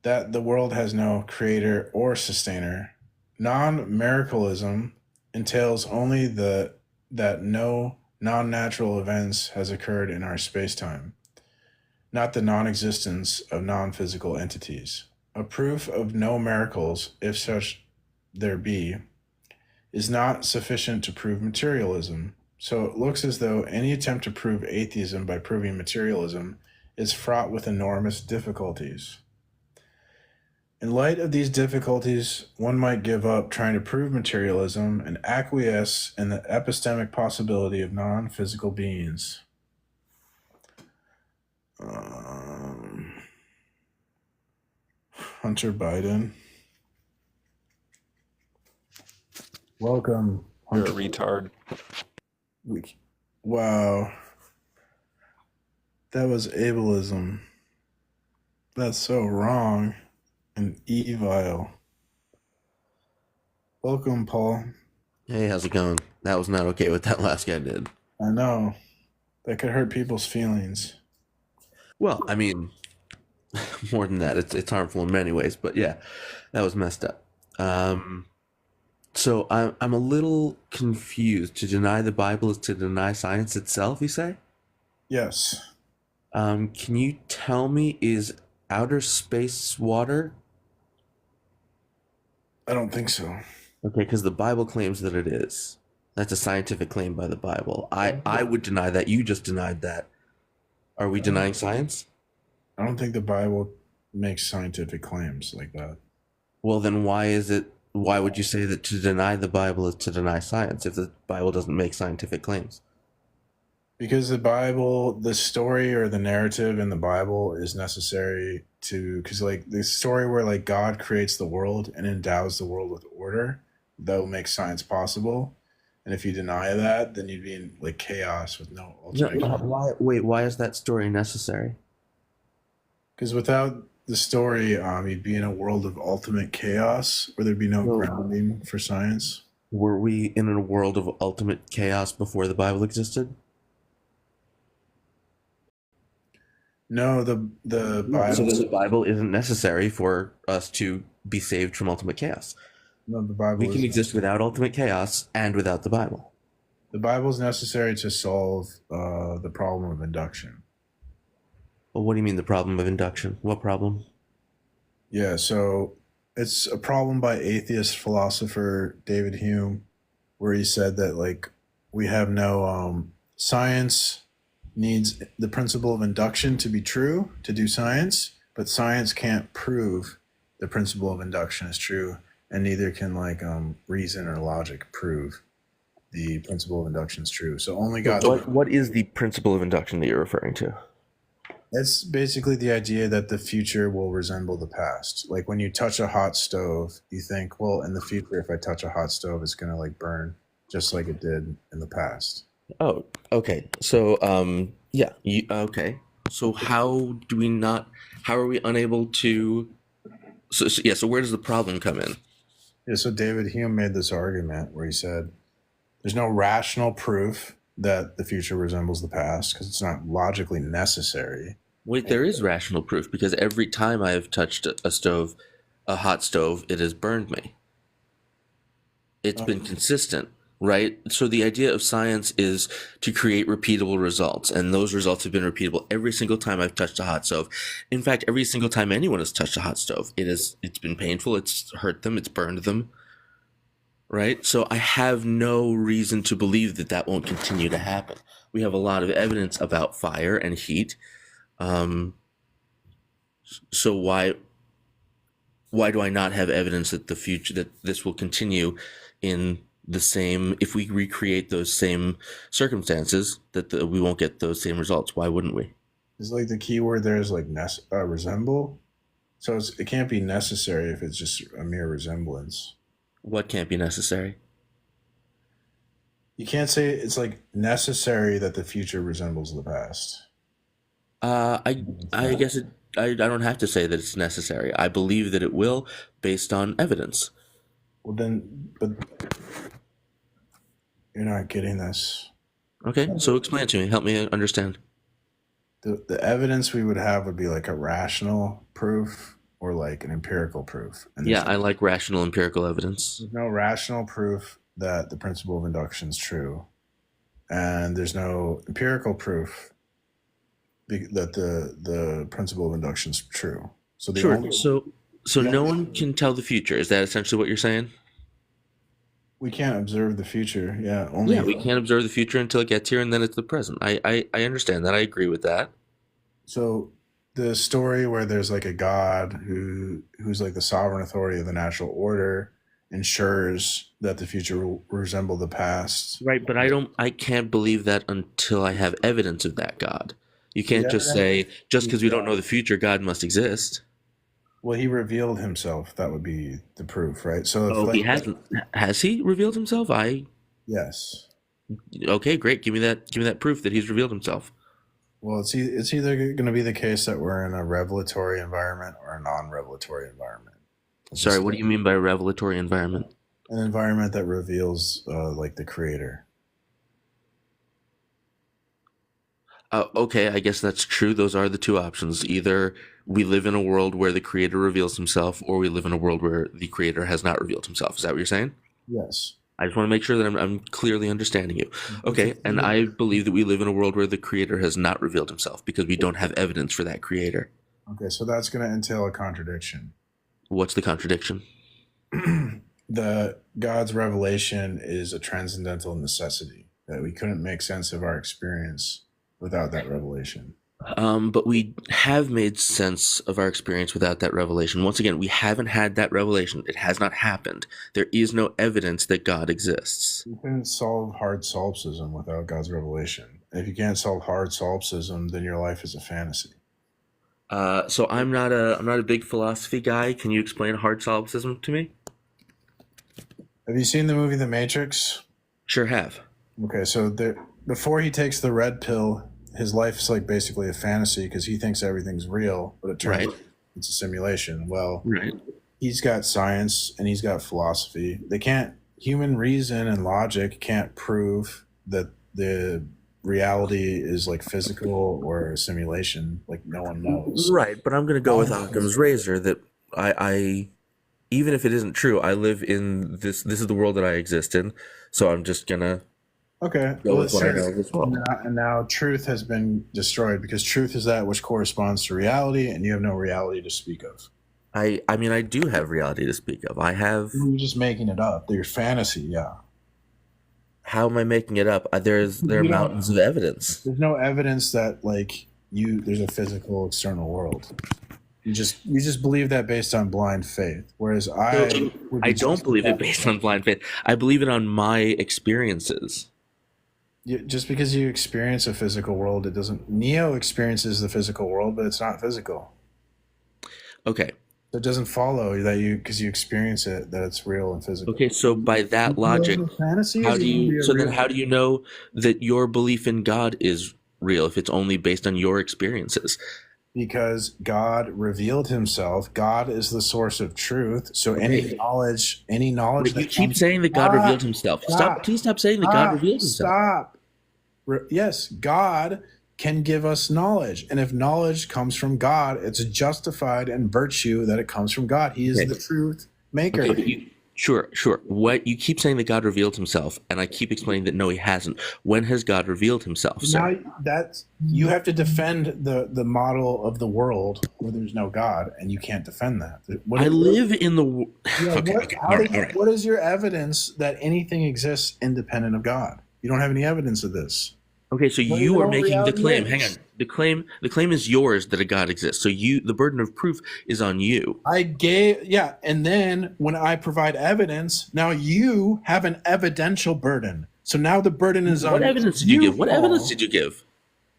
that the world has no creator or sustainer. Non-miracleism entails only that no non-natural events has occurred in our space-time, not the non-existence of non-physical entities. A proof of no miracles, if such there be, is not sufficient to prove materialism. So it looks as though any attempt to prove atheism by proving materialism is fraught with enormous difficulties. In light of these difficulties, one might give up trying to prove materialism and acquiesce in the epistemic possibility of non-physical beings. Hunter Biden. Welcome, You're Hunter. a retard. Wow. That was ableism. That's so wrong and evil. Welcome, Paul. Hey, how's it going? That was not okay what that last guy did. I know. That could hurt people's feelings. Well, I mean, more than that, it's harmful in many ways, but yeah, that was messed up. So I'm a little confused. To deny the Bible is to deny science itself, you say? Yes. Can you tell me, is outer space water? I don't think so. Okay, because the Bible claims that it is. That's a scientific claim by the Bible. I would deny that. You just denied that. Are we denying science? I don't think the Bible makes scientific claims like that. Well, then why would you say that to deny the Bible is to deny science if the Bible doesn't make scientific claims? Because the Bible, the story or the narrative in the Bible is necessary because like the story where like God creates the world and endows the world with order, that will make science possible. And if you deny that, then you'd be in like chaos with no ultimate. Why is that story necessary? Because without the story, you'd be in a world of ultimate chaos where there'd be no grounding for science. Were we in a world of ultimate chaos before the Bible existed? No, the Bible. So the Bible isn't necessary for us to be saved from ultimate chaos. No, the Bible. We can exist without ultimate chaos and without the Bible. The Bible is necessary to solve the problem of induction. Well, what do you mean the problem of induction? What problem? Yeah, so it's a problem by atheist philosopher David Hume, where he said that like we have no science needs the principle of induction to be true to do science, but science can't prove the principle of induction is true, and neither can like reason or logic prove the principle of induction is true. So only God. What is the principle of induction that you're referring to? It's basically the idea that the future will resemble the past. Like when you touch a hot stove, you think, well, in the future, if I touch a hot stove, it's gonna like burn just like it did in the past. Oh, okay. So, yeah. Okay. So how are we unable to? So where does the problem come in? Yeah. So David Hume made this argument where he said, "There's no rational proof that the future resembles the past because it's not logically necessary." Wait, there is rational proof because every time I have touched a hot stove, it has burned me. It's been consistent, right? So the idea of science is to create repeatable results, and those results have been repeatable every single time I've touched a hot stove. In fact, every single time anyone has touched a hot stove, it's been painful, it's hurt them, it's burned them. Right? So I have no reason to believe that won't continue to happen. We have a lot of evidence about fire and heat. So why do I not have evidence that that this will continue in the same, if we recreate those same circumstances, that we won't get those same results? Why wouldn't we? It's like the key word there is like resemble. So it can't be necessary if it's just a mere resemblance. What can't be necessary? You can't say it's like necessary that the future resembles the past. I guess I don't have to say that it's necessary. I believe that it will based on evidence. Well then, but you're not getting this. Okay, so explain it to me. Help me understand. The evidence we would have would be like a rational proof or like an empirical proof. And yeah, I like rational empirical evidence. There's no rational proof that the principle of induction is true. and there's no empirical proof that the principle of induction is true. So the Sure. only, So no one can tell the future. Is that essentially what you're saying? we can't observe the future. Yeah, Yeah, we can't observe the future until it gets here, and then it's the present. I understand that. I agree with that. So the story where there's like a god who's like the sovereign authority of the natural order ensures that the future will resemble the past. Right, but I can't believe that until I have evidence of that God. You can't just say, just because we don't know the future, God must exist. Well, he revealed himself. That would be the proof, right? So if He hasn't. Has he revealed himself? Yes. Okay, great. Give me that proof that he's revealed himself. Well, it's either going to be the case that we're in a revelatory environment or a non-revelatory environment. Sorry, what do you mean by a revelatory environment? An environment that reveals like the creator. Okay, I guess that's true. Those are the two options. Either we live in a world where the creator reveals himself, or we live in a world where the creator has not revealed himself. Is that what you're saying? Yes. I just want to make sure that I'm clearly understanding you. Okay, and I believe that we live in a world where the creator has not revealed himself because we don't have evidence for that creator. Okay, so that's going to entail a contradiction. What's the contradiction? The God's revelation is a transcendental necessity, that we couldn't make sense of our experience without that revelation. But we have made sense of our experience without that revelation. Once again, we haven't had that revelation. It has not happened. There is no evidence that God exists. You couldn't solve hard solipsism without God's revelation. And if you can't solve hard solipsism, then your life is a fantasy. So I'm not a big philosophy guy. Can you explain hard solipsism to me? Have you seen the movie The Matrix? Sure have. Okay, so before he takes the red pill, his life is like basically a fantasy because he thinks everything's real, but it turns out it's a simulation. Well, he's got science and he's got philosophy. Human reason and logic can't prove that the reality is like physical or a simulation. Like no one knows. Right, but I'm going to go with Occam's razor that I even if it isn't true, I live in this is the world that I exist in, so I'm just going to Okay. go with what I know as well. And now truth has been destroyed because truth is that which corresponds to reality, and you have no reality to speak of. I mean, I do have reality to speak of. I have. You're just making it up. Your fantasy, yeah. How am I making it up? There are mountains of evidence. There's no evidence that there's a physical external world. You just believe that based on blind faith. Whereas I don't believe it based on blind faith. I believe it on my experiences. Just because you experience a physical world, it doesn't. Neo experiences the physical world, but it's not physical. Okay. It doesn't follow that because you experience it that it's real and physical. Okay, so by that logic, how do you know that your belief in God is real if it's only based on your experiences? Because God revealed himself. God is the source of truth. So any knowledge But you keep saying that God revealed himself. Please stop saying that God revealed himself. Stop. Yes, God can give us knowledge. And if knowledge comes from God, it's justified in virtue that it comes from God. He is the truth maker. Okay, sure. What you keep saying that God revealed himself, and I keep explaining that no, he hasn't. When has God revealed himself? Now you have to defend the model of the world where there's no God, and you can't defend that. I live in the What is your evidence that anything exists independent of God? You don't have any evidence of this. Okay, so you are making the claim. Hang on. The claim is yours that a God exists. So the burden of proof is on you. And then when I provide evidence, now you have an evidential burden. So now the burden is on you. What evidence did you give? What evidence did you give?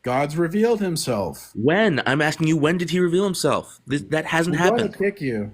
God's revealed himself. When? I'm asking you, when did he reveal himself? That hasn't happened. I'm going to kick you.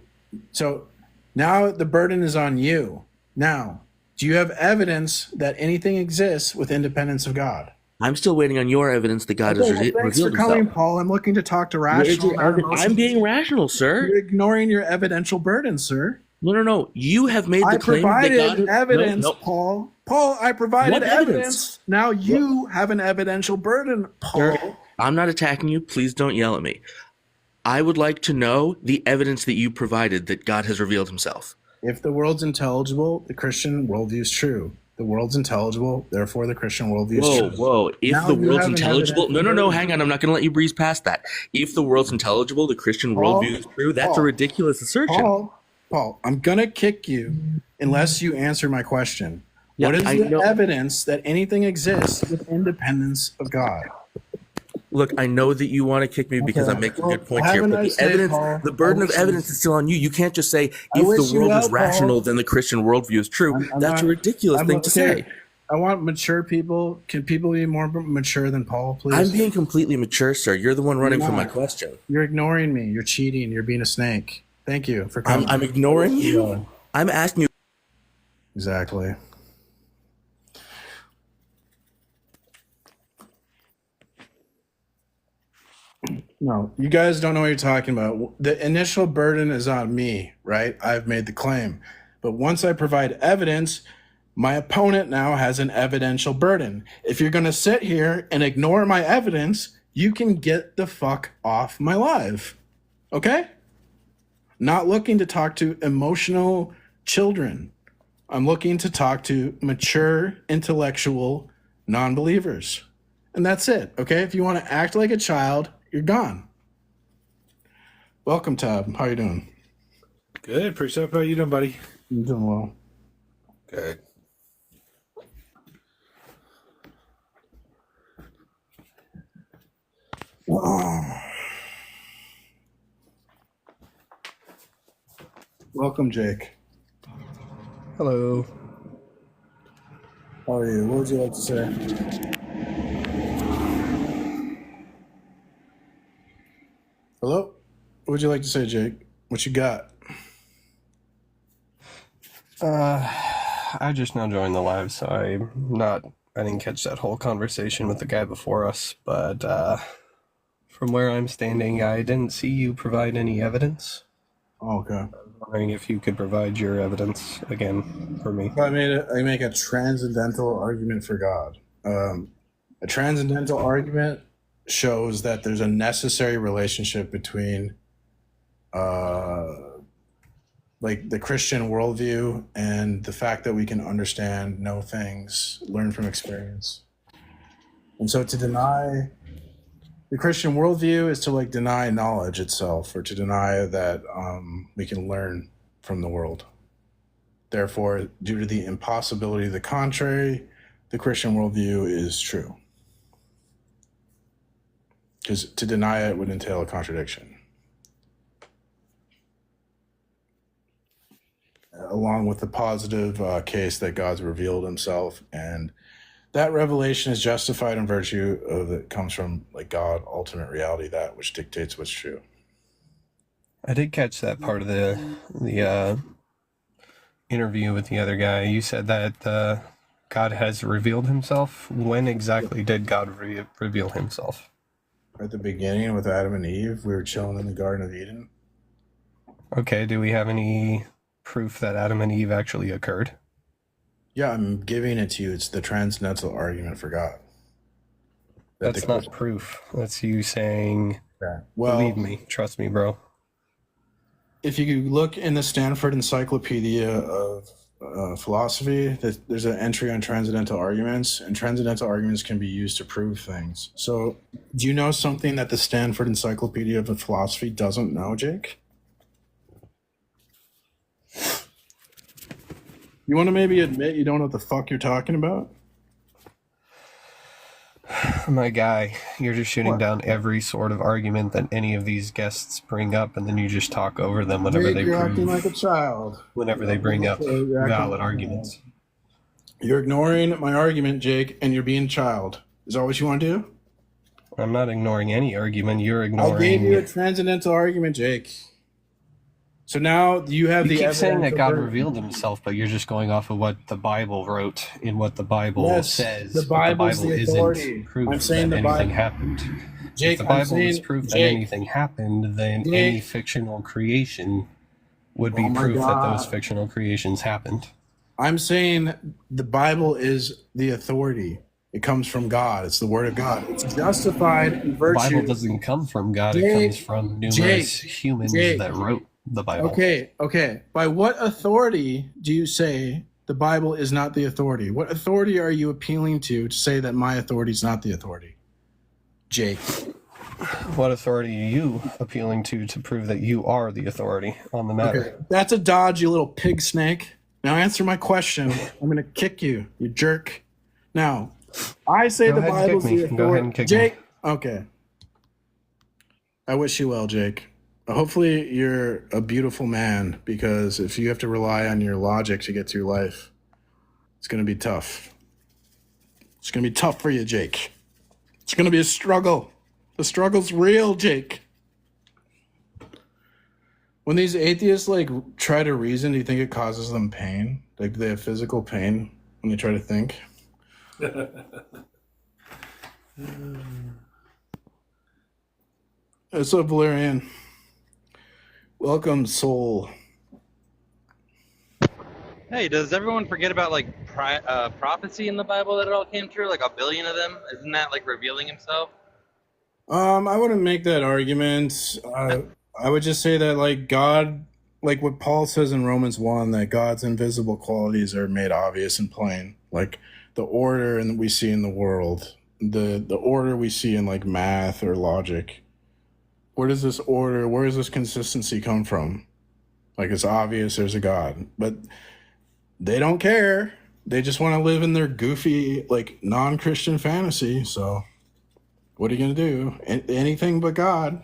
So now the burden is on you. Now, do you have evidence that anything exists with independence of God? I'm still waiting on your evidence that God has revealed himself. Thanks for coming, Paul. I'm looking to talk to rational. I'm being rational, sir. You're ignoring your evidential burden, sir. No. You have made the claim that God... I provided evidence, Paul. Paul, I provided evidence. Now you have an evidential burden, Paul. Sir, I'm not attacking you. Please don't yell at me. I would like to know the evidence that you provided that God has revealed himself. If the world's intelligible, the Christian worldview is true. the world's intelligible, therefore the Christian worldview is Whoa, true. whoa. If Now the you world's have an intelligible, no, evidential hang on. I'm not going to let you breeze past that. If the world's intelligible, the Christian worldview is true, that's a ridiculous assertion. Paul, I'm going to kick you unless you answer my question. Yeah, what is I the know. evidence that anything exists with independence of God? Look, I know that you want to kick me because I'm making good points have here, a but nice the day, evidence, Paul. the burden I of wish evidence is still on you. You can't just say, I if wish the you world well, is rational, Paul. then the Christian worldview is true. I'm That's a not- ridiculous thing to say. I want mature people. Can people be more mature than Paul, please? I'm being completely mature, sir. You're the one running You're from my not. question. You're ignoring me. You're cheating. You're being a snake. Thank you for coming. I'm ignoring you. I'm asking you. Exactly. No, you guys don't know what you're talking about. The initial burden is on me, right? I've made the claim. But once I provide evidence, my opponent now has an evidential burden. If you're going to sit here and ignore my evidence, you can get the fuck off my live. Okay? Not looking to talk to emotional children. I'm looking to talk to mature, intellectual non-believers. And that's it, okay? If you want to act like a child, you're gone. Welcome, Tab. How you doing? Good. Pretty up. How you doing, buddy? I'm doing well. Good. Welcome, Jake. Hello. How are you? What would you like to say? Hello? What would you like to say, Jake? What you got? I just now joined the live, so I didn't catch that whole conversation with the guy before us, but from where I'm standing, I didn't see you provide any evidence. Oh, okay. I was wondering if you could provide your evidence again for me. I make a transcendental argument for God. A transcendental argument shows that there's a necessary relationship between like the Christian worldview and the fact that we can understand, know things, learn from experience. And so to deny the Christian worldview is to like deny knowledge itself, or to deny that we can learn from the world. Therefore, due to the impossibility of the contrary, the Christian worldview is true. Because to deny it would entail a contradiction. Along with the positive case that God's revealed himself, and that revelation is justified in virtue of it comes from like God, ultimate reality, that which dictates what's true. I did catch that part of the interview with the other guy. You said that God has revealed himself. When exactly did God reveal himself? At the beginning with Adam and Eve, we were chilling in the Garden of Eden. Okay, do we have any proof that Adam and Eve actually occurred? Yeah, I'm giving it to you. It's the transcendental argument for God. That's not proof. That's you saying, well, believe me, trust me, bro. If you look in the Stanford Encyclopedia of Philosophy, there's an entry on transcendental arguments, and transcendental arguments can be used to prove things. So, do you know something that the Stanford Encyclopedia of Philosophy doesn't know, Jake? You want to maybe admit you don't know what the fuck you're talking about? My guy, you're just shooting down every sort of argument that any of these guests bring up, and then you just talk over them whenever Jake, they you're prove, acting like a child. whenever they bring up You're acting valid like a arguments. You're ignoring my argument, Jake, and you're being a child. Is that what you want to do? I'm not ignoring any argument. You're I ignoring. gave you a transcendental argument, Jake. So now you have You the keep saying that evidential God burden. revealed himself, but you're just going off of what the Bible wrote and what the Bible Yes, says. the but Bible's the Bible the authority. isn't proof I'm saying that the anything Bible. happened. Jake, if the I'm Bible is saying- proof that Jake. anything happened, then Jake. any fictional creation would be Oh my proof that God. those fictional creations happened. I'm saying the Bible is the authority. It comes from God. It's the word of God. It's justified in The virtue. Bible doesn't come from God. Jake, it comes from numerous Jake, humans Jake. that wrote the Bible. Okay. By what authority do you say the Bible is not the authority. What authority are you appealing to say that my authority is not the authority? Jake. What authority are you appealing to prove that you are the authority on the matter? Okay. That's a dodge, you little pig snake. Now answer my question. I'm going to kick you, you jerk. Now, I say Go the ahead and Bible's kick me. the authority. Go ahead and kick Jake. me. Okay. I wish you well, Jake. Hopefully you're a beautiful man, because if you have to rely on your logic to get through life, it's going to be tough. It's going to be tough for you, Jake. It's going to be a struggle. The struggle's real, Jake. When these atheists like try to reason, do you think it causes them pain? Like, do they have physical pain when they try to think? What's up, Valerian? Welcome, soul. Hey, does everyone forget about like prophecy in the Bible that it all came true? Like a billion of them? Isn't that like revealing himself? I wouldn't make that argument. I would just say that, like, God, like what Paul says in Romans 1, that God's invisible qualities are made obvious and plain. Like the order and we see in the world, the order we see in like math or logic. Where does this order, where does this consistency come from? Like, it's obvious there's a God, but they don't care. They just want to live in their goofy, like, non-Christian fantasy. So what are you going to do? Anything but God.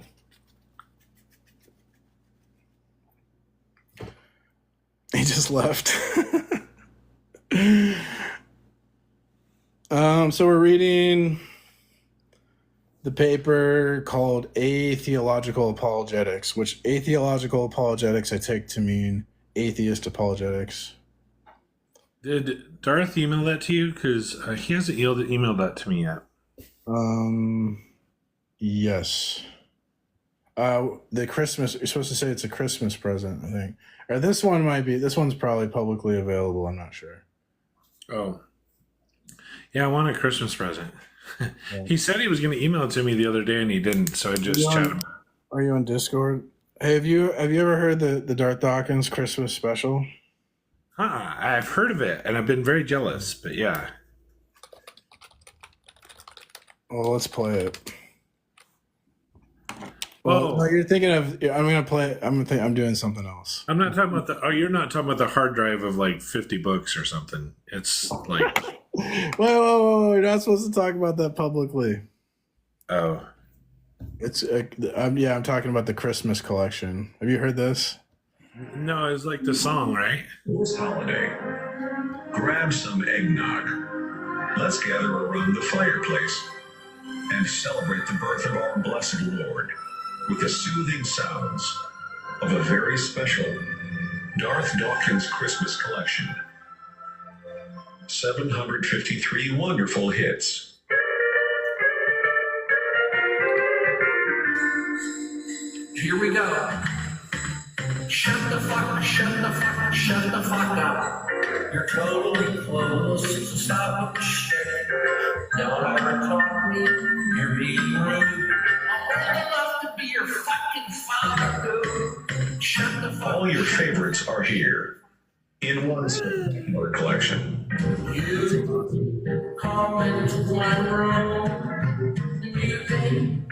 He just left. So we're reading the paper called Atheological Apologetics, which atheological apologetics I take to mean atheist apologetics. Did Darth email that to you? Because he hasn't emailed that to me yet. Yes. The Christmas, you're supposed to say it's a Christmas present, I think. Or this one's probably publicly available, I'm not sure. Oh. Yeah, I want a Christmas present. Yeah. He said he was going to email it to me the other day, and he didn't, so I just chatted him. Are you on Discord? Hey, have you ever heard the Darth Dawkins Christmas special? I've heard of it, and I've been very jealous, but yeah. Well, let's play it. Well, no, you're thinking of. I'm gonna play. I'm doing something else. I'm not talking about the. Oh, you're not talking about the hard drive of like 50 books or something. It's like. Whoa! You're not supposed to talk about that publicly. Oh. It's. I'm talking about the Christmas collection. Have you heard this? No, it's like the song, right? This holiday, grab some eggnog. Let's gather around the fireplace and celebrate the birth of our blessed Lord with the soothing sounds of a very special Darth Dawkins Christmas collection. 753 wonderful hits. Here we go. Shut the fuck up. You're totally close, so stop the shit. Don't ever talk me, you're being rude. I'm old enough to be your fucking father, dude. Shut the fuck up. All your favorites are here in one spectacular collection. You come into my room, you think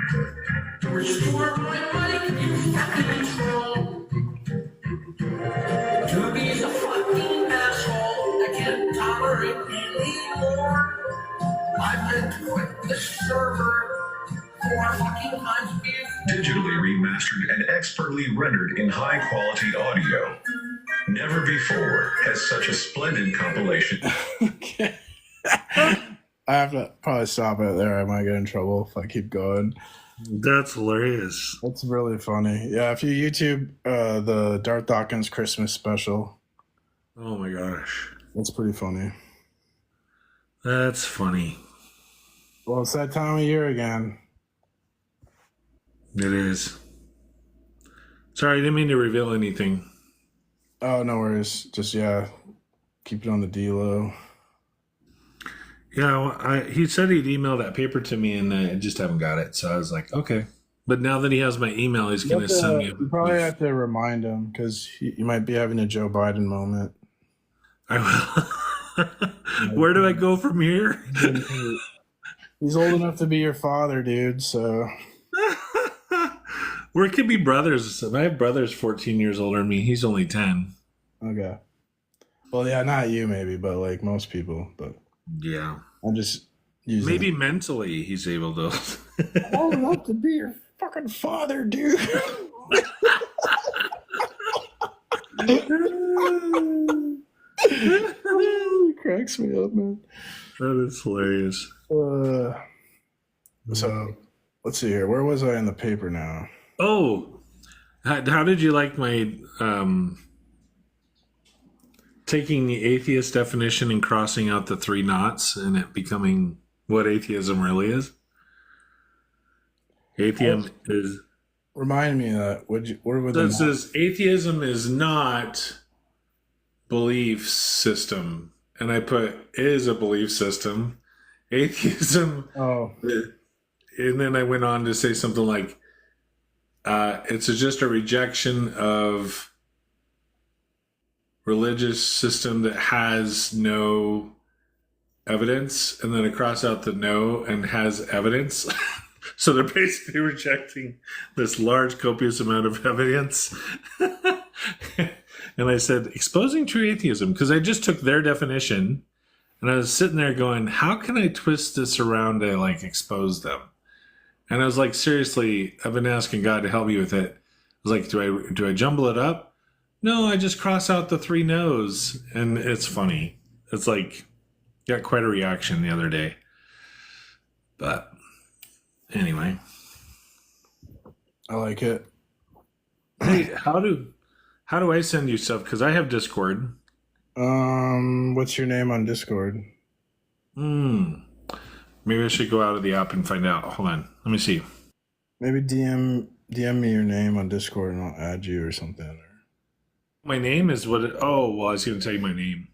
to restore my money, you fucking troll. Toby's a fucking asshole. I can't tolerate anymore. I've been to quit this server 4 fucking times before. Digitally remastered and expertly rendered in high quality audio. Never before has such a splendid compilation. I have to probably stop it there. I might get in trouble if I keep going. That's hilarious. That's really funny. Yeah, if you YouTube the Darth Dawkins Christmas special. Oh my gosh. That's pretty funny. That's funny. Well, it's that time of year again. It is. Sorry, I didn't mean to reveal anything. Oh, no worries. Just, keep it on the D-low. Yeah, well, he said he'd email that paper to me, and I just haven't got it. So I was like, okay. But now that he has my email, he's going to send me. You probably have to remind him because you might be having a Joe Biden moment. Where do I go from here? He's old enough to be your father, dude, so. Or it could be brothers. My brother's 14 years older than me. He's only 10. Okay. Well, yeah, not you maybe, but like most people. But yeah, I'm just using. Maybe mentally he's able to. Old enough to be your fucking father, dude. It cracks me up, man. That is hilarious. So let's see here. Where was I in the paper now? Oh, how did you like my taking the atheist definition and crossing out the 3 knots and it becoming what atheism really is? Atheism is. Remind me of that. What would It says atheism is not belief system, and I put is a belief system. Atheism. Oh. And then I went on to say something like, it's just a rejection of religious system that has no evidence, and then I cross out the no and has evidence. So they're basically rejecting this large, copious amount of evidence. And I said, exposing true atheism, because I just took their definition, and I was sitting there going, how can I twist this around to like expose them? And I was like, seriously, I've been asking God to help me with it. I was like, do I jumble it up? No, I just cross out the 3 no's, and it's funny. It's like, got quite a reaction the other day. But anyway, I like it. Hey, how do I send you stuff? Because I have Discord. What's your name on Discord? Maybe I should go out of the app and find out. Hold on, let me see. Maybe DM me your name on Discord and I'll add you or something. My name is what? I was going to tell you my name.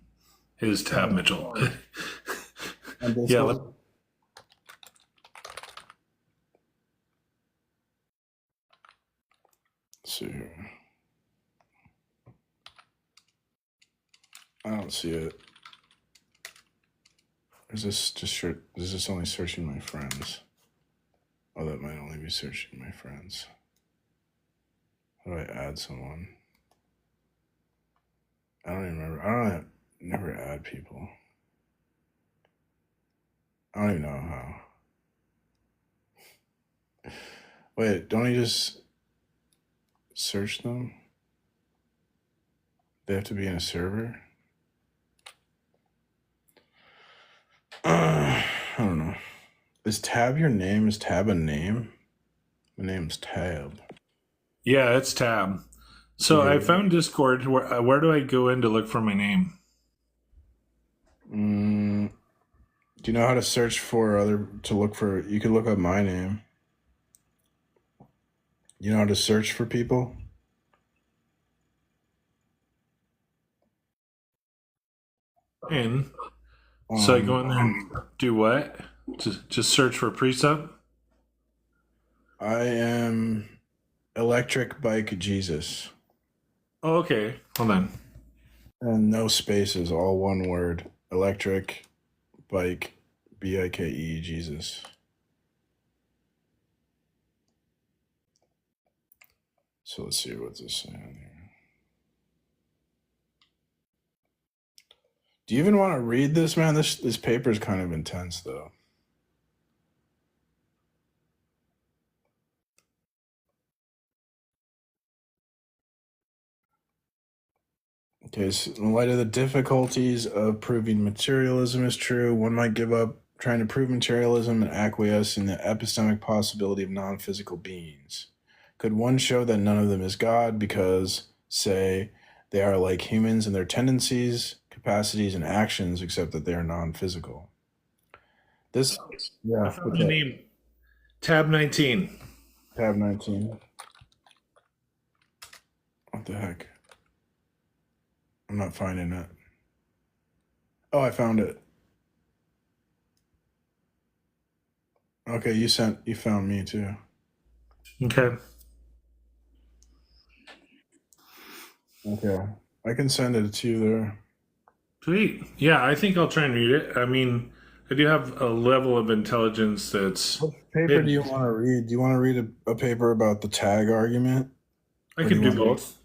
It is Tab Mitchell. Yeah. Let's see here. I don't see it. Is this only searching my friends? Oh, that might only be searching my friends. How do I add someone? I don't even remember. I never add people. I don't even know how. Wait, don't you just search them? They have to be in a server? I don't know. Is Tab your name? Is Tab a name? My name's Tab. Yeah, it's Tab. So I found Discord. Where do I go in to look for my name? Do you know how to search for you can look up my name. You know how to search for people? So I go in there and do what? Just search for Precept? I am Electric Bike Jesus. Oh, okay. Hold on. And no spaces, all one word. Electric Bike, BIKE, Jesus. So let's see what's this saying here. Do you even want to read this, man? This paper is kind of intense, though. Okay, so in light of the difficulties of proving materialism is true, one might give up trying to prove materialism and acquiesce in the epistemic possibility of non-physical beings. Could one show that none of them is God because, say, they are like humans in their tendencies, capacities, and actions, except that they are non-physical? I found the name. Tab 19. Tab 19. What the heck? I'm not finding it. Oh, I found it. Okay, you found me too. Okay. Okay. I can send it to you there. Sweet. Yeah, I think I'll try and read it. I mean, I do have a level of intelligence that's What paper do hidden. you want to read? Do you want to read a paper about the tag argument? I Or do can you do want both.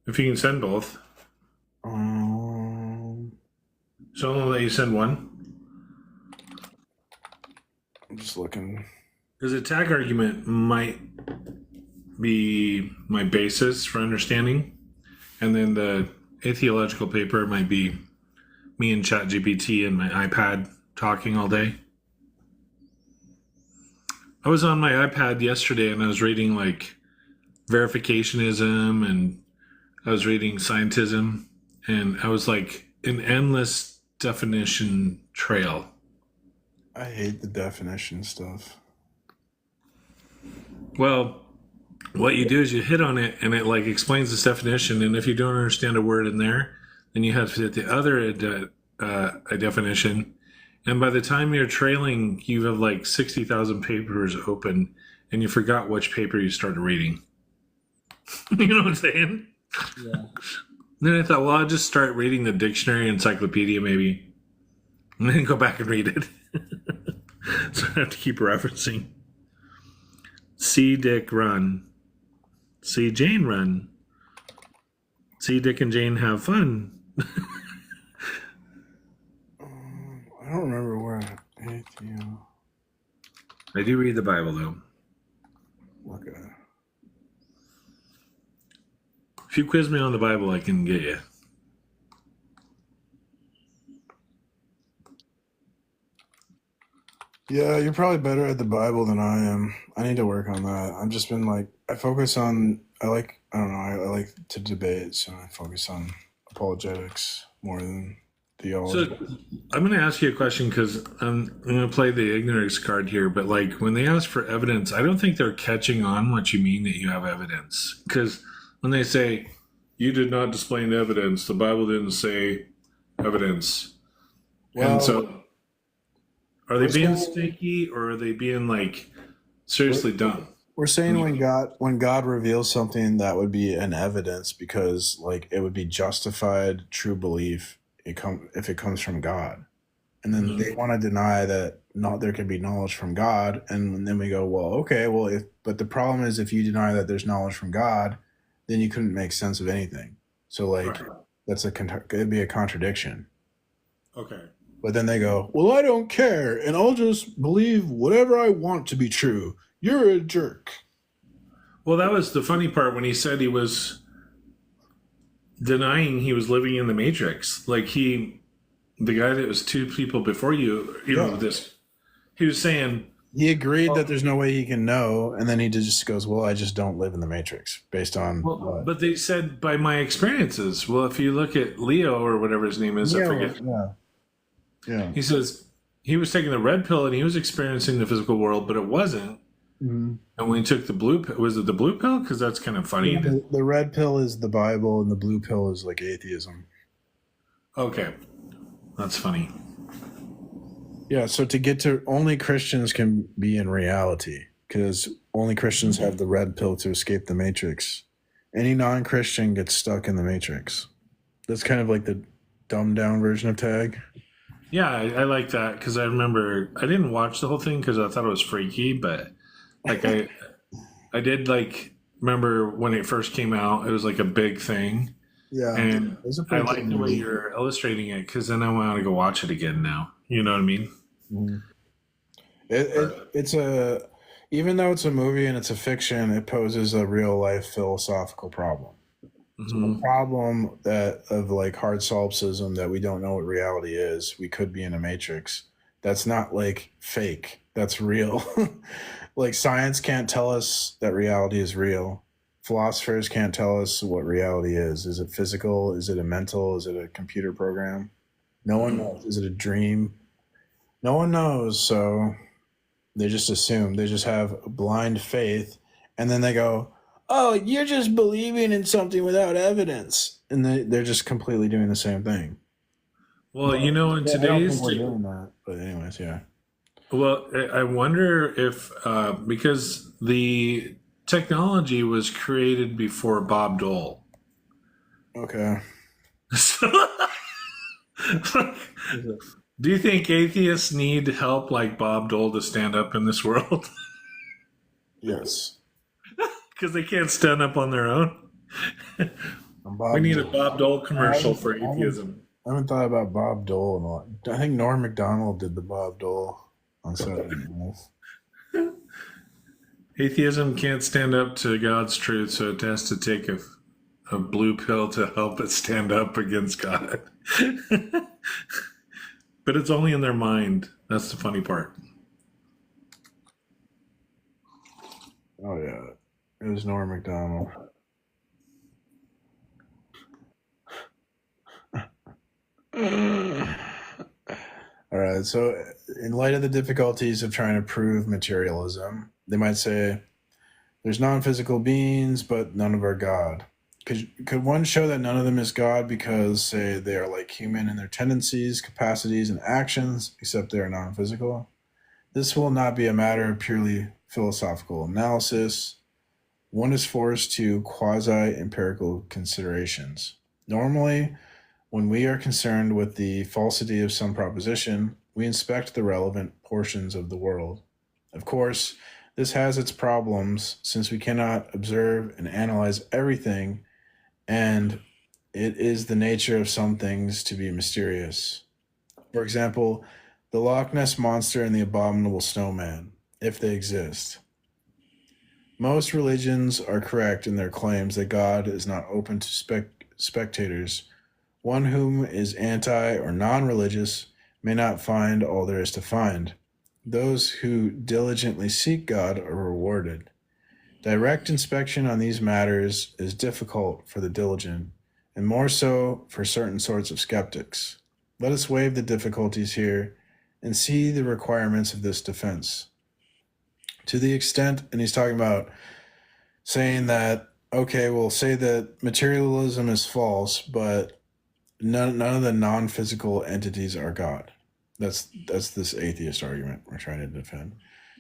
If you can send both. So I'll let you send one. I'm just looking. Because a tag argument might be my basis for understanding. And then the atheological paper might be me and ChatGPT and my iPad talking all day. I was on my iPad yesterday and I was reading like verificationism and I was reading scientism and I was like an endless definition trail. I hate the definition stuff. Well, what you do is you hit on it and it like explains this definition, and if you don't understand a word in there, then you have to hit the other definition, and by the time you're trailing, you have like 60,000 papers open and you forgot which paper you started reading. You know what I'm saying? Yeah. Then I thought, well, I'll just start reading the dictionary, encyclopedia maybe, and then go back and read it. So I have to keep referencing. See Dick run. See Jane run. See Dick and Jane have fun. I don't remember where. I do read the Bible, though. Okay. If you quiz me on the Bible, I can get you. Yeah, you're probably better at the Bible than I am. I need to work on that. I've just been like, I don't know, I like to debate, so I focus on apologetics more than theology. So I'm going to ask you a question because I'm going to play the ignorance card here. But like when they ask for evidence, I don't think they're catching on what you mean that you have evidence. Because when they say you did not display any evidence, the Bible didn't say evidence. Well, and so are they being sneaky or are they being like seriously dumb? We're saying when God reveals something, that would be an evidence because like it would be justified true belief if it comes from God. And then they want to deny that there can be knowledge from God, and then we go, well, okay, but the problem is if you deny that there's knowledge from God, then you couldn't make sense of anything. So like it'd be a contradiction. Okay. But then they go, well, I don't care, and I'll just believe whatever I want to be true. You're a jerk. Well, that was the funny part when he said he was denying he was living in the Matrix. Like the guy that was two people before you know, he was saying... He agreed that there's no way he can know, and then he just goes, well, I just don't live in the Matrix, based on what? But they said, by my experiences. Well, if you look at Leo, or whatever his name is, I forget. Yeah. He says he was taking the red pill, and he was experiencing the physical world, but it wasn't. Mm-hmm. And when he took the blue pill, was it the blue pill? Because that's kind of funny. Yeah, the red pill is the Bible, and the blue pill is like atheism. Okay. That's funny. Yeah, so to get to only Christians can be in reality because only Christians have the red pill to escape the Matrix. Any non-Christian gets stuck in the Matrix. That's kind of like the dumbed down version of tag. Yeah, I like that because I remember I didn't watch the whole thing because I thought it was freaky, but like I did like remember when it first came out, it was like a big thing. Yeah, and I like the way you're illustrating it because then I want to go watch it again now. You know what I mean? Mm-hmm. It's even though it's a movie and it's a fiction, it poses a real life philosophical problem. Mm-hmm. So the problem of like hard solipsism that we don't know what reality is. We could be in a matrix. That's not like fake. That's real. Like science can't tell us that reality is real. Philosophers can't tell us what reality is. Is it physical? Is it a mental? Is it a computer program? No one knows. Is it a dream? No one knows. So they just assume. They just have blind faith. And then they go, oh, you're just believing in something without evidence. And they're just completely doing the same thing. Well, you know, in today's... I don't think we're doing that. But anyways, yeah. Well, I wonder if... because the... technology was created before Bob Dole. Okay. Do you think atheists need help like Bob Dole to stand up in this world? Yes. Because they can't stand up on their own? We need a Bob Dole commercial for atheism. I haven't thought about Bob Dole in a lot. I think Norm Macdonald did the Bob Dole on Saturday Night. Atheism can't stand up to God's truth, so it has to take a blue pill to help it stand up against God. But it's only in their mind. That's the funny part. Oh, yeah. It was Norm Macdonald. All right, so in light of the difficulties of trying to prove materialism, they might say there's non-physical beings, but none of are God. Could one show that none of them is God because, say, they are like human in their tendencies, capacities, and actions, except they are non-physical? This will not be a matter of purely philosophical analysis. One is forced to quasi-empirical considerations. Normally, when we are concerned with the falsity of some proposition, we inspect the relevant portions of the world. Of course, this has its problems since we cannot observe and analyze everything, and it is the nature of some things to be mysterious. For example, the Loch Ness Monster and the abominable snowman, if they exist. Most religions are correct in their claims that God is not open to spectators. One whom is anti or non-religious may not find all there is to find. Those who diligently seek God are rewarded. Direct inspection on these matters is difficult for the diligent, and more so for certain sorts of skeptics. Let us waive the difficulties here and see the requirements of this defense. To the extent, and he's talking about saying that, okay, we'll say that materialism is false, but none of the non-physical entities are God. That's this atheist argument we're trying to defend.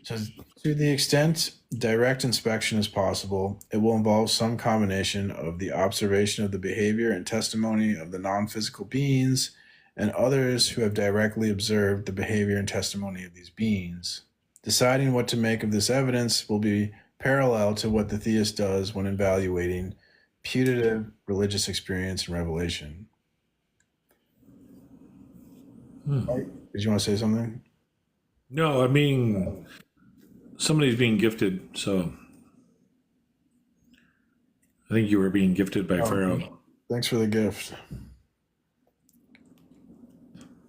So to the extent direct inspection is possible, it will involve some combination of the observation of the behavior and testimony of the non-physical beings and others who have directly observed the behavior and testimony of these beings. Deciding what to make of this evidence will be parallel to what the theist does when evaluating putative religious experience and revelation. Did you want to say something? No, I mean, somebody's being gifted, so I think you were being gifted by Pharaoh. Thanks for the gift.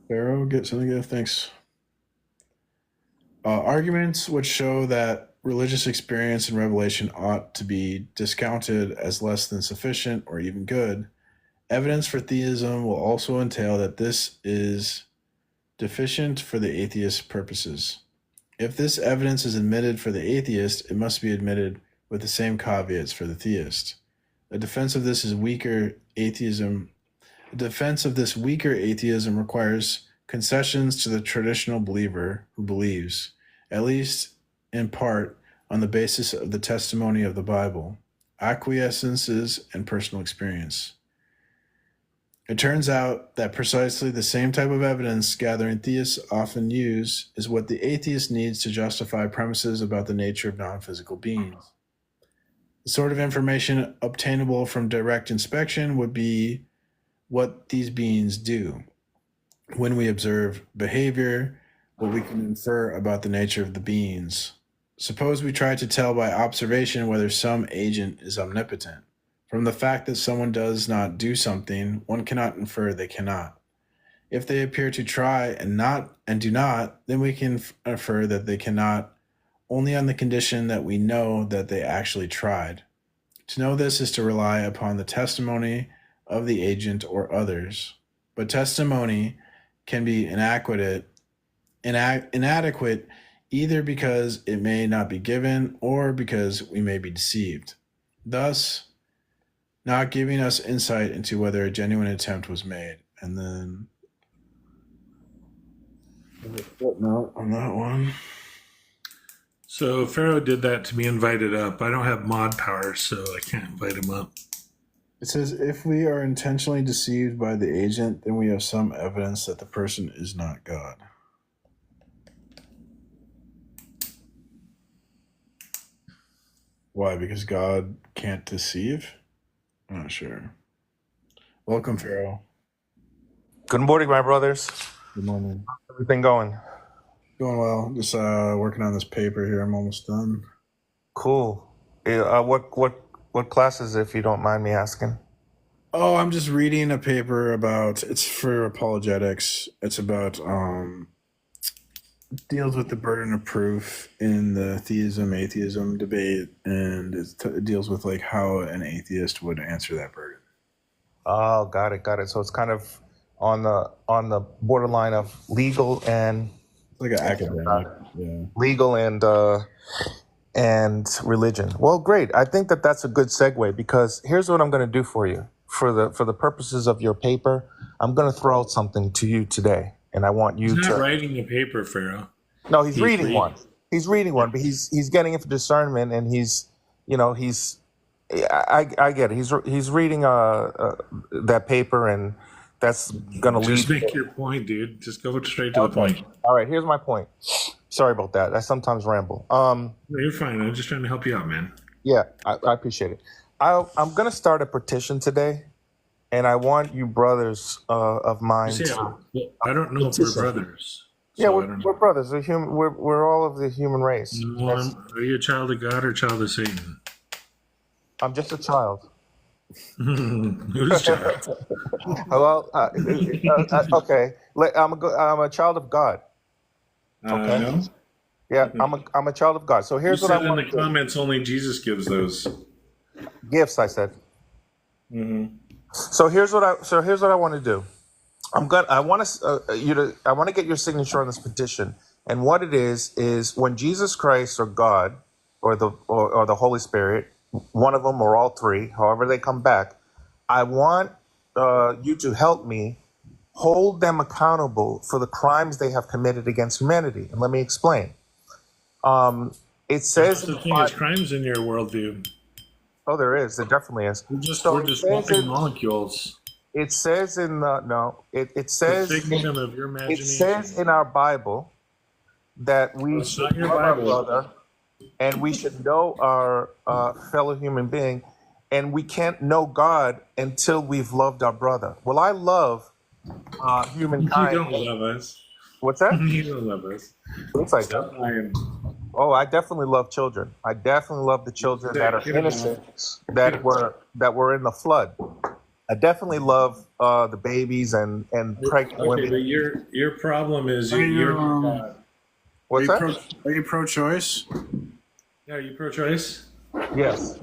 Pharaoh, get something gift. Thanks. Arguments which show that religious experience and revelation ought to be discounted as less than sufficient or even good. Evidence for theism will also entail that this is deficient for the atheist's purposes. If this evidence is admitted for the atheist, it must be admitted with the same caveats for the theist. A defense of this weaker atheism requires concessions to the traditional believer who believes, at least in part, on the basis of the testimony of the Bible, acquiescences, and personal experience. It turns out that precisely the same type of evidence gathering theists often use is what the atheist needs to justify premises about the nature of non-physical beings. The sort of information obtainable from direct inspection would be what these beings do. When we observe behavior, what we can infer about the nature of the beings. Suppose we try to tell by observation whether some agent is omnipotent. From the fact that someone does not do something, one cannot infer they cannot. If they appear to try and do not, then we can infer that they cannot only on the condition that we know that they actually tried. To know this is to rely upon the testimony of the agent or others. But testimony can be inadequate either because it may not be given or because we may be deceived, thus not giving us insight into whether a genuine attempt was made. And then a footnote on that one. So Pharaoh did that to be invited up. I don't have mod power, so I can't invite him up. It says if we are intentionally deceived by the agent, then we have some evidence that the person is not God. Why? Because God can't deceive? I'm not sure. Welcome, Pharaoh. Good morning, my brothers. Good morning. How's everything going? Going well. Just working on this paper here. I'm almost done. Cool. What classes, if you don't mind me asking? Oh, I'm just reading a paper about. It's for apologetics. It's about deals with the burden of proof in the theism atheism debate, and it deals with like how an atheist would answer that burden. Oh, got it. So it's kind of on the borderline of legal and like an academic, yeah. Legal and religion. Well, great. I think that's a good segue, because here's what I'm going to do for you. For the purposes of your paper, I'm going to throw out something to you today, and I want you He's to. not writing a paper, Pharaoh. No, he's reading one. He's reading one, but he's getting into discernment, and I get it. He's reading that paper, and that's gonna lead. Just make your point, dude. Just go straight to the point. All right, here's my point. Sorry about that. I sometimes ramble. No, you're fine. I'm just trying to help you out, man. Yeah, I appreciate it. I'm gonna start a petition today, and I want you brothers of mine. I don't know if we're brothers. Yeah, we're brothers. We're all of the human race. No, are you a child of God or a child of Satan? I'm just a child. Who's child? Well, okay. I'm a child of God. Okay. No? Yeah, I'm a child of God. So here's you what I said want in the comments. Only Jesus gives those gifts. I said. Mm-hmm. So here's what I want to do. I want to get your signature on this petition. And what it is when Jesus Christ or God or the Holy Spirit, one of them or all three, however they come back, I want you to help me hold them accountable for the crimes they have committed against humanity. And let me explain. It says there's crimes in your worldview. Oh, there is. There definitely is. We're just walking molecules. It says in it says the figment of your imagination. It says in our Bible that we should love our brother, and we should know our fellow human being, and we can't know God until we've loved our brother. Well, I love humankind. You don't love us. What's that? You don't love us. Looks like that. Oh, I definitely love children. I definitely love the children that are innocent, that were in the flood. I definitely love the babies and pregnant women. But your problem is you're God. What's that? Are you pro-choice? Yeah, are you pro-choice? Yes.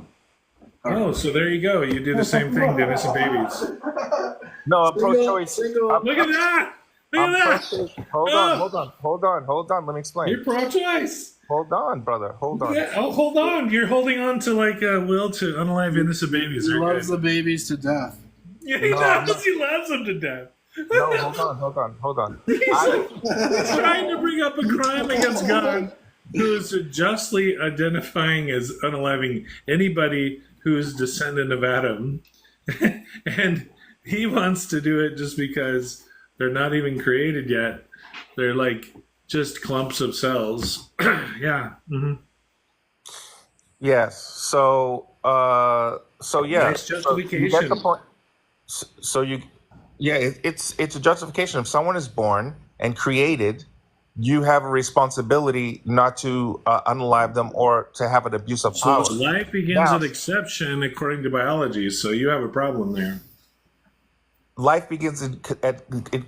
Oh, so there you go. You do the same thing to innocent babies. No, I'm pro-choice. Look at that! Look at that! Hold on. Let me explain. You're pro-choice. Hold on, brother. Hold on. Yeah, hold on. You're holding on to like a will to unalive innocent babies. He loves the babies to death. Yeah, he does. He loves them to death. No, hold on. He's trying to bring up a crime against God, who is justly identifying as unaliving anybody who is descendant of Adam, and he wants to do it just because they're not even created yet. They're like just clumps of cells. Yeah. Mm-hmm. Yes. So yeah. Nice justification. So you get the point. It's a justification. If someone is born and created, you have a responsibility not to unalive them or to have an abuse of power. So life begins with exception according to biology. So you have a problem there. Life begins in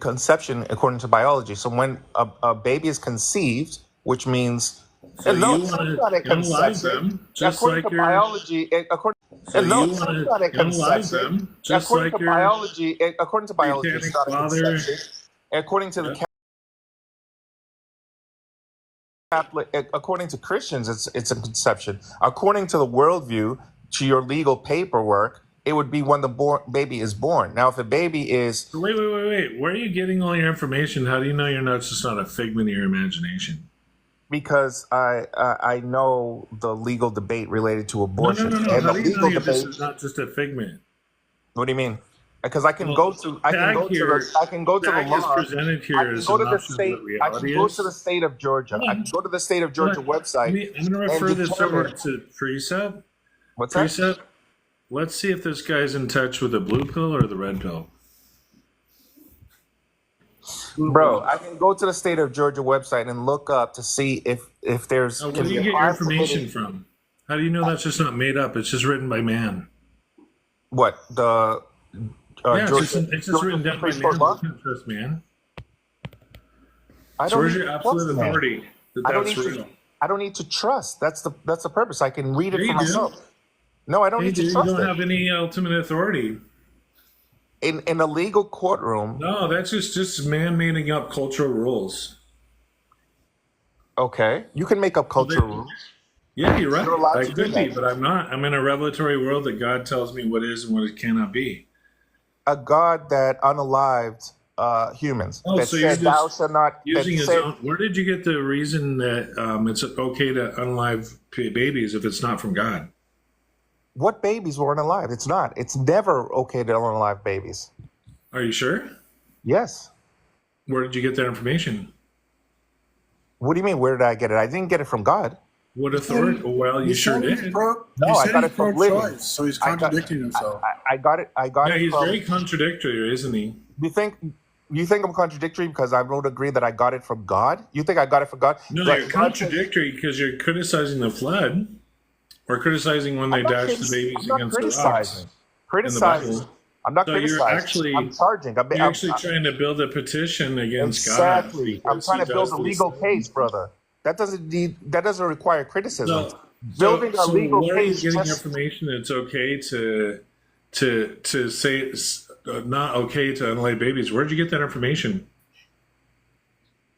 conception according to biology. So when a baby is conceived, which means so you want to analyze them just according like to your biology. According to biology, it's not a conception. According to the Catholic, according to Christians, it's a conception. According to the worldview, to your legal paperwork, it would be when the baby is born. Now, if a baby is wait, where are you getting all your information? How do you know you're not just not a figment of your imagination? Because I know the legal debate related to abortion. No. How do you know this is not just a figment? What do you mean? Because I can Well, go to I can tag go to here, the I can go to the tag is law. presented I here can as go an to the option of state. what I can reality go to is. the state of Georgia. Hold I on, can go to the state of hold Georgia on. website I'm going to and refer this over determine to Precept. what's that, Precept, let's see if this guy's in touch with the blue pill or the red pill. Blue bro. pill. I can go to the state of Georgia website and look up to see if there's Where can do be you a get your crime information committed. from? How do you know that's just not made up? It's just written by man. What the Yeah, Georgia it's just Georgia written down by Supreme Court man. You law? can't trust man. I So don't where's need your to absolute trust man. authority that I don't that's need to. real? I don't need to trust. That's the purpose. I can read Yeah, it for you do. myself. No, I don't Yeah, you need do. to You trust don't it. have any ultimate authority. In a legal courtroom, No, that's just man making up cultural rules. okay, you can make up So they, cultural rules. yeah, you're right. You're allowed I to do could be, that. but I'm not. I'm in a revelatory world that God tells me what is and what it cannot be. A God that unalived humans, Oh, that so you're said, "Thou just shalt not." That using his said, own. Where did you get the reason that it's okay to unalive babies if it's not from God? what babies were unalived? It's not. It's never okay to unalive babies. Are you sure? Yes. Where did you get that information? What do you mean? Where did I get it? I didn't get it from God. What authority? Oh, well, He you sure said he's did. pro. He No, I said got he's it from living. pro-choice, so he's I got. contradicting himself. I got it. I got Yeah, it he's from. very contradictory, isn't he? You think? You think I'm contradictory because I would agree that I got it from God? You think I got it from God? No, God you're God says, contradictory because you're criticizing the flood or criticizing when they dashed the I'm babies not against the rocks criticizing. in the Criticizing. Bible. I'm not So you're criticizing. I'm actually charging. you're actually trying to build a petition against God Exactly. I'm because trying he to build does a these legal things. case, brother. That doesn't require criticism. So Building a legal where are you case getting just information that it's okay to say it's not okay to unlay babies? Where'd you get that information?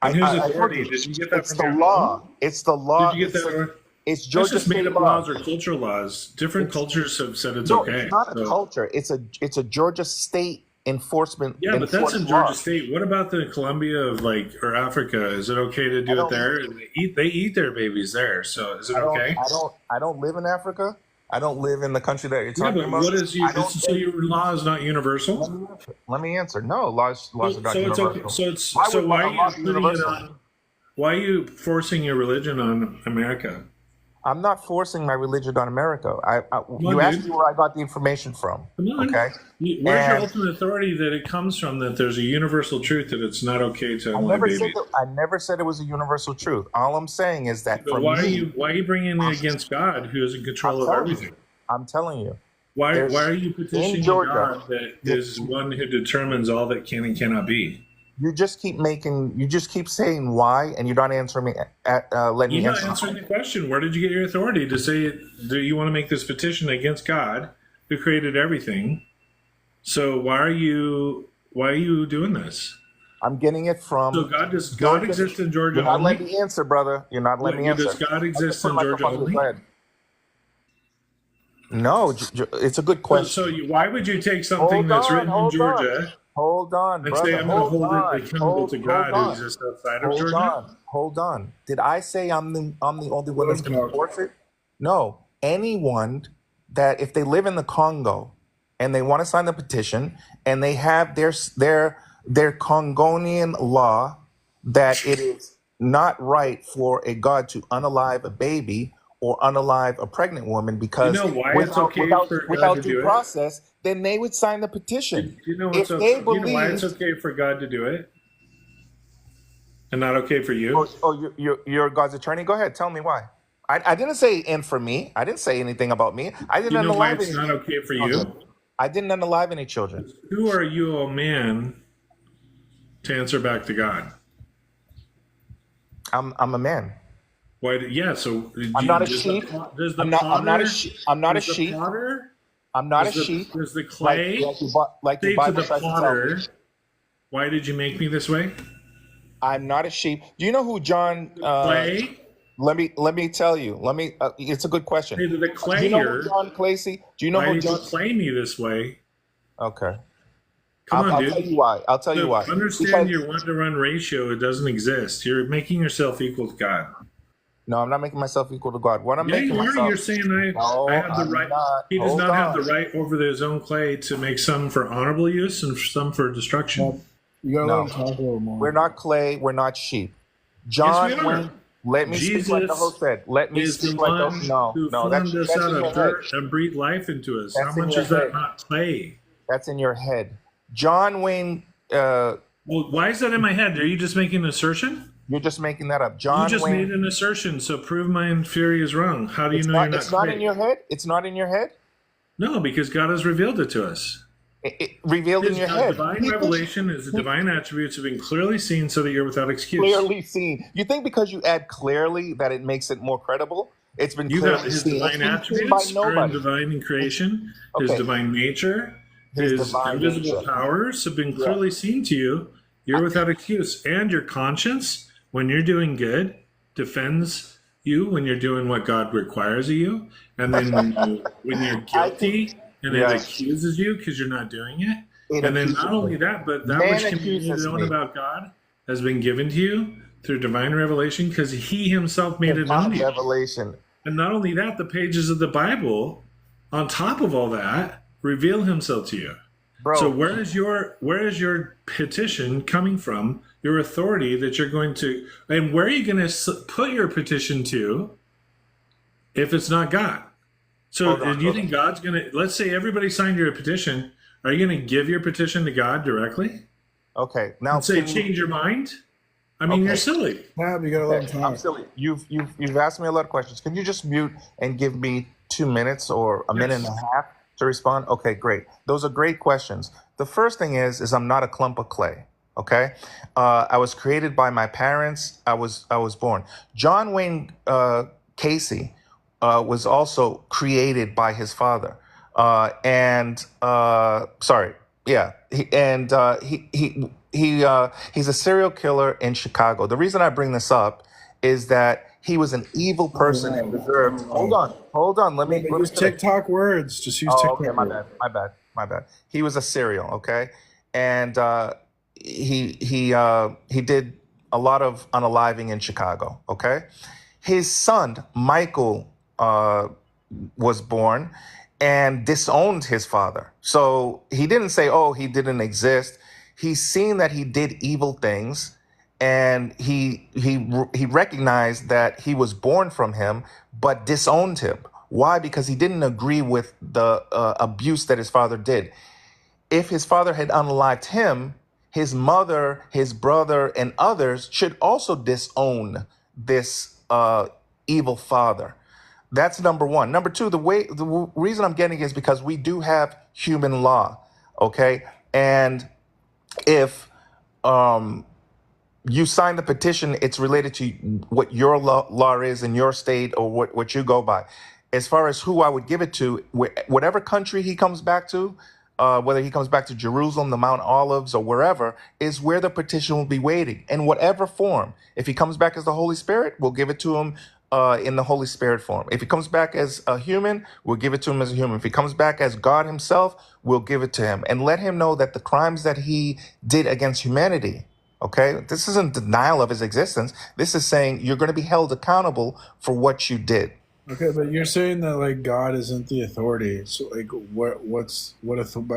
And whose I told authority? you, Did you get that it's from the your law. mom? It's the Did law. you get that? It's That's Georgia just made state up law. laws or cultural laws. Different It's cultures have said it's no, it's okay. not a So culture. It's a Georgia state yeah, but that's in enforced Georgia law. State. What about the Columbia of or Africa? Is it okay to I do it don't there? And they eat their babies there. So is it okay? I don't live in Africa. I don't live in the country that you're Yeah, talking but about. what is you? I don't So think. your law is not Let universal. me answer. Let me answer. No, laws are not So it's okay. universal. So it's Why so would why a are law you be putting it universal? on? Why are you forcing your religion on America? I'm not forcing my religion on America. Come on, You asked dude. me where I got the information from. Come on. Okay, Where's your and ultimate authority that it comes from that there's a universal truth that it's not okay to unlay babies? I never said it was a universal truth. All I'm saying is that But for me, why are you bringing it against God who is in I'm control of telling everything? you, I'm telling you, Why there's are you in petitioning a Georgia. God that You, is one who determines all that can and cannot be? you just keep saying why, and you're not answering me. Letting me You're not answer. answering the question. Where did you get your authority to say do you want to make this petition against God who created everything? So why are you doing this? I'm getting it from So does God Georgia. exist in Georgia You're not only? letting me answer, brother. You're not letting me Does answer. God I just exist put a in Georgia microphone. Go only? ahead. No, it's a good question. Why would you take something that's written in Georgia Hold on, and say brother. I'm going to Hold hold on. it accountable to Hold God who on. exists outside of Hold Georgia? on. Hold on. Did I say I'm the only one that's Let him going to talk. enforce it? No. Anyone that if they live in the Congo and they want to sign the petition and they have their Congonian law that it is not right for a god to unalive a baby or unalive a pregnant woman Do you because know why it's okay for God without to due do it? process, then they would sign the petition. Do you know If they do you know why it's believed, okay for God to do it and not okay for you? you're God's attorney, go ahead, tell me why. I didn't say and for me. I didn't say anything about me. I Do didn't you know why unalive it's any not okay for children. you? I didn't unalive any children. Who are you, a man, to answer back to God? I'm a man. Why? So I'm not a does sheep. does the I'm not a potter? sheep. I'm not a Does the sheep. potter? I'm not a Does sheep. the clay Like your say to Bible the tries to tell me. potter, "Why did you make me this way?" I'm not a sheep. Do you know who John? Clay. Let me tell you. It's a good question. Say to the Do clay you know here, who John Clacy? Do you know "Why who did you John? clay me this way?" Okay. Come on, I'll dude. tell you why. I'll tell you So why. understand Because your 1-to-1 ratio. It doesn't exist. You're making yourself equal to God. No, I'm not making myself equal to God. What I'm Yeah, making you are. myself. You're saying No, I have the I'm right. not. He does Hold not have the on. right over his own clay to make some for honorable use and some for destruction. You gotta let him No, talk a little more. we're not clay. We're not sheep. Yes, we John are. Wayne, let me speak like the Jesus host said. Let me is the speak like the one no, who no. formed us That's out in of your head. dirt and breathed life into us. How That's in much your is that head. not clay? That's in your head. John Wayne. Well, why is that in my head? Are you just making an assertion? You're just making that up. You John just Wayne. made an assertion, so prove my theory is wrong. How do you know you're not It's not in clay? your head. It's not in your head. No, because God has revealed it to us. It revealed in His your head. divine revelation is the divine attributes have been clearly seen so that you're without excuse. Clearly seen. You think because you add clearly that it makes it more credible? It's been You got clearly his seen. divine It's been seen by attributes are in nobody. divine in creation. His Okay. divine nature, His his divine invisible nature. powers have been clearly seen to you. You're without excuse. And your conscience, when you're doing good, defends you when you're doing what God requires of you. And then when you're guilty and it accuses you because you're not doing it. And then not only that, but that which can be made known about God has been given to you through divine revelation because he himself made it known to you. Revelation. And not only that, the pages of the Bible, on top of all that, reveal himself to you. Bro. So where is your petition coming from? Your authority that you're going to, and where are you going to put your petition to if it's not God? So do you think God's going to, let's say everybody signed your petition, are you going to give your petition to God directly? Okay. Now And say, change your mind? I mean, you're silly. Yeah, you gotta let him talk. I'm silly. You've asked me a lot of questions. Can you just mute and give me 2 minutes or a minute and a half to respond? Okay, great. Those are great questions. The first thing is I'm not a clump of clay. Okay, I was created by my parents. I was born. John Wayne Casey was also created by his father. He's a serial killer in Chicago. The reason I bring this up is that he was an evil person and deserved. Hold on. Let me use TikTok words. Just use TikTok. Okay, my bad. He was a serial, okay, and he did a lot of unaliving in Chicago. Okay, his son Michael was born and disowned his father. So he didn't say, "Oh, he didn't exist." He's seen that he did evil things, and he recognized that he was born from him, but disowned him. Why? Because he didn't agree with the abuse that his father did. If his father had unalived him, his mother, his brother, and others should also disown this evil father. That's number one. Number two, the reason I'm getting it is because we do have human law, okay? And if you sign the petition, it's related to what your law is in your state or what you go by. As far as who I would give it to, whatever country he comes back to, whether he comes back to Jerusalem, the Mount Olives, or wherever, is where the petition will be waiting in whatever form. If he comes back as the Holy Spirit, we'll give it to him in the Holy Spirit form. If he comes back as a human, we'll give it to him as a human. If he comes back as God himself, we'll give it to him and let him know that the crimes that he did against humanity, okay, this isn't denial of his existence. This is saying you're going to be held accountable for what you did. Okay, but you're saying that like God isn't the authority. So like, by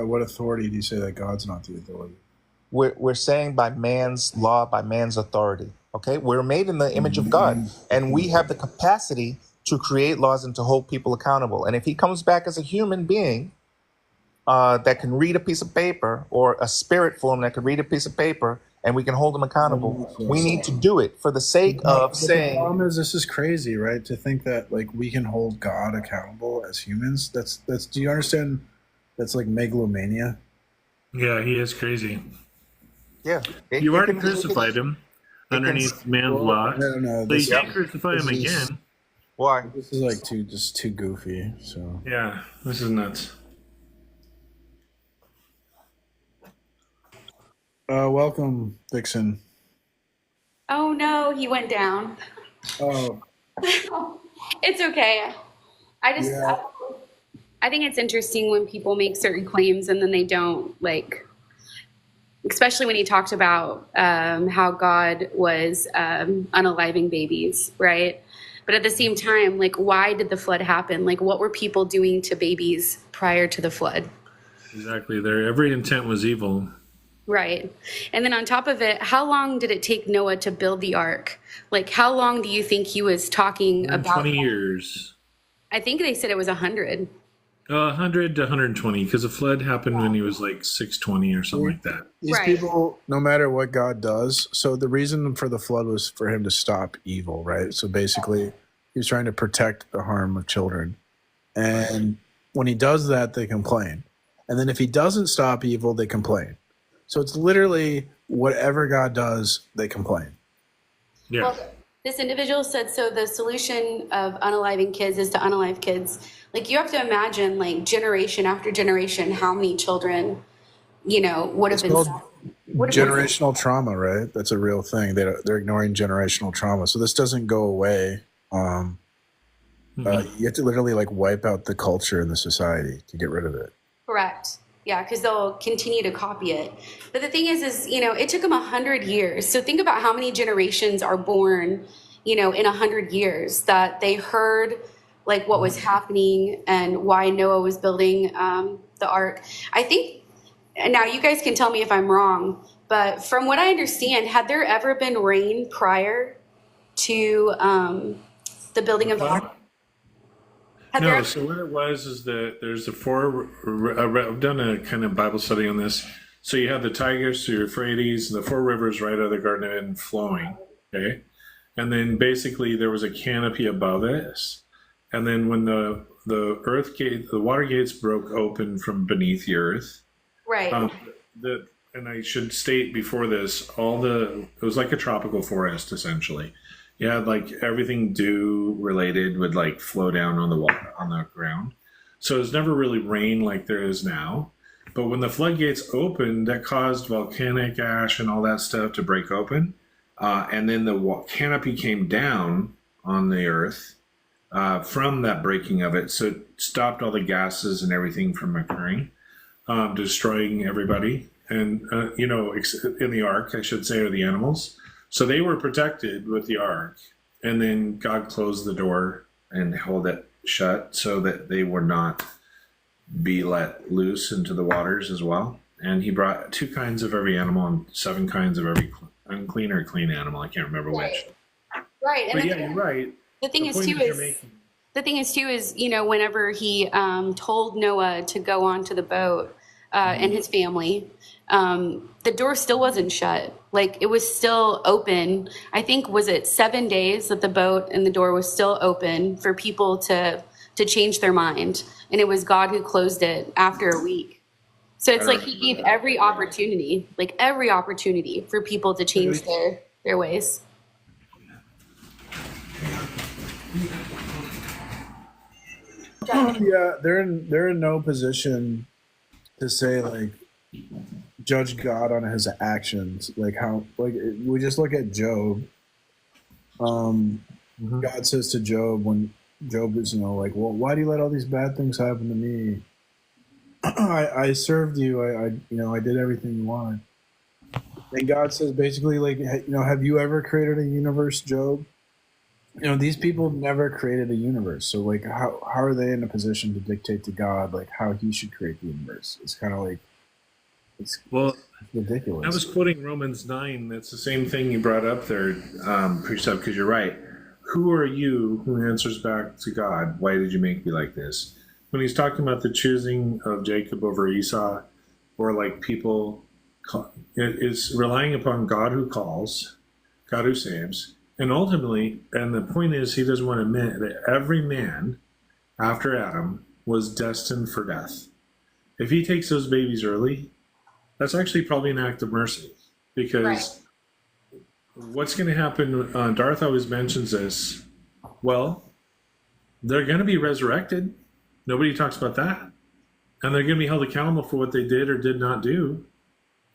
what authority do you say that God's not the authority? We're saying by man's law, by man's authority. Okay, we're made in the image of God, and we have the capacity to create laws and to hold people accountable. And if he comes back as a human being that can read a piece of paper, or a spirit form that can read a piece of paper, and we can hold them accountable, we need to do it for the sake of saying. The problem is, this is crazy, right? To think that like we can hold God accountable as humans. That's. Do you understand? That's like megalomania. Yeah, he is crazy. Yeah, you already crucified him underneath man's law. No, so you can't crucify him again. Why? This is like too goofy. So yeah, this is nuts. Welcome, Vixen. Oh no, he went down. Oh. It's okay. I think it's interesting when people make certain claims and then they don't, like, especially when he talked about how God was unaliving babies, right? But at the same time, like, why did the flood happen? Like, what were people doing to babies prior to the flood? Exactly. Their every intent was evil. Right. And then on top of it, how long did it take Noah to build the ark? Like, how long do you think he was talking about? 20 years. I think they said it was 100. 100 to 120, because the flood happened when he was like 620 or something like that. These people, no matter what God does, so the reason for the flood was for him to stop evil, right? So basically, he was trying to protect the harm of children. And when he does that, they complain. And then if he doesn't stop evil, they complain. So it's literally whatever God does, they complain. Yeah. Well, this individual said, so the solution of unaliving kids is to unalive kids. Like, you have to imagine, like, generation after generation, how many children, you know, would have It's been called generational trauma, right? That's a real thing. They're ignoring generational trauma. So this doesn't go away. You have to literally, like, wipe out the culture and the society to get rid of it. Correct. Yeah, because they'll continue to copy it. But the thing is, you know, it took them 100 years. So think about how many generations are born, you know, in 100 years that they heard, like, what was happening and why Noah was building the ark. I think, and now you guys can tell me if I'm wrong, but from what I understand, had there ever been rain prior to the building of the ark? No, so what it was is that there's I've done a kind of Bible study on this. So you have the Tigris, the Euphrates, and the 4 rivers right out of the Garden of Eden flowing, okay? And then basically there was a canopy above this. And then when the water gates broke open from beneath the earth. Right. And I should state before this, it was like a tropical forest, essentially. You had, like, everything dew related would, like, flow down on the ground. So it's never really rain like there is now. But when the floodgates opened, that caused volcanic ash and all that stuff to break open. And then the canopy came down on the earth from that breaking of it. So it stopped all the gases and everything from occurring, destroying everybody. And, you know, in the ark, I should say, are the animals. So they were protected with the ark, and then God closed the door and held it shut so that they would not be let loose into the waters as well. And he brought 2 kinds of every animal and 7 kinds of every unclean or clean animal. I can't remember which. Right. But yeah, you're right. The thing is too is, you know, whenever he told Noah to go onto the boat and his family, the door still wasn't shut. Like, it was still open. I think, was it 7 days that the boat and the door was still open for people to change their mind, and it was God who closed it after a week. So it's like he gave every opportunity for people to change their ways. Yeah, they're in no position to say, like, judge God on his actions. Like, how, like, we just look at Job. God says to Job, when Job is, you know, like, well, why do you let all these bad things happen to me? I served you. I did everything you wanted. And God says basically, like, you know, have you ever created a universe, Job? You know, these people never created a universe. So, like, how are they in a position to dictate to God, like, how he should create the universe? It's kind of like, it's ridiculous. I was quoting Romans 9. That's the same thing you brought up there, Precept, because you're right. Who are you who answers back to God? Why did you make me like this? When he's talking about the choosing of Jacob over Esau, or like people, it's relying upon God who calls, God who saves. And ultimately, and the point is, he doesn't want to admit that every man after Adam was destined for death. If he takes those babies early, that's actually probably an act of mercy, because what's going to happen, Darth always mentions this, well, they're going to be resurrected. Nobody talks about that. And they're going to be held accountable for what they did or did not do.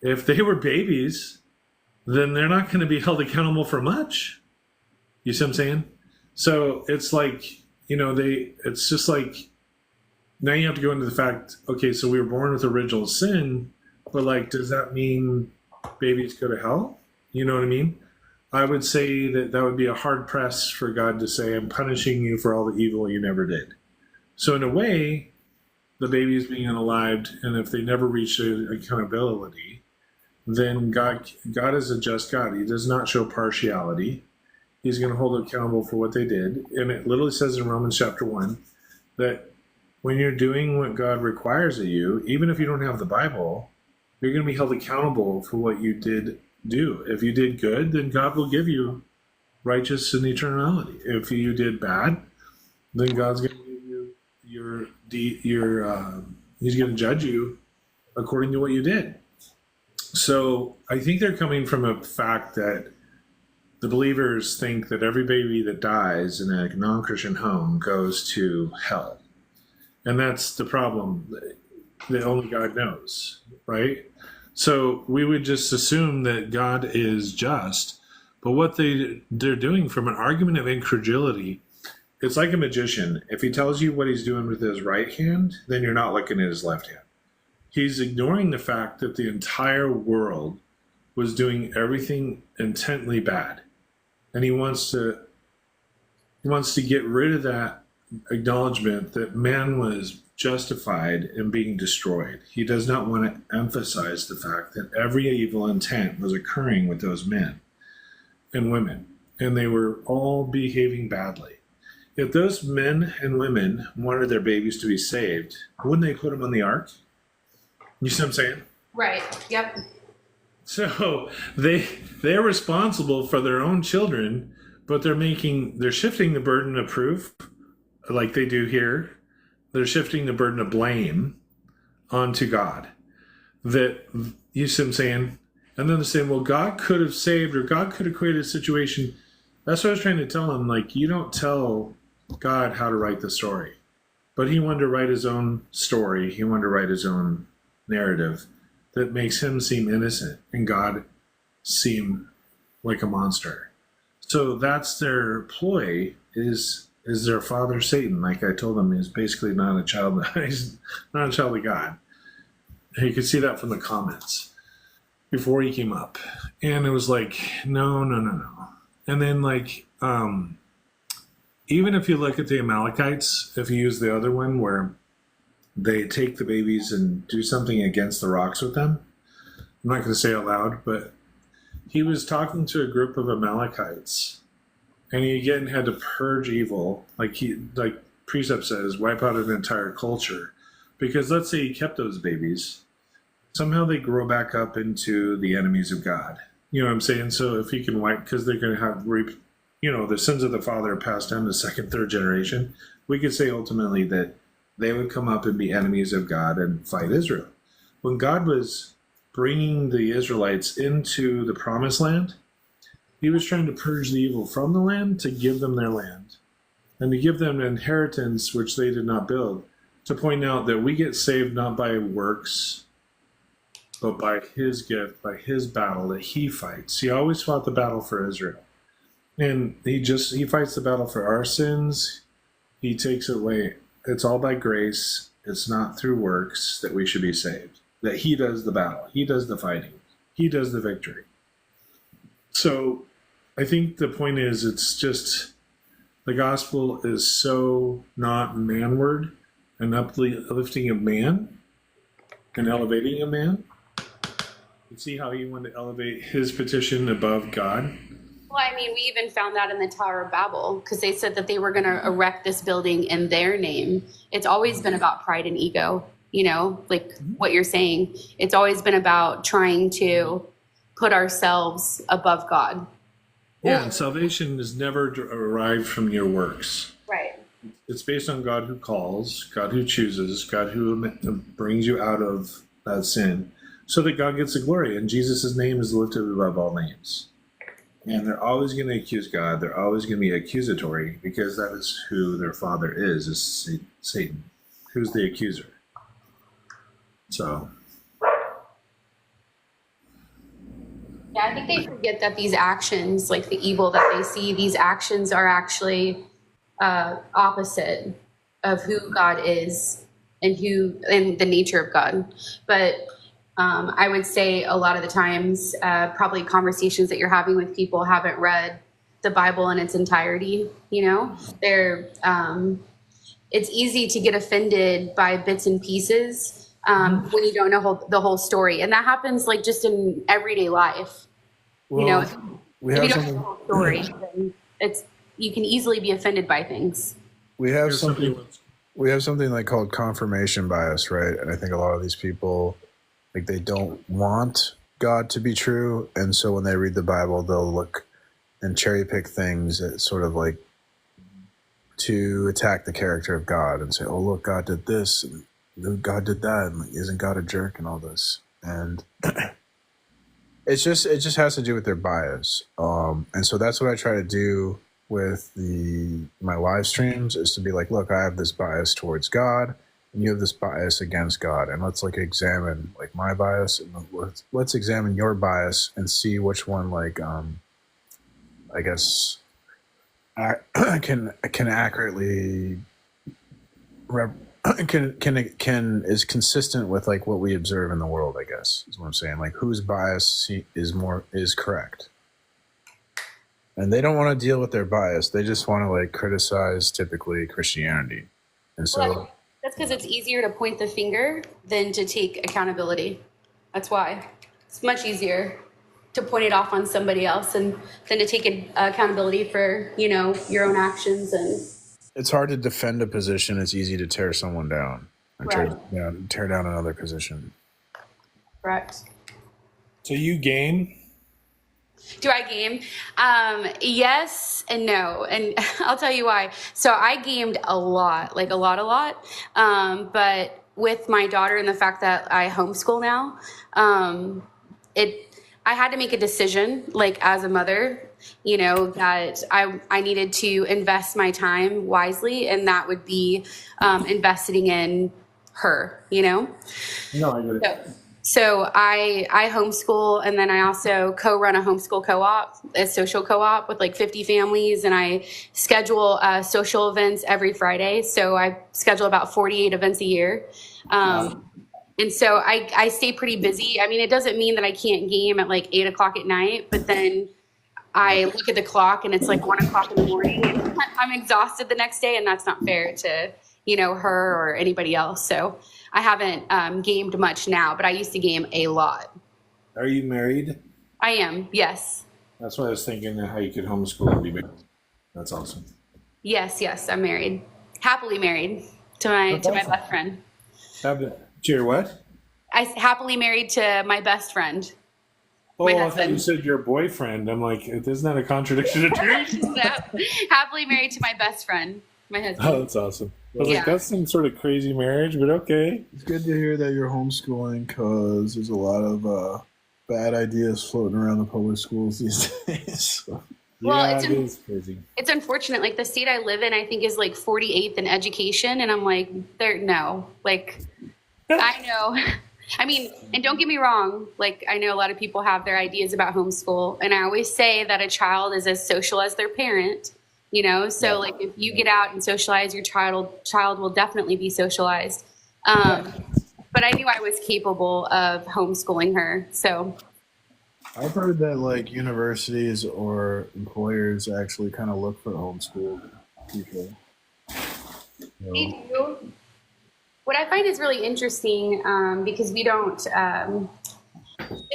If they were babies, then they're not going to be held accountable for much. You see what I'm saying? So it's like, you know, it's just like, now you have to go into the fact, okay, so we were born with original sin, but, like, does that mean babies go to hell? You know what I mean? I would say that that would be a hard press for God to say, I'm punishing you for all the evil you never did. So in a way, the baby is being unalived, and if they never reach accountability, then God is a just God. He does not show partiality. He's going to hold them accountable for what they did. And it literally says in Romans chapter 1 that when you're doing what God requires of you, even if you don't have the Bible, you're going to be held accountable for what you did do. If you did good, then God will give you righteous and eternality. If you did bad, then God's going to give you he's going to judge you according to what you did. So I think they're coming from a fact that the believers think that every baby that dies in a non-Christian home goes to hell. And that's the problem that only God knows, right? So we would just assume that God is just, but what they're doing from an argument of incredulity, it's like a magician. If he tells you what he's doing with his right hand, then you're not looking at his left hand. He's ignoring the fact that the entire world was doing everything intently bad. And he wants to get rid of that acknowledgement that man was justified in being destroyed. He does not want to emphasize the fact that every evil intent was occurring with those men and women, and they were all behaving badly. If those men and women wanted their babies to be saved, wouldn't they put them on the ark? You see what I'm saying? Right. Yep. So they're responsible for their own children, but they're shifting the burden of proof, like they do here. They're shifting the burden of blame onto God. That, you see what I'm saying? And then they're saying, well, God could have saved, or God could have created a situation. That's what I was trying to tell them. Like, you don't tell God how to write the story. But he wanted to write his own story. He wanted to write his own narrative that makes him seem innocent and God seem like a monster. So that's their ploy, is their father Satan. Like I told them, he's basically not a child. He's not a child of God. And you could see that from the comments before he came up. And it was like, no. And then like, even if you look at the Amalekites, if you use the other one where they take the babies and do something against the rocks with them. I'm not going to say it out loud, but he was talking to a group of Amalekites, and he again had to purge evil, like Precept says, wipe out an entire culture. Because let's say he kept those babies, somehow they grow back up into the enemies of God. You know what I'm saying? So if he can wipe, because they're going to have the sins of the father passed down to second, third generation, we could say ultimately that they would come up and be enemies of God and fight Israel. When God was bringing the Israelites into the promised land, he was trying to purge the evil from the land to give them their land and to give them an inheritance which they did not build, to point out that we get saved not by works, but by his gift, by his battle that he fights. He always fought the battle for Israel. And he fights the battle for our sins. He takes it away. It's all by grace. It's not through works that we should be saved. That he does the battle. He does the fighting. He does the victory. So I think the point is, it's just the gospel is so not manward and uplifting of man and elevating a man. You see how he wanted to elevate his petition above God? Well, I mean, we even found that in the Tower of Babel, because they said that they were going to erect this building in their name. It's always been about pride and ego, like what you're saying. It's always been about trying to put ourselves above God. Yeah, and salvation is never arrived from your works. Right. It's based on God who calls, God who chooses, God who brings you out of that sin, so that God gets the glory. And Jesus' name is lifted above all names. And they're always going to accuse God. They're always going to be accusatory, because that is who their father is Satan, who's the accuser. So. Yeah, I think they forget that these actions, like the evil that they see, these actions are actually opposite of who God is and the nature of God. But I would say a lot of the times, probably conversations that you're having with people haven't read the Bible in its entirety. You know, it's easy to get offended by bits and pieces when you don't know the whole story, and that happens like just in everyday life. Well, you know, we if have you don't know something. the whole story, then you can easily be offended by things. We have Here's somebody something. We have something like called confirmation bias, right? And I think a lot of these people, like, they don't want God to be true, and so when they read the Bible, they'll look and cherry pick things that sort of like to attack the character of God and say, "Oh, look, God did this, and God did that, and like, isn't God a jerk?" and all this. And it just has to do with their bias. And so that's what I try to do with my live streams, is to be like, look, I have this bias towards God, and you have this bias against God, and let's like examine like my bias, and let's examine your bias and see which one, like, I guess, can accurately is consistent with like what we observe in the world, I guess is what I'm saying. Like, whose bias is correct. And they don't want to deal with their bias. They just want to like criticize typically Christianity. And so That's because it's easier to point the finger than to take accountability. That's why. It's much easier to point it off on somebody else than to take accountability for, your own actions. And it's hard to defend a position. It's easy to tear someone down and Right. tear down another position. Correct. So you game? Do I game? Yes and no. And I'll tell you why. So I gamed a lot, like a lot. But with my daughter and the fact that I homeschool now, I had to make a decision, like as a mother, that I needed to invest my time wisely, and that would be investing in her, No, I get it. So I homeschool, and then I also co-run a homeschool co-op, a social co-op with like 50 families, and I schedule social events every Friday. So I schedule about 48 events a year. And so I stay pretty busy. I mean, it doesn't mean that I can't game at like 8 o'clock at night, but then I look at the clock and it's like 1 o'clock in the morning, and I'm exhausted the next day, and that's not fair to, her or anybody else. So I haven't gamed much now, but I used to game a lot. Are you married? I am, yes. That's what I was thinking, how you could homeschool and be married. That's awesome. Yes, I'm married. Happily married to my best friend. To your what? I happily married to my best friend. Oh, I thought you said your boyfriend. I'm like, isn't that a contradiction of terms? No, happily married to my best friend, my husband. Oh, that's awesome. I was like, that's some sort of crazy marriage, but okay. It's good to hear that you're homeschooling, because there's a lot of bad ideas floating around the public schools these days. Well, it is crazy. It's unfortunate. Like, the state I live in, I think, is like 48th in education, and I'm like, I know. I mean, and don't get me wrong, like, I know a lot of people have their ideas about homeschool, and I always say that a child is as social as their parent, so like, if you get out and socialize, your child will definitely be socialized. But I knew I was capable of homeschooling her. So I've heard that like universities or employers actually kind of look for homeschool people. They do. What I find is really interesting, because we don't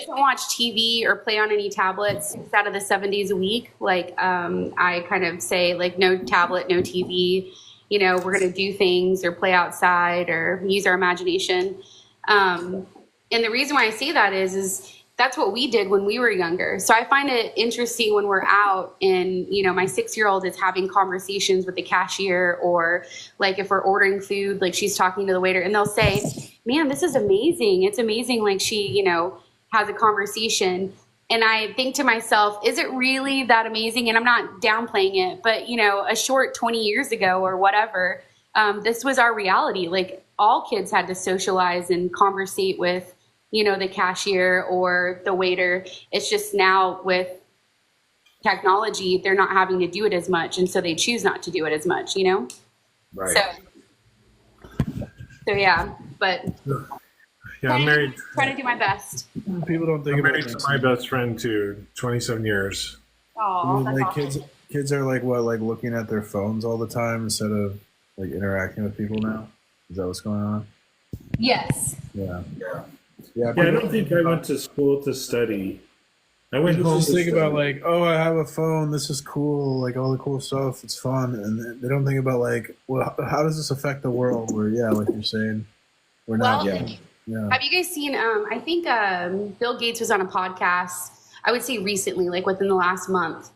watch TV or play on any tablets 6 out of the 7 days a week. Like, I kind of say, like, no tablet, no TV. We're going to do things or play outside or use our imagination. And the reason why I say that is that's what we did when we were younger. So I find it interesting when we're out and, my 6-year-old is having conversations with the cashier, or like if we're ordering food, like she's talking to the waiter, and they'll say, man, this is amazing. It's amazing. Like, she, has a conversation. And I think to myself, is it really that amazing? And I'm not downplaying it, but, a short 20 years ago or whatever, this was our reality. Like, all kids had to socialize and conversate with, the cashier or the waiter. It's just now with technology, they're not having to do it as much. And so they choose not to do it as much, Right. So yeah, but Yeah, I'm married. Trying to do my best. People don't think I'm about married to that. my best friend too, 27 years. Oh, that's like awesome. kids are like what, like looking at their phones all the time instead of like interacting with people now. Is that what's going on? Yes. Yeah. Yeah, I don't think I went to school to study. I went People home just to think study. about like, oh, I have a phone. This is cool. Like all the cool stuff. It's fun, and they don't think about like, well, how does this affect the world? Where yeah, like you're saying, we're not. Well, Yeah. have you guys seen? I think Bill Gates was on a podcast. I would say recently, like within the last month,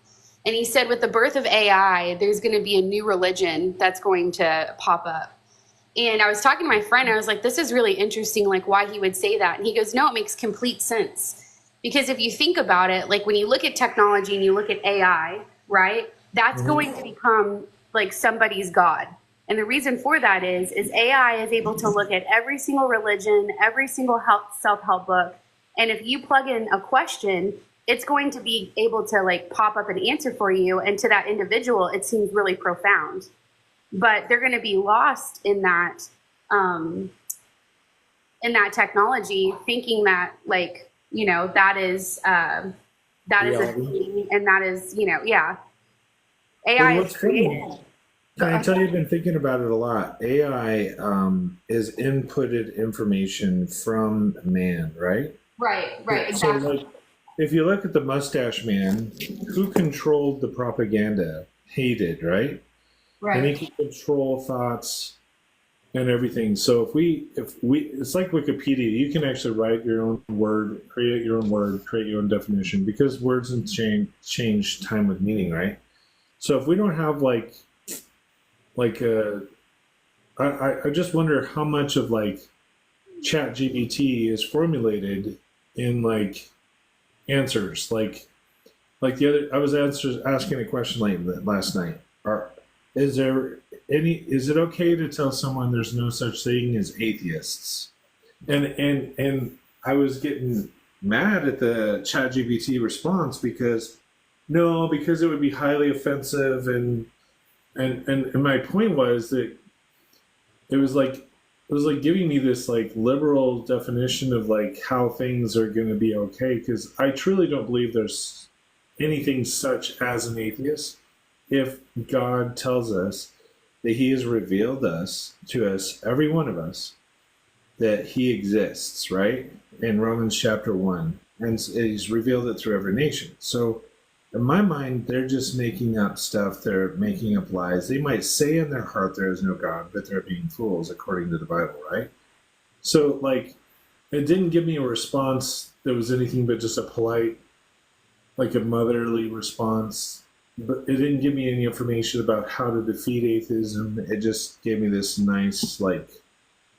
and he said with the birth of AI, there's going to be a new religion that's going to pop up. And I was talking to my friend. I was like, "This is really interesting. Like why he would say that?" And he goes, "No, it makes complete sense." Because if you think about it, like when you look at technology and you look at AI, right, that's going to become like somebody's God. And the reason for that is AI is able to look at every single religion, every single self-help book. And if you plug in a question, it's going to be able to like pop up an answer for you. And to that individual, it seems really profound. But they're going to be lost in that technology, thinking that like, you know, that is a thing, and that is, you know, yeah. AI Well, is what's funny, created. can I tell you, I've been thinking about it a lot. AI is inputted information from man, right? Right, So, exactly. like, if you look at the Mustache Man, who controlled the propaganda? He did, right? And he can control thoughts and everything. So if we, it's like Wikipedia. You can actually write your own word, create your own definition, because words and change time with meaning, right? So if we don't have I just wonder how much of like Chat GPT is formulated in like answers, like the other. I was asking a question last night. Is it okay to tell someone there's no such thing as atheists? And I was getting mad at the ChatGPT response because it would be highly offensive, and my point was that it was like giving me this like liberal definition of like how things are going to be okay, because I truly don't believe there's anything such as an atheist. If God tells us that he has revealed to us, every one of us, that he exists, right? In Romans chapter 1. And he's revealed it through every nation. So in my mind, they're just making up stuff. They're making up lies. They might say in their heart there is no God, but they're being fools according to the Bible, right? So like, it didn't give me a response that was anything but just a polite, like a motherly response. But it didn't give me any information about how to defeat atheism. It just gave me this nice, like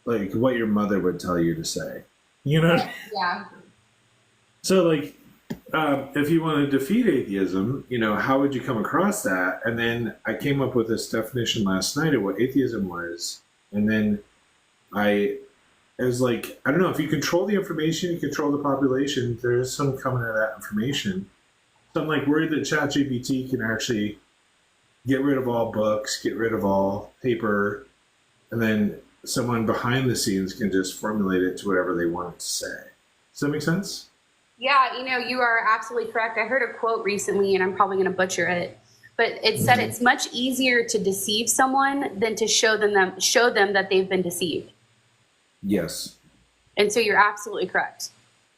what your mother would tell you to say, you know? Yeah. So, like, if you want to defeat atheism, you know, how would you come across that? And then I came up with this definition last night of what atheism was. And then it was like, I don't know, if you control the information, you control the population, there is some coming out of that information. So I'm like worried that ChatGPT can actually get rid of all books, get rid of all paper, and then someone behind the scenes can just formulate it to whatever they want it to say. Does that make sense? Yeah, you know, you are absolutely correct. I heard a quote recently, and I'm probably going to butcher it, but it said it's much easier to deceive someone than to show them that they've been deceived. Yes. And so you're absolutely correct.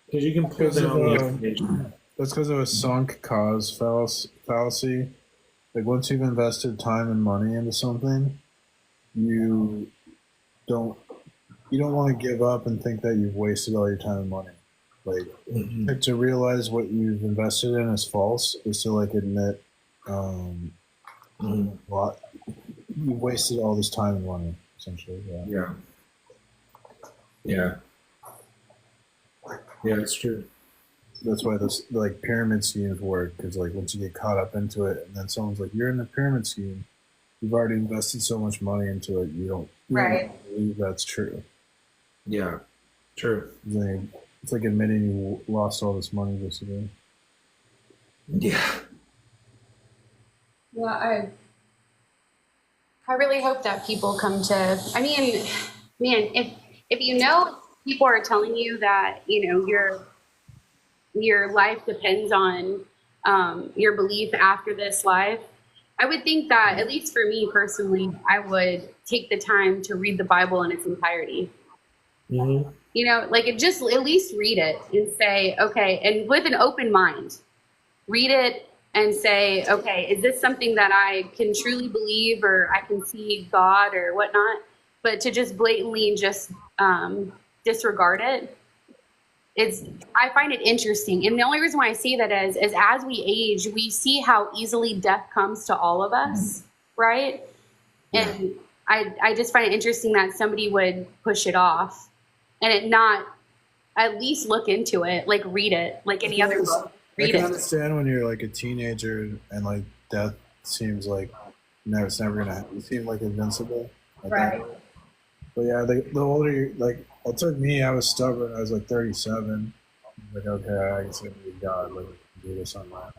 Because you can pull down the information. That's because of a sunk cause fallacy. Like once you've invested time and money into something, you don't want to give up and think that you've wasted all your time and money. Like to realize what you've invested in is false is to like admit what you've wasted all this time and money, essentially. Yeah. Yeah, it's true. That's why this like pyramid schemes work, because like once you get caught up into it, and then someone's like, "You're in the pyramid scheme," you've already invested so much money into it. You don't believe that's true. Yeah, true. It's like admitting you lost all this money, basically. Yeah. Yeah, I really hope that people come to. I mean, man, if you know people are telling you that, you know, your life depends on your belief after this life, I would think that, at least for me personally, I would take the time to read the Bible in its entirety. Mm-hmm. You know, like it just at least read it and say, okay, and with an open mind, read it and say, okay, is this something that I can truly believe, or I can see God or whatnot? But to just blatantly just disregard it, I find it interesting. And the only reason why I say that is as we age, we see how easily death comes to all of us, right? Yeah. And I just find it interesting that somebody would push it off and it not at least look into it, like read it, like any other book. I Read can it. understand when you're like a teenager and like death seems like it's never gonna happen. You seem like invincible. Right. But yeah, the older you like, it took me. I was stubborn. I was like 37. Like, okay, I guess I need God. Like, do this on my own.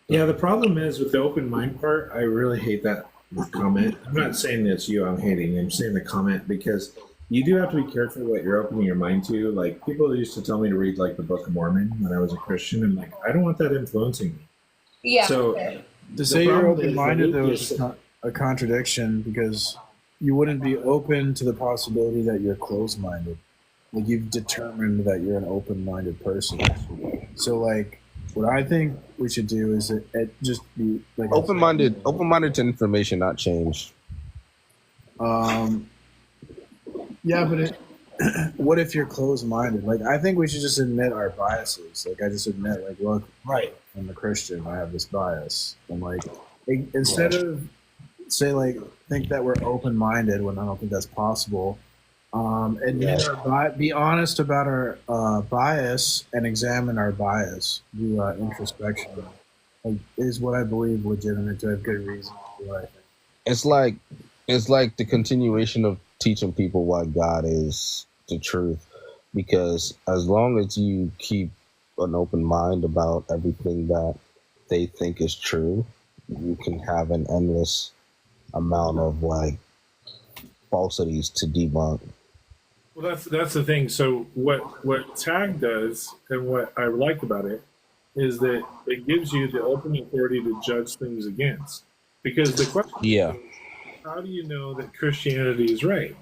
Yeah, the problem is with the open mind part, I really hate that comment. I'm not saying it's you I'm hating, I'm saying the comment because you do have to be careful what you're opening your mind to. Like, people used to tell me to read like the Book of Mormon when I was a Christian, and like, I don't want that influencing me. Yeah. So To say you're problem is open-minded, that though, atheists- is a contradiction because you wouldn't be open to the possibility that you're closed-minded. Like, you've determined that you're an open-minded person. So, like, what I think we should do is it just be like Open-minded to information, not change. Yeah, but what if you're closed-minded? Like, I think we should just admit our biases. Like, I just admit, like, look, right, I'm a Christian. I have this bias. And, like, instead of, say, like, think that we're open-minded when I don't think that's possible, admit be honest about our bias and examine our bias. Do introspection. Like, is what I believe legitimate? Do I have good reason for what I think? It's like the continuation of teaching people why God is the truth, because as long as you keep an open mind about everything that they think is true, you can have an endless amount of like falsities to debunk. Well, that's the thing. So what Tag does, and what I like about it, is that it gives you the open authority to judge things against. Because the question is, how do you know that Christianity is right,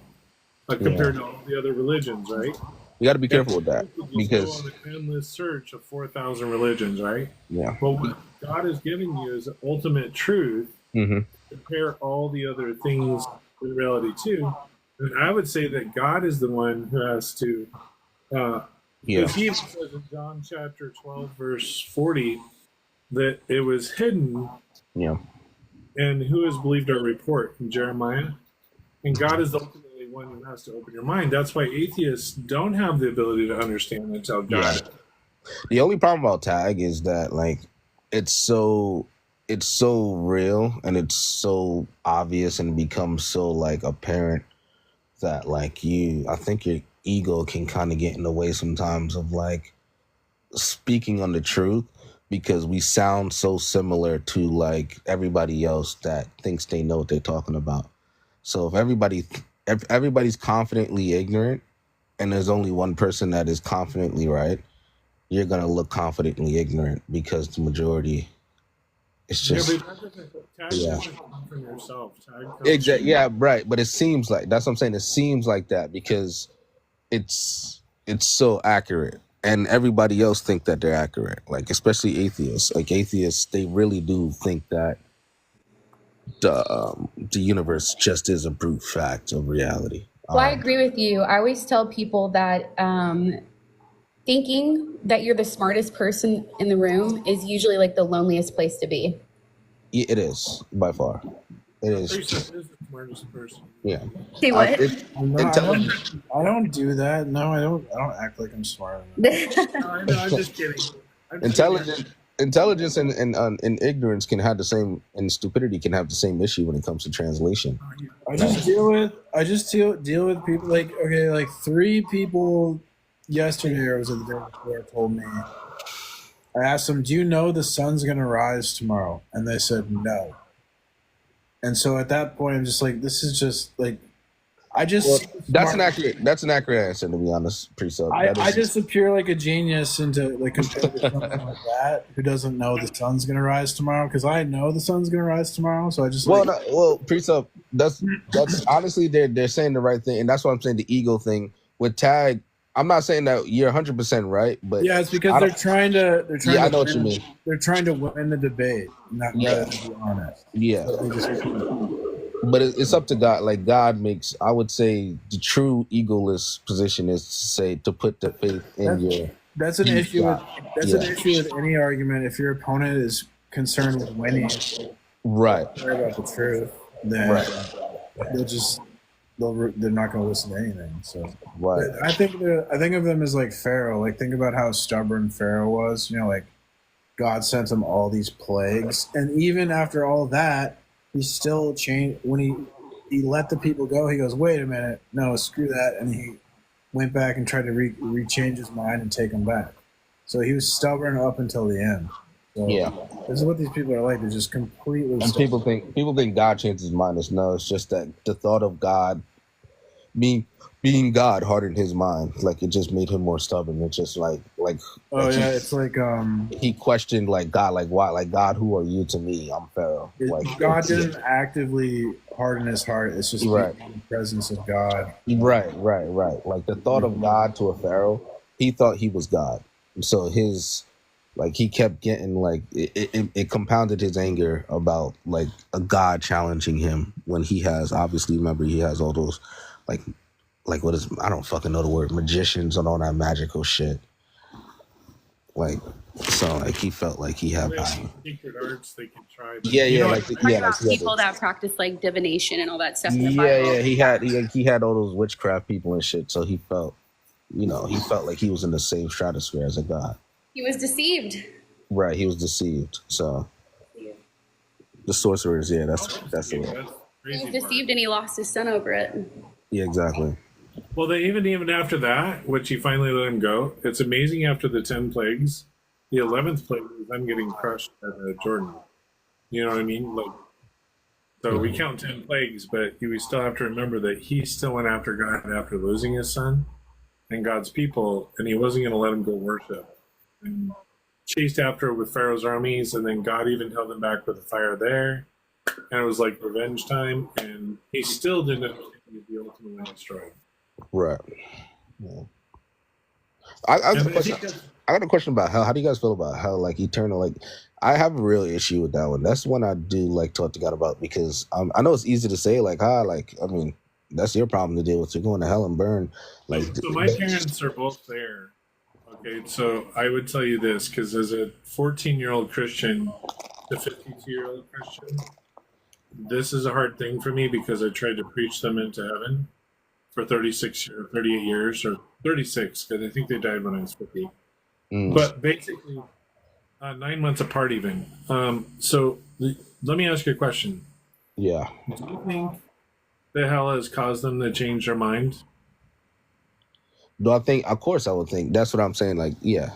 compared to all the other religions, right? You got to be careful with that, because go on an endless search of 4,000 religions, right? Yeah. Well, what God is giving you is ultimate truth. Mm-hmm. Compare all the other things in reality too. And I would say that God is the one who has to. Because he even says in John chapter 12, verse 40, that it was hidden. Yeah. And who has believed our report in Jeremiah? And God is the ultimately one who has to open your mind. That's why atheists don't have the ability to understand until God. Yeah. The only problem about Tag is that like it's so real and it's so obvious and becomes so like apparent that like I think your ego can kind of get in the way sometimes of like speaking on the truth, because we sound so similar to like everybody else that thinks they know what they're talking about. So if everybody's confidently ignorant and there's only one person that is confidently right, you're going to look confidently ignorant because the majority is just... Yeah, but Tag doesn't come from yourself. Tag comes Exactly. from... Yeah, right. But it seems like, that's what I'm saying. It seems like that because it's so accurate. And everybody else think that they're accurate, like especially atheists. Like atheists, they really do think that the universe just is a brute fact of reality. Well, I agree with you. I always tell people that thinking that you're the smartest person in the room is usually like the loneliest place to be. It is, by far. It is. the smartest person. Yeah. Say what? I don't do that. No, I don't act like I'm smart. I know, I'm just kidding. Intelligence and ignorance can have the same, and stupidity can have the same issue when it comes to translation. I just deal with people like, okay, like 3 people yesterday, or was it the day before, told me, I asked them, do you know the sun's gonna rise tomorrow? And they said no. And so at that point, I'm just like, this is just like, I just Well, see that's smart. an accurate answer, to be honest, Precept. I just appear like a genius into like compared to someone like that who doesn't know the sun's gonna rise tomorrow, because I know the sun's gonna rise tomorrow, so I just Well, like Precept. That's honestly they're saying the right thing, and that's why I'm saying the ego thing with Tag. I'm not saying that you're 100% right, but yeah, it's because I they're don't. trying to Yeah, I know what you mean. they're trying to win the debate, not rather Yeah, than be honest. yeah. So they just But it's up to God. Like God makes, I would say, the true egoless position is to say to put the faith in that's your. that's an He's issue with God. Yeah. any argument. If your opponent is concerned with winning, Right. care about the truth, then Right. they're not going to listen to anything. So Right. I think of them as like Pharaoh. Like think about how stubborn Pharaoh was. Like God sent him all these plagues, and even after all that, he still changed. When he let the people go, he goes, "Wait a minute, no, screw that," and he went back and tried to rechange his mind and take them back. So he was stubborn up until the end. So Yeah. this is what these people are like. They're just completely And stubborn. people think God changes his mind. It's just that the thought of God being God hardened his mind. Like it just made him more stubborn. It's just like It's like he questioned like God, like why, like God, who are you to me? I'm Pharaoh. Like God didn't actively harden his heart. It's just Right. being in the presence of God. Right. Like the thought of God to a Pharaoh, he thought he was God. So he kept getting like it compounded his anger about like a God challenging him when he has obviously, remember, he has all those like what is, I don't fucking know the word, magicians and all that magical shit. Like so like he felt like he had power. Secret arts they can try. People that practice like divination and all that stuff in the Yeah, Bible. he had all those witchcraft people and shit. So he felt like he was in the same stratosphere as a god. He was deceived. Right, he was deceived. So the sorcerers, yeah, that's it. He was deceived and he lost his son over it. Yeah, exactly. Well, they even after that, which he finally let him go. It's amazing. After the 10 plagues, the 11th plague was them getting crushed at Jordan. You know what I mean? Like, so we count 10 plagues, but we still have to remember that he still went after God after losing his son and God's people, and he wasn't going to let him go worship. And chased after with Pharaoh's armies, and then God even held him back with a fire there, and it was like revenge time, and he still didn't understand he'd be ultimately destroyed. Right. Yeah. I got a question about hell. How do you guys feel about hell? Like eternal, like I have a real issue with that one. That's one I do like talk to God about, because I know it's easy to say like, like, I mean, that's your problem to deal with. You're going to hell and burn. Like, so my parents are both there. Okay, so I would tell you this, because as a 14-year-old Christian, a 52-year-old Christian, this is a hard thing for me, because I tried to preach them into heaven for 36 or 38 years, or 36, because I think they died when I was 50. But basically, 9 months apart even. So let me ask you a question. Yeah. Do you think that hell has caused them to change their mind? Do I think? Of course I would think. That's what I'm saying. Like, yeah.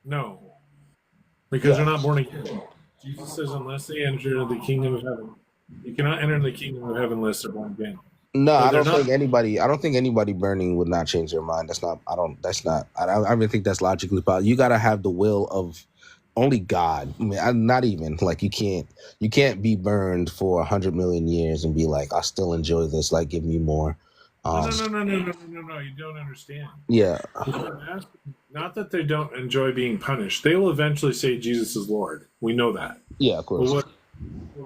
No. Because they're not born again. Jesus says, unless they enter the kingdom of heaven, you cannot enter the kingdom of heaven unless they're born again. No, So I they're don't not. think anybody. I don't think anybody burning would not change their mind. That's not. I don't. That's not. I even think that's logically possible. You got to have the will of only God. I mean, not even like you can't. You can't be burned for 100 million years and be like, I still enjoy this. Like, give me more. No. You don't understand. Yeah. Not that they don't enjoy being punished. They will eventually say Jesus is Lord. We know that. Yeah, of course. But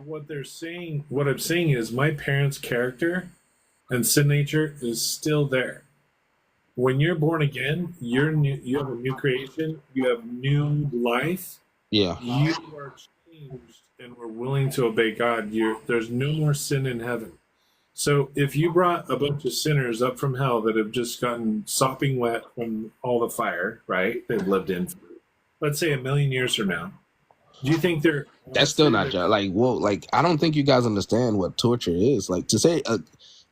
what they're saying, what I'm saying is, my parents' character and sin nature is still there. When you're born again, you're new. You have a new creation. You have new life. Yeah. You are changed, and we're willing to obey God. There's no more sin in heaven. So if you brought a bunch of sinners up from hell that have just gotten sopping wet from all the fire, right? They've lived in, let's say, 1 million years from now. Do you think they're? That's still not like. Well, like I don't think you guys understand what torture is. Like to say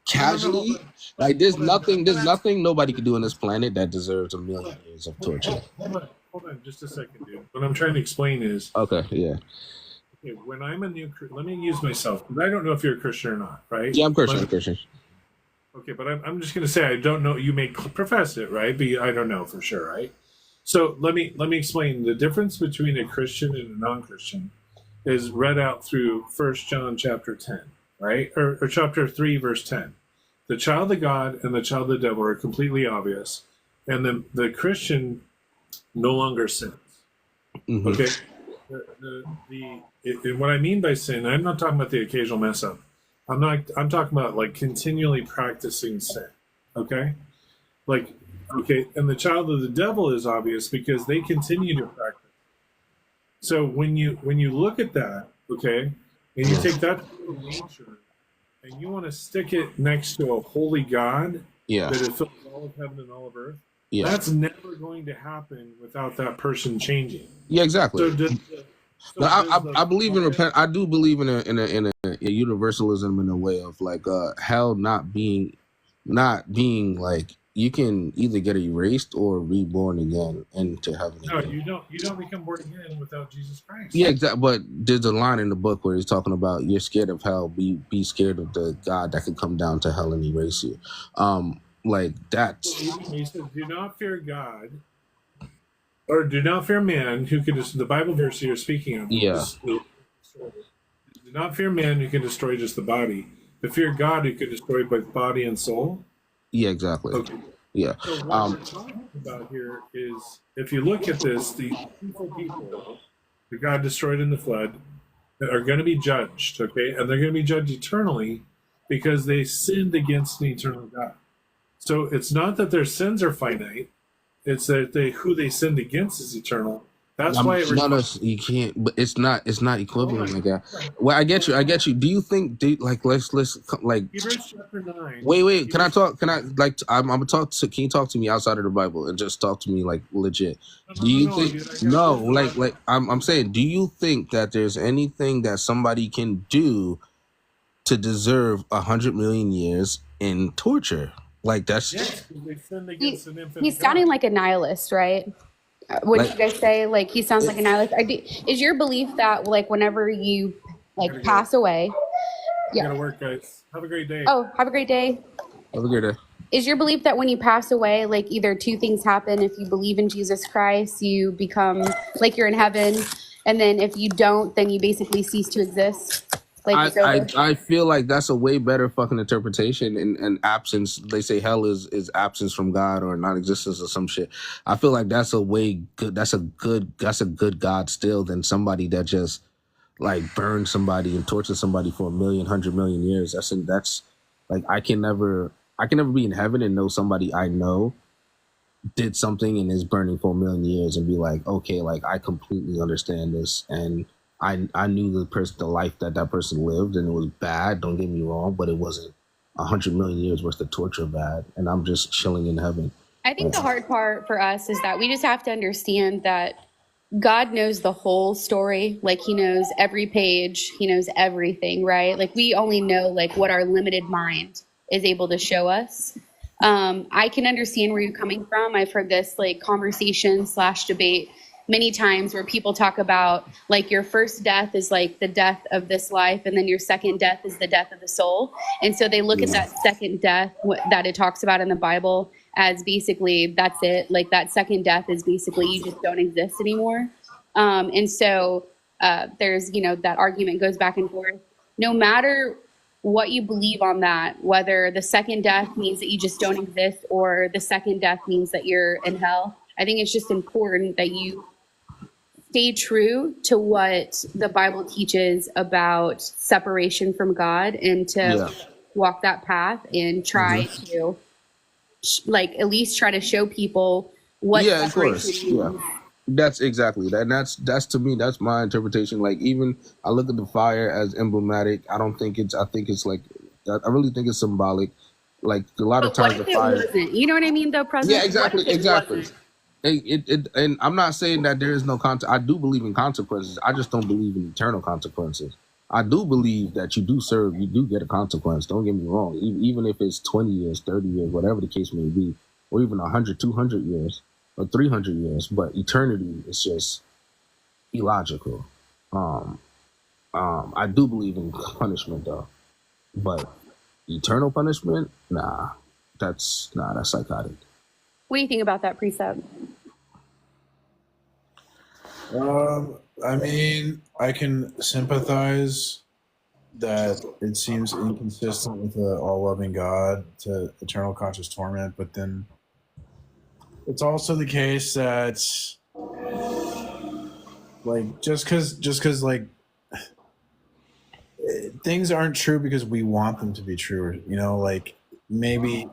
casually, like there's nothing nobody could do on this planet that deserves 1 million years of torture. Hold on, just a second, dude. What I'm trying to explain is. Okay. Yeah. Okay, when I'm a new, let me use myself, because I don't know if you're a Christian or not, right? Yeah, I'm Christian. I'm Christian. Okay, but I'm just going to say I don't know. You may profess it, right? But I don't know for sure, right? So let me explain the difference between a Christian and a non-Christian is read out through 1 John chapter 10, right? Or chapter 3, verse 10. The child of God and the child of the devil are completely obvious, and the Christian no longer sins. Mm-hmm. Okay. And what I mean by sin, I'm not talking about the occasional mess up. I'm talking about like continually practicing sin. Okay? Like, okay, and the child of the devil is obvious because they continue to practice. So when you look at that, okay, and you take that nature and you want to stick it next to a holy God Yeah. that is fills all of heaven and all of earth, Yeah. that's never going to happen without that person changing. Yeah, exactly. So I believe in repent. I do believe in a universalism in a way of like hell not being like you can either get erased or reborn again into heaven. No, you don't become born again without Jesus Christ. Yeah, exactly. But there's a line in the book where he's talking about you're scared of hell. Be scared of the God that could come down to hell and erase you. Like that's. He says, "Do not fear God, or do not fear man who can." The Bible verse you're speaking of. Yeah. Do not fear man who can destroy just the body, but fear God who can destroy both body and soul. Yeah, exactly. Okay. Yeah. So what we're talking about here is, if you look at this, the sinful people that God destroyed in the flood are going to be judged, okay? And they're going to be judged eternally because they sinned against an eternal God. So it's not that their sins are finite; it's that who they sinned against is eternal. That's why you can't. But it's not equivalent like that. Well, I get you. Do you think? Let's like. Hebrews chapter 9. Wait. Can I talk? Can I like? I'm gonna talk to. Can you talk to me outside of the Bible and just talk to me like legit? Do you think? No, like I'm saying. Do you think that there's anything that somebody can do to deserve 100 million years in torture? Like that's. Yes, they sinned against an infinite He's God. sounding like a nihilist, right? What did you guys say? Like he sounds like a nihilist. Is your belief that like whenever you like pass away? Yeah. Gotta work, guys. Have a great day. Oh, have a great day. Have a great day. Is your belief that when you pass away, like either two things happen? If you believe in Jesus Christ, you become like you're in heaven, and then if you don't, then you basically cease to exist. Like I feel like that's a way better fucking interpretation and absence. They say hell is absence from God or non-existence or some shit. I feel like that's a good God still than somebody that just like burned somebody and tortured somebody for 100 million years. That's like I can never be in heaven and know somebody I know did something and is burning for 1 million years and be like, okay, like I completely understand this and I knew the life that person lived, and it was bad. Don't get me wrong, but it wasn't 100 million years worth of torture bad. And I'm just chilling in heaven. I think the hard part for us is that we just have to understand that God knows the whole story. Like he knows every page, he knows everything, right? Like we only know like what our limited mind is able to show us. I can understand where you're coming from. I've heard this like conversation / debate many times where people talk about like your first death is like the death of this life, and then your second death is the death of the soul. And so they look at that second death that it talks about in the Bible as basically that's it. Like that second death is basically you just don't exist anymore. And so there's, that argument goes back and forth. No matter what you believe on that, whether the second death means that you just don't exist or the second death means that you're in hell, I think it's just important that you stay true to what the Bible teaches about separation from God and to walk that path and try to like at least try to show people what separation means. That's exactly that. And that's to me, that's my interpretation. Like even I look at the fire as emblematic. I think it's like I really think it's symbolic. Like a lot of times the fire wasn't, you know what I mean though, President? Yeah, exactly. And I'm not saying that there is no I do believe in consequences. I just don't believe in eternal consequences. I do believe that you do get a consequence. Don't get me wrong. Even if it's 20 years, 30 years, whatever the case may be, or even 100, 200 years, or 300 years. But eternity is just illogical. I do believe in punishment though, but eternal punishment, that's psychotic. What do you think about that precept? I mean, I can sympathize that it seems inconsistent with the all-loving God to eternal conscious torment, but then it's also the case that, like, just because like things aren't true because we want them to be true, you know, like maybe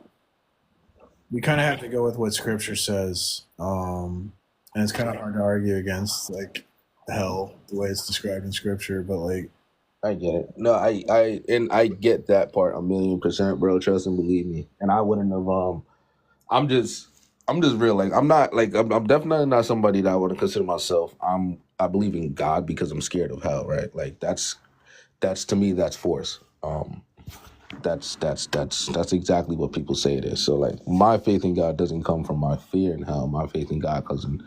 we kind of have to go with what Scripture says, and it's kind of hard to argue against like hell the way it's described in Scripture, but like. I get it. No, I get that part 1,000,000%, bro. Trust and believe me. And I wouldn't have. I'm just real. Like I'm not like I'm definitely not somebody that I would consider myself. I believe in God because I'm scared of hell. Right? Like that's to me that's force. That's exactly what people say it is. So like my faith in God doesn't come from my fear in hell. My faith in God comes in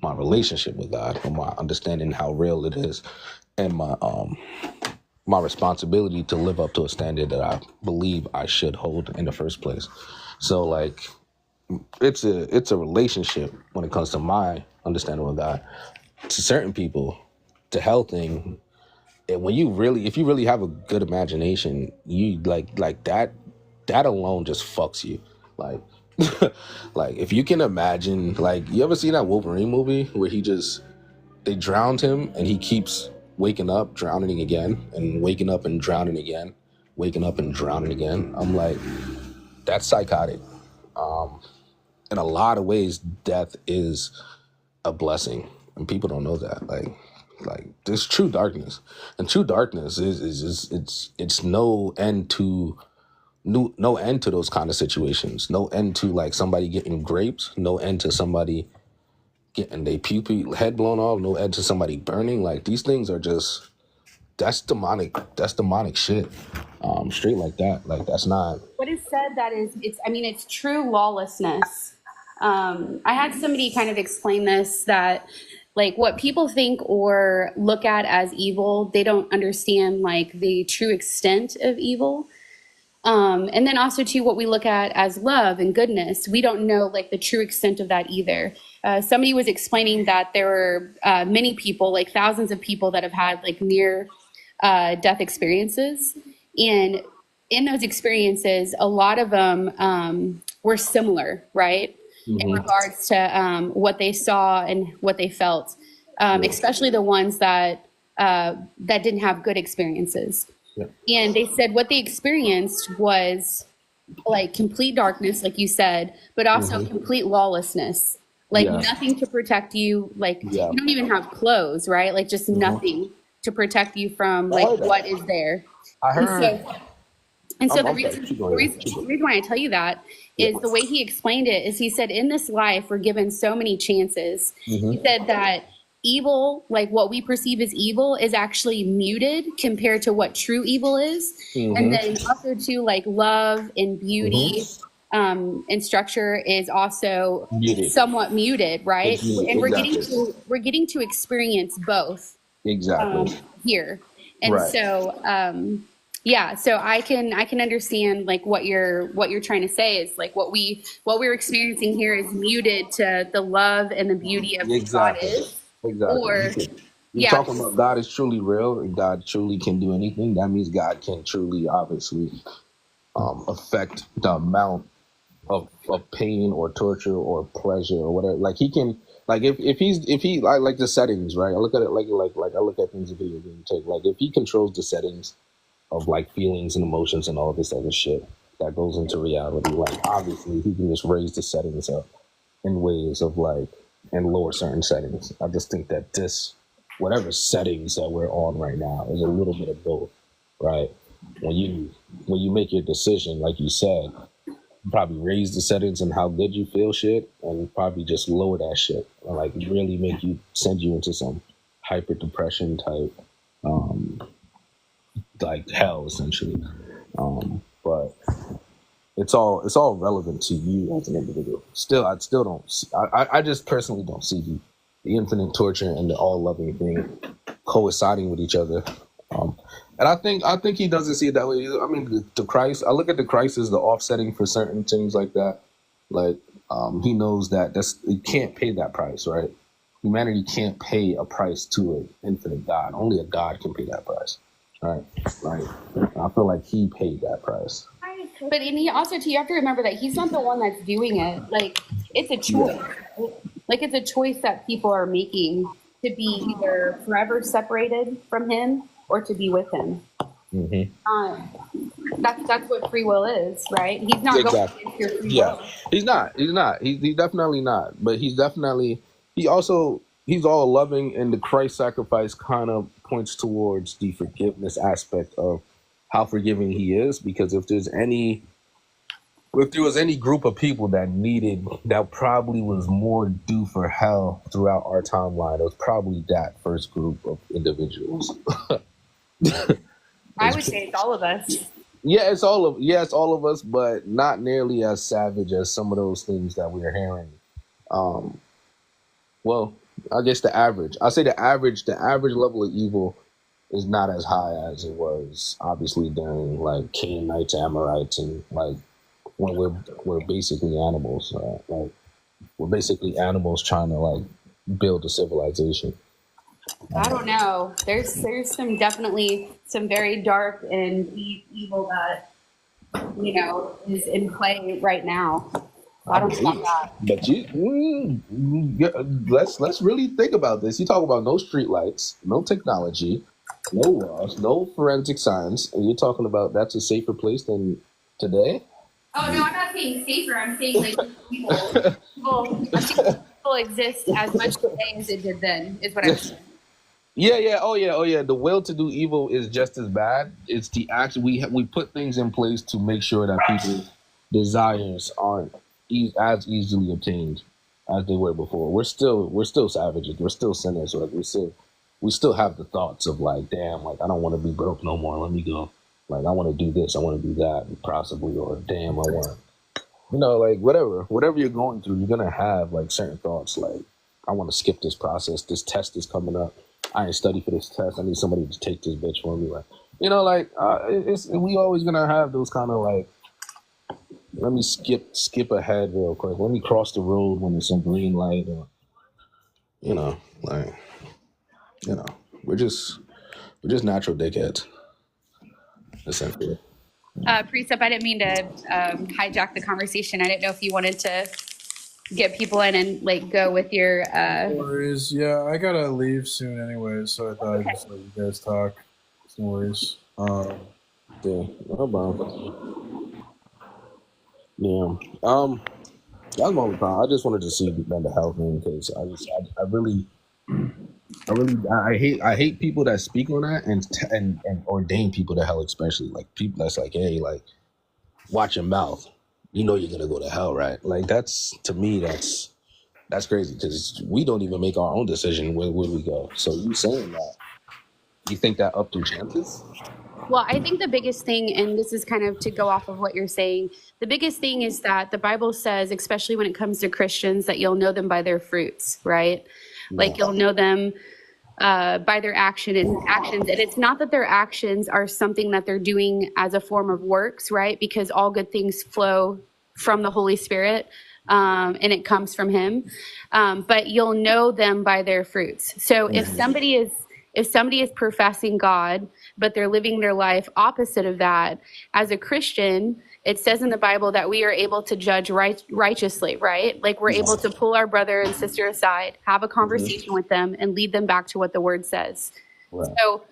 my relationship with God, and my understanding how real it is, and my responsibility to live up to a standard that I believe I should hold in the first place. So like it's a relationship when it comes to my understanding of God. To certain people, the hell thing, and if you really have a good imagination, you like that alone just fucks you. Like like if you can imagine, like you ever seen that Wolverine movie where they drowned him and he keeps waking up, drowning again, and waking up and drowning again, waking up and drowning again. I'm like, that's psychotic. In a lot of ways, death is a blessing, and people don't know that. Like there's true darkness, and true darkness is it's no end to those kind of situations. No end to like somebody getting raped. No end to somebody getting their head blown off. No end to somebody burning. Like these things are just that's demonic shit. Straight like that. Like that's not. What is said that is it's true lawlessness. I had somebody kind of explain this, that like what people think or look at as evil, they don't understand like the true extent of evil. And then also too, what we look at as love and goodness, we don't know like the true extent of that either. Somebody was explaining that there were many people, like thousands of people that have had like near death experiences. And in those experiences, a lot of them were similar, right? In regards to what they saw and what they felt, especially the ones that didn't have good experiences. Yeah. And they said what they experienced was like complete darkness, like you said, but also complete lawlessness, like nothing to protect you. Like you don't even have clothes, right? Like just nothing to protect you from like what is there. I heard. And so the reason why I tell you that is the way he explained it is he said, in this life, we're given so many chances. He said that evil, like what we perceive as evil, is actually muted compared to what true evil is. And then also too, like love and beauty and structure is also somewhat muted, right? And we're getting to experience both here. And so so I can understand like what you're trying to say is like what we're experiencing here is muted to the love and the beauty of who God is. Exactly. Or you're talking about God is truly real and God truly can do anything. That means God can truly, obviously, affect the amount of pain or torture or pleasure or whatever. Like he can, like if he like the settings, right? I look at it like I look at things in video game take. Like if he controls the settings of like feelings and emotions and all this other shit that goes into reality, like obviously he can just raise the settings up in ways of like. And lower certain settings. I just think that whatever settings that we're on right now is a little bit of both, right? When you make your decision, like you said, you probably raise the settings and how good you feel shit, and probably just lower that shit, and like really send you into some hyper depression type, like hell essentially. But it's all relevant to you as an individual. I still don't. I just personally don't see the infinite torture and the all loving thing coinciding with each other And I think he doesn't see it that way. I mean, the Christ. I look at the Christ as the offsetting for certain things like that. Like he knows that it can't pay that price, right? Humanity can't pay a price to an infinite God. Only a God can pay that price, right? Right. I feel like he paid that price. But and he also, too, you have to remember that he's not the one that's doing it. Like, it's a choice. Yeah. Like, it's a choice that people are making to be either forever separated from him or to be with him. That's what free will is, right? He's not Exactly. going against your free Yeah, will. he's not. He's definitely not. But he's all loving, and the Christ sacrifice kind of points towards the forgiveness aspect of how forgiving he is. Because if there was any group of people that probably was more due for hell throughout our timeline, it was probably that first group of individuals. I would say it's all of us. Yeah, it's all of us, but not nearly as savage as some of those things that we're hearing. Well, I guess the average level of evil is not as high as it was obviously during like Canaanites, Amorites, and like when we're basically animals. Like we're basically animals trying to like build a civilization. I don't know. There's definitely some very dark and evil that is in play right now. I don't know about that. But let's really think about this. You talk about no streetlights, no technology, no laws, no forensic science, and you're talking about that's a safer place than today? Oh no, I'm not saying safer. I'm saying like people exist as much today as it did then. Is what I'm saying. Yeah. Oh yeah. The will to do evil is just as bad. It's the action. We put things in place to make sure that people's desires aren't as easily obtained as they were before. We're still savages. We're still sinners. Like we still have the thoughts of like, damn, like I don't want to be broke no more. Let me go. Like I want to do this. I want to do that, possibly, or damn, I want. Like whatever you're going through, you're gonna have like certain thoughts. Like I want to skip this process. This test is coming up. I ain't study for this test. I need somebody to take this bitch for me. Like, we always gonna have those kind of like, let me skip ahead real quick. Let me cross the road when it's a green light, or we're just natural dickheads, essentially. Precept, I didn't mean to hijack the conversation. I didn't know if you wanted to get people in and like go with your No worries. Yeah, I gotta leave soon anyway, so I thought I'd just let you guys talk. No worries. Yeah, no problem. Yeah. That was my only problem. I just wanted to see the mental health thing because I hate people that speak on that and ordain people to hell, especially like people that's like, hey, like watch your mouth. You know you're gonna go to hell, right? Like that's crazy because we don't even make our own decision where we go. So you saying that, you think that up to chances? Well, I think the biggest thing, and this is kind of to go off of what you're saying, the biggest thing is that the Bible says, especially when it comes to Christians, that you'll know them by their fruits, right? Like you'll know them by their actions. And it's not that their actions are something that they're doing as a form of works, right? Because all good things flow from the Holy Spirit. And it comes from him. But you'll know them by their fruits. So if somebody is professing God, but they're living their life opposite of that, as a Christian, it says in the Bible that we are able to judge righteously, right? Like we're able to pull our brother and sister aside, have a conversation with them, and lead them back to what the word says. Right. So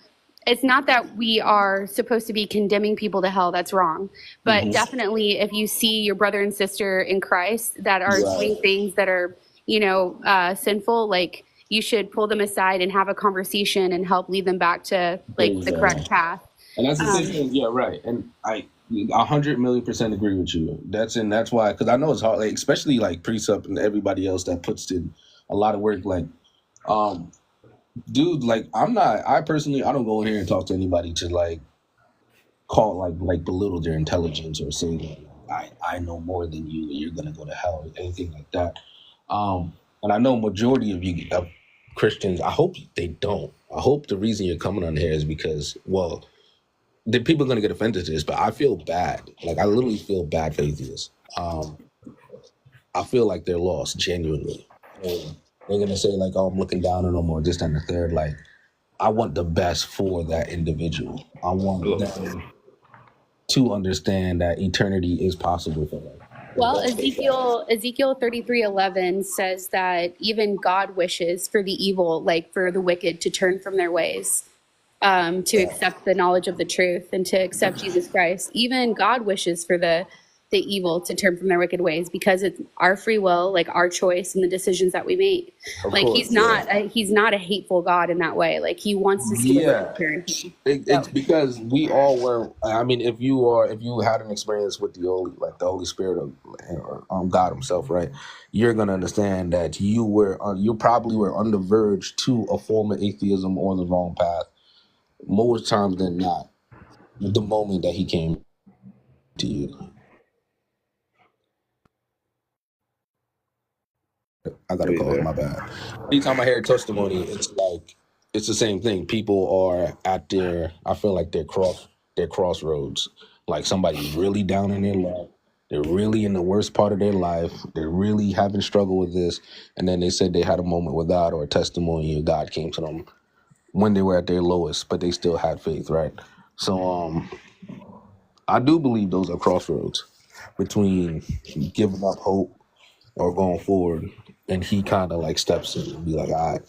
it's not that we are supposed to be condemning people to hell. That's wrong. But definitely if you see your brother and sister in Christ that are doing things that are, sinful, like you should pull them aside and have a conversation and help lead them back to like the correct path. And that's the same thing. Yeah, right. And I 100,000,000% agree with you. That's why, because I know it's hard, like, especially like Precept and everybody else that puts in a lot of work. Like, dude, like I personally don't go in here and talk to anybody to like call like belittle their intelligence or say like, I know more than you and you're gonna go to hell or anything like that. And I know majority of Christians, I hope they don't. I hope the reason you're coming on here is because, well, the people are gonna get offended to this, but I feel bad. Like I literally feel bad for atheists. I feel like they're lost genuinely. And they're gonna say like, "Oh, I'm looking down on them," or this and the third. Like, I want the best for that individual. I want them to understand that eternity is possible for them. Well, Ezekiel 33:11 says that even God wishes for the evil, like for the wicked, to turn from their ways, to accept the knowledge of the truth and to accept Jesus Christ. Even God wishes for the evil to turn from their wicked ways because it's our free will, like our choice and the decisions that we make. Of Like course, he's not a hateful God in that way. Like he wants to see the yeah. wicked turn. It's because we all were. I mean, if you had an experience with the Holy Spirit or God Himself, right? You're gonna understand that you probably were on the verge to a form of atheism or the wrong path more times than not. The moment that He came to you, I got a call. My bad. Anytime I hear a testimony, it's the same thing. People are at I feel like they're crossroads. Like somebody's really down in their luck. They're really in the worst part of their life. They're really having struggle with this. And then they said they had a moment with God or a testimony of God came to them when they were at their lowest, but they still had faith, right? So I do believe those are crossroads between giving up hope or going forward. And He kind of like steps in and be like, all right,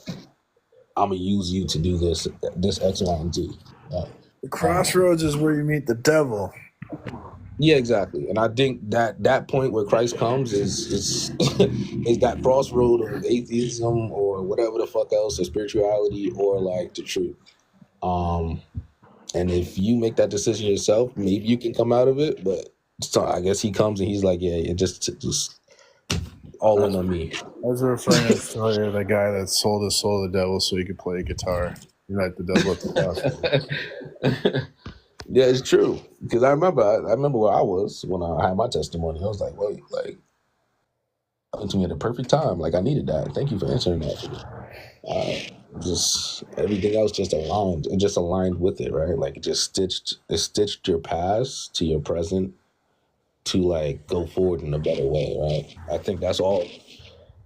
I'm gonna use you to do this X, Y, and Z. The crossroads is where you meet the devil. Yeah, exactly. And I think that point where Christ comes is is that crossroad of atheism or whatever the fuck else, or spirituality or like the truth. And if you make that decision yourself, maybe you can come out of it. But so I guess He comes and He's like, yeah, just all in on me. I was referring to the story of the guy that sold his soul to the devil so he could play guitar. You like the devil at the crossroads. Yeah, it's true. Because I remember where I was when I had my testimony. I was like, wait, like, happened to me at the perfect time. Like, I needed that. Thank you for answering that. Just everything else just aligned. It just aligned with it, right? Like, it stitched your past to your present to like go forward in a better way, right? I think that's all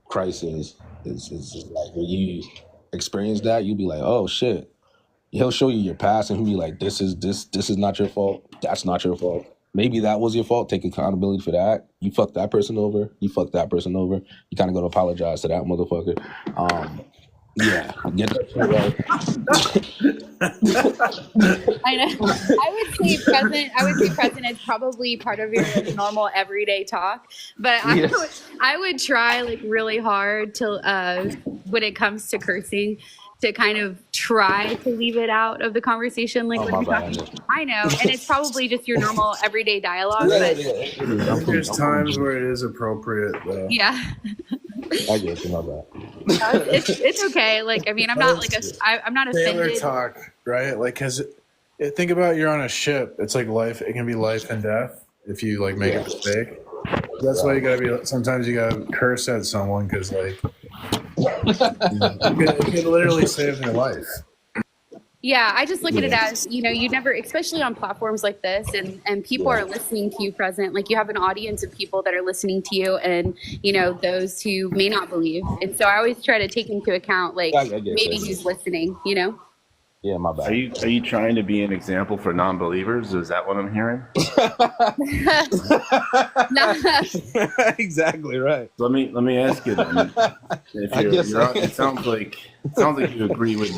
Christ is like when you experience that, you'll be like, oh shit. He'll show you your past and he'll be like, this is not your fault. That's not your fault. Maybe that was your fault. Take accountability for that. You fucked that person over. You fucked that person over. You kind of go to apologize to that motherfucker. Yeah, get that shit right. I know. I would say present is probably part of your like, normal everyday talk, but I would try like really hard to when it comes to cursing to kind of try to leave it out of the conversation. Like when you're talking, I know, and it's probably just your normal everyday dialogue. But there's times where it is appropriate, though. Yeah. I guess my bad. It's okay. Like I mean, I'm not I'm not Sailor offended. talk, right? Like, cause think about you're on a ship. It's like life. It can be life and death if you like make a mistake. That's why you gotta be. Sometimes you gotta curse at someone because like it can literally save their life. Yeah, I just look at it as, you never, especially on platforms like this, and people are listening to you present. Like you have an audience of people that are listening to you and, those who may not believe. And so I always try to take into account, like, maybe who's listening, Yeah, my bad. Are you trying to be an example for non-believers? Is that what I'm hearing? Exactly right. Let me ask you then. It sounds like you agree with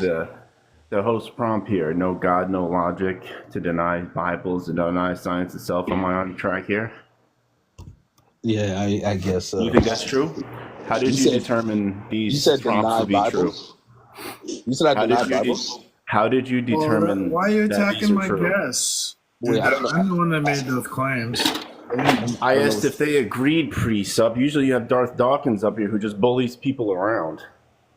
the host prompt here. No God, no logic. To deny Bibles and deny science itself. Am I on track here? Yeah, I guess so. You think that's true? How did you determine these prompts to be true? You said I denied Bibles? How did you determine? Why are you that attacking these are my true? guess? Dude, I'm the one that made those claims. I asked if they agreed pre-sub. Usually you have Darth Dawkins up here who just bullies people around.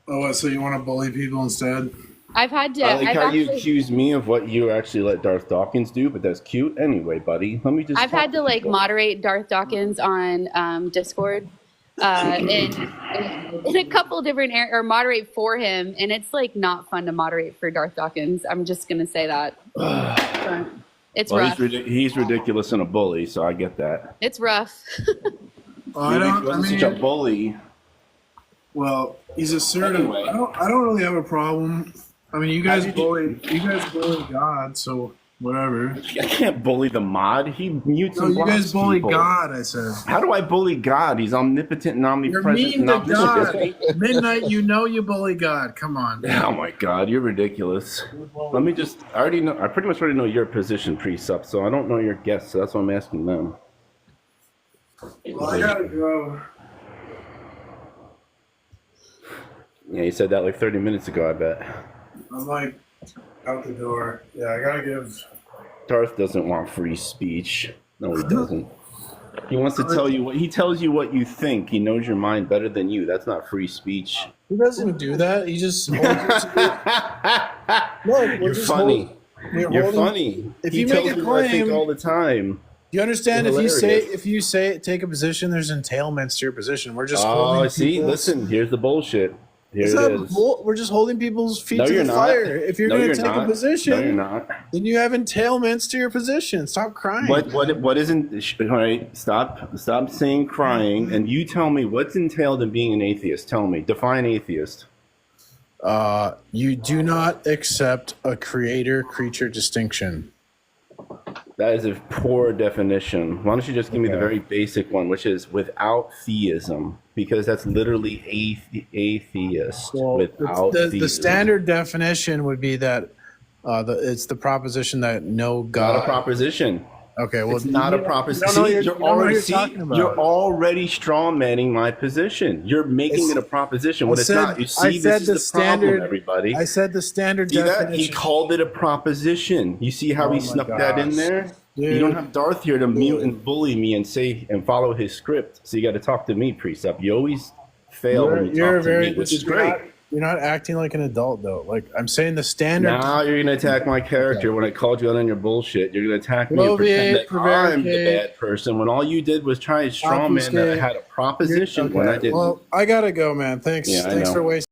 Oh, so you want to bully people instead? I've had to. I like how you accuse me of what you actually let Darth Dawkins do, but that's cute. Anyway, buddy, let me just. I've had to like moderate Darth Dawkins on Discord. and in a couple different or moderate for him, and it's like not fun to moderate for Darth Dawkins. I'm just gonna say that. It's Well, rough. he's ridiculous and a bully, so I get that. It's rough. Maybe if he wasn't such a bully. Well, he's assertive. Anyway. I don't really have a problem. I mean, you guys bully God, so whatever. I can't bully the mod. He mutes and you blocks guys bully people. God, I said. How do I bully God? He's omnipotent and You're omnipresent. mean and to God. omniscient. Midnight, you bully God. Come on. Oh my God, you're ridiculous. Let me just. I pretty much already know your position, Precept. So I don't know your guests. So that's why I'm asking them. Well, I gotta go. Yeah, you said that like 30 minutes ago. I bet. I'm like out the door. Yeah, I gotta give. Darth doesn't want free speech. No, he doesn't. He wants to tell you what he tells you what you think. He knows your mind better than you. That's not free speech. He doesn't do that. He just. Look, You're funny. You're funny. If He you tells make a me what I think claim, all the time. you understand? You're If you say take a position, there's entailments to your position. We're just. Oh, holding see, people's- listen. Here's the bullshit. Here It's it not is. we're just holding people's feet No, to you're the not. fire. If you're No, going you're to take not. a position, No, you're not. then you have entailments to your position. Stop crying. What isn't? All right, stop saying crying, and you tell me what's entailed in being an atheist. Tell me, define atheist. You do not accept a creator-creature distinction. That is a poor definition. Why don't you just give me the very basic one, which is without theism, because that's literally atheist. Without The theism. standard definition would be that it's the proposition that no God. Not a proposition. Okay, well, It's not a proposition. You're already strawmanning my position. You're making it a proposition when it's not. You see, this is the problem, everybody. I said the standard See that? definition. He called it a proposition. You see how he my snuck that in gosh. there? Dude. You don't have Darth here to mute and bully me and say and follow his script. So you got to talk to me, Precept. You always fail when you talk to me, which is great. You're not acting like an adult though. Like I'm saying, the standard. Now you're gonna attack my character when I called you out on your bullshit. You're gonna attack me and pretend that I'm the bad person when all you did was try and strawman that I had a proposition when I didn't. Well, I gotta go, man. Thanks. Yeah, I Thanks know. for wasting.